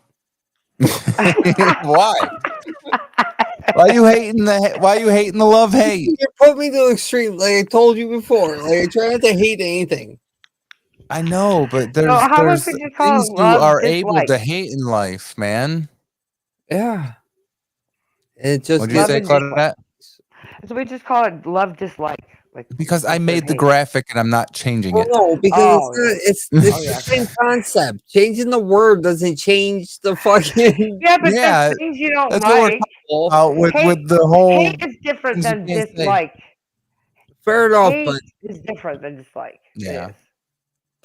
Why? Why you hating the love hate? You put me to the extreme, like I told you before. Like I try not to hate anything. I know, but there's how much would you call things you love are dislike? able to hate in life, man. Yeah. It just What did you say, Claudette? So we just call it love dislike. Like Because I made the hate. graphic and I'm not changing it. no, because it's yeah. the same concept. Changing the word doesn't change the fucking. Yeah, but Yeah, there's things you don't That's what we're like. talking about with Hate- the whole. Hate is different things you than can't say. dislike. Fair enough, Hate but is different than dislike. It Yeah. is.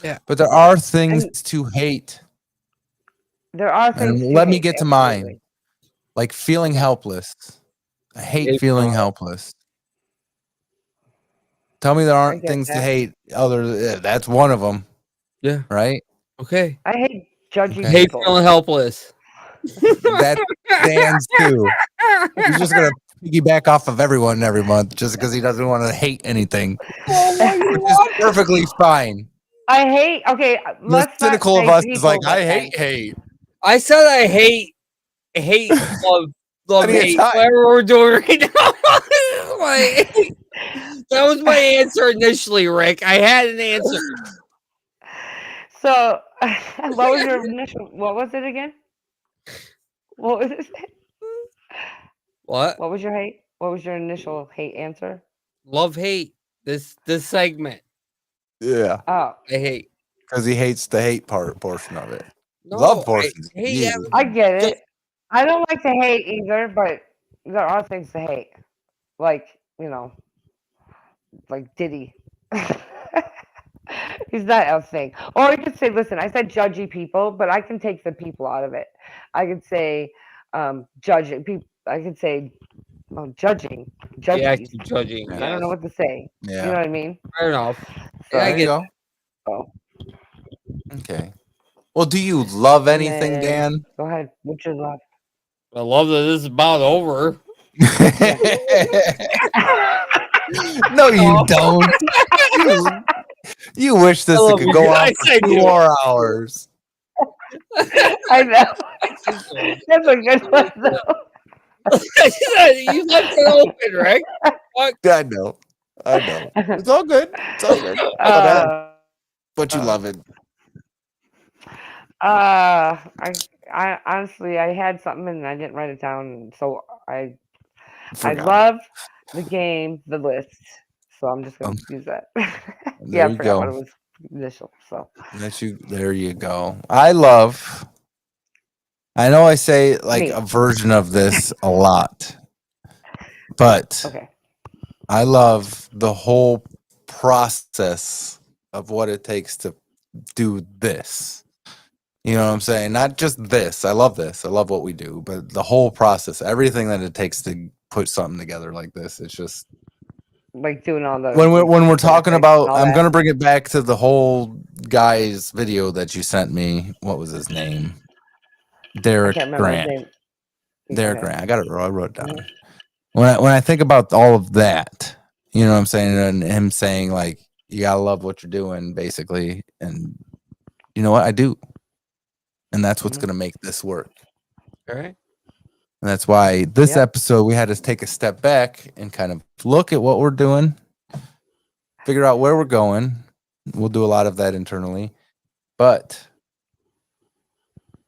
yeah, But there are things to hate. There are things. And to let me hate, get to absolutely. mine. Like feeling helpless. I hate feeling helpless. Tell me there aren't get things to that. hate. That's one of them. Yeah. Right? Okay. I hate Judgy Hate people. feeling helpless. That's Dan's too. He's just gonna piggyback off of everyone every month just because he doesn't want to hate anything, which is perfectly fine. I hate. Okay, The let's not cynical of say us is people like, I then. hate. I said I hate, love, Plenty of hate. time. Whatever we're doing right now. That was my answer initially, Rick. I had an answer. So, what was your initial? What was it again? What was it? What? What was your hate? What was your initial hate answer? Love, hate. This segment. Yeah. Oh, I hate. Because he hates the hate portion of it. No, Love portion. I hate Yeah. I get it. I don't like to hate either, but there are things to hate, like like Diddy. He's not a thing. Or you could say, listen, I said judgy people, but I can take the people out of it. I could say judging people. I could say judging. Yeah, Judgy. judging. I don't know what to say. Yeah. You know what I mean? Fair enough. So, Yeah, I There you get go. so, Okay. Well, do you love and anything, then, Dan? Go ahead. What's your love? I love that this is about over. No, you don't. You wish this love could you go on guys, for I 2 do. more hours. I know. That's a good one, though. You left it open, right? I know. It's all good. It's all good. But you love it. I honestly, I had something and I didn't write it down, so I Forgot love the game, the list. So I'm just gonna use that. Yeah, I you forgot go. what it was initial. So There you go. I know I say like Me. a version of this a lot, but okay. I love the whole process of what it takes to do this. You know what I'm saying? Not just this. I love this. I love what we do, but the whole process, everything that it takes to put something together like this. It's just Like doing all the when we're talking about, I'm that. gonna bring it back to the whole guy's video that you sent me. What was his name? Derek I can't remember Grant. his name. Derek Grant. I wrote it down. When I think about all of that, you know what I'm saying, and him saying like you gotta love what you're doing, basically, and you know what I do, and that's what's gonna make this work. All right. And that's why this episode we had to take a step back and kind of look at what we're doing, figure out where we're going. We'll do a lot of that internally, but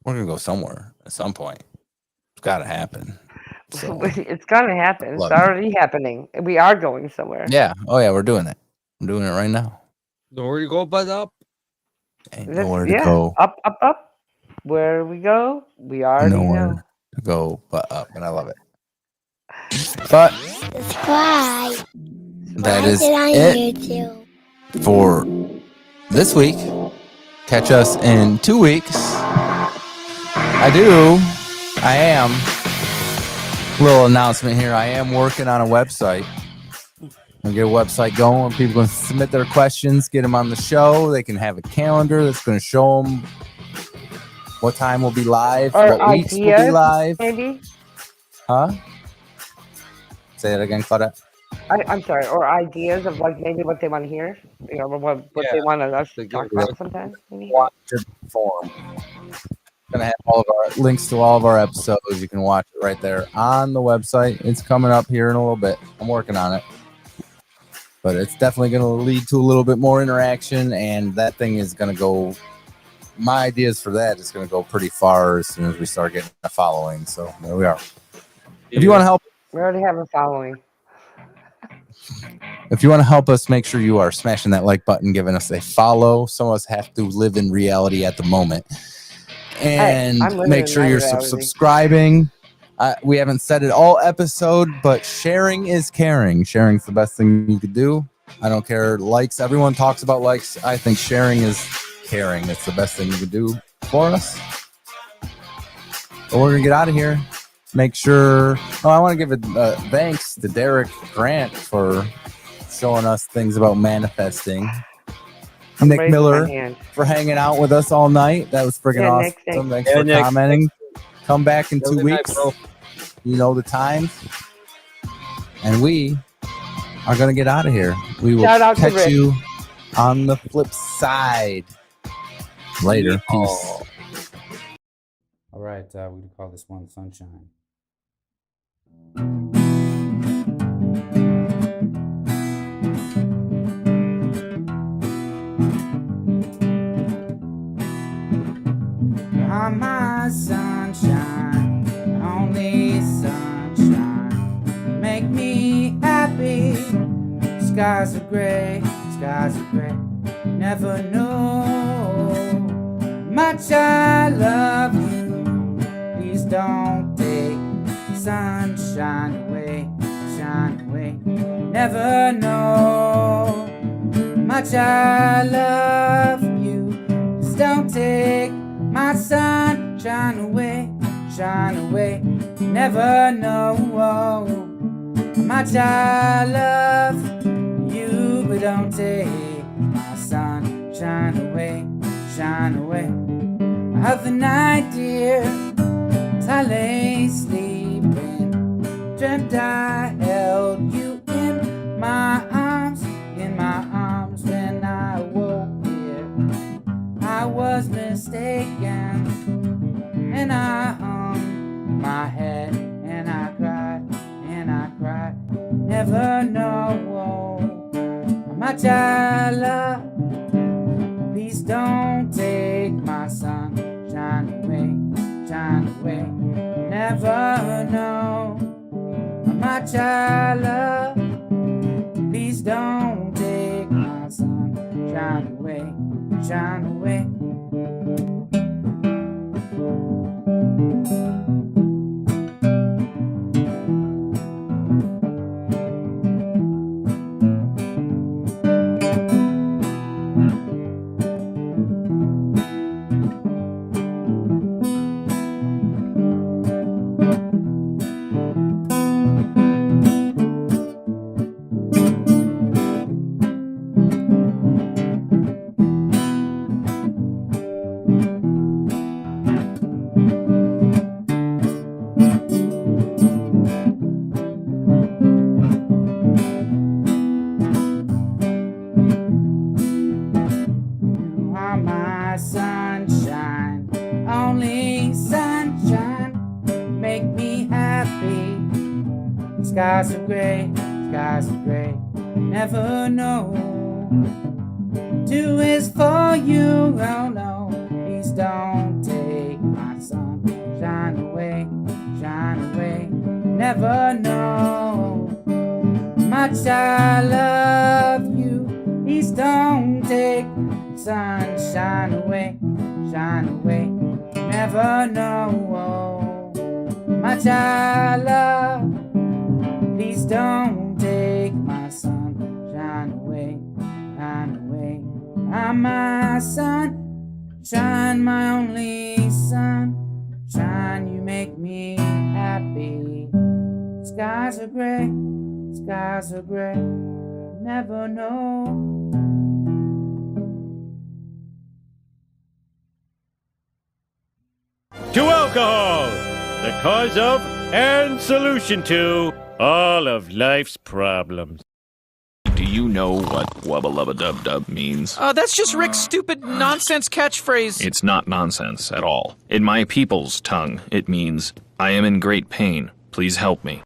we're gonna go somewhere at some point. It's got to happen. So, it's gonna happen. It's love already happening. We are going somewhere. yeah. Oh yeah, we're doing it. I'm doing it right now. Nowhere to go but up. Ain't nowhere to go. Up. Where we go, we already know. To go but up, and I love it. But Subscribe. that is Watch it it on YouTube. for this week. Catch us in 2 weeks. I am. Little announcement here. I am working on a website. I'll get a website going. People can submit their questions, get them on the show. They can have a calendar that's going to show them what time we'll be live, Or what weeks we'll be ideas, live. maybe. Huh? Say it again, Claudette. I'm sorry, or ideas of like maybe what they want to hear, what they want us to talk about sometimes. Maybe. Watch it perform. Gonna have all of our links to all of our episodes. You can watch it right there on the website. It's coming up here in a little bit. I'm working on it, but it's definitely going to lead to a little bit more interaction, and that thing is going to go. My ideas for that is going to go pretty far as soon as we start getting a following. So there we are. If you want to help, We already have a following. if you want to help us, make sure you are smashing that like button, giving us a follow. Some of us have to live in reality at the moment. And make sure you're subscribing. We haven't said it all episode, but sharing is caring. Sharing's the best thing you could do. I don't care. Likes. Everyone talks about likes. I think sharing is caring. It's the best thing you could do for us. But we're going to get out of here. Make sure. Oh, I want to give a thanks to Derek Grant for showing us things about manifesting. I'm Nick raising Miller my hand. for hanging out with us all night. That was friggin' Yeah, awesome. Nick, thanks. Thanks for Nick, commenting. Come back in Have a 2 good night, weeks. bro. You know the times. And we are going to get out of here. We will Shout out to catch Rick. you on the flip side. Later. Peace. All right, we're going to call this one Sunshine. You're my sunshine, only sunshine. Make me happy. Skies are gray, skies are gray. Never know much I love you. Please don't take sunshine away, shine away. Never know much I love you. Please don't take my sunshine away, shine away. Never know how much I love you, but don't take my sunshine away, shine away. Other night, dear, as I lay sleeping, dreamt I held you in my arms when I woke here. I was mistaken, and I hung my head, and I cried, never know how much I love. Please don't take my sunshine away, shine away. Never know how much I love. Please don't take my sunshine away, shine away. You are my sunshine, only sunshine. Make me happy. Skies are gray, skies are gray. Never know. Do is for you, oh no. Please don't take my sunshine away, shine away. Never know much I love you. Please don't take sunshine away, shine away. Never know much I love. Please don't take my sunshine away, shine away. I'm my sunshine, my only sunshine. You make me happy. Skies are gray, skies are gray. Never know. To alcohol, the cause of and solution to all of life's problems. Do you know what wubba lubba dub dub means? That's just Rick's stupid nonsense catchphrase. It's not nonsense at all. In my people's tongue, it means, I am in great pain. Please help me.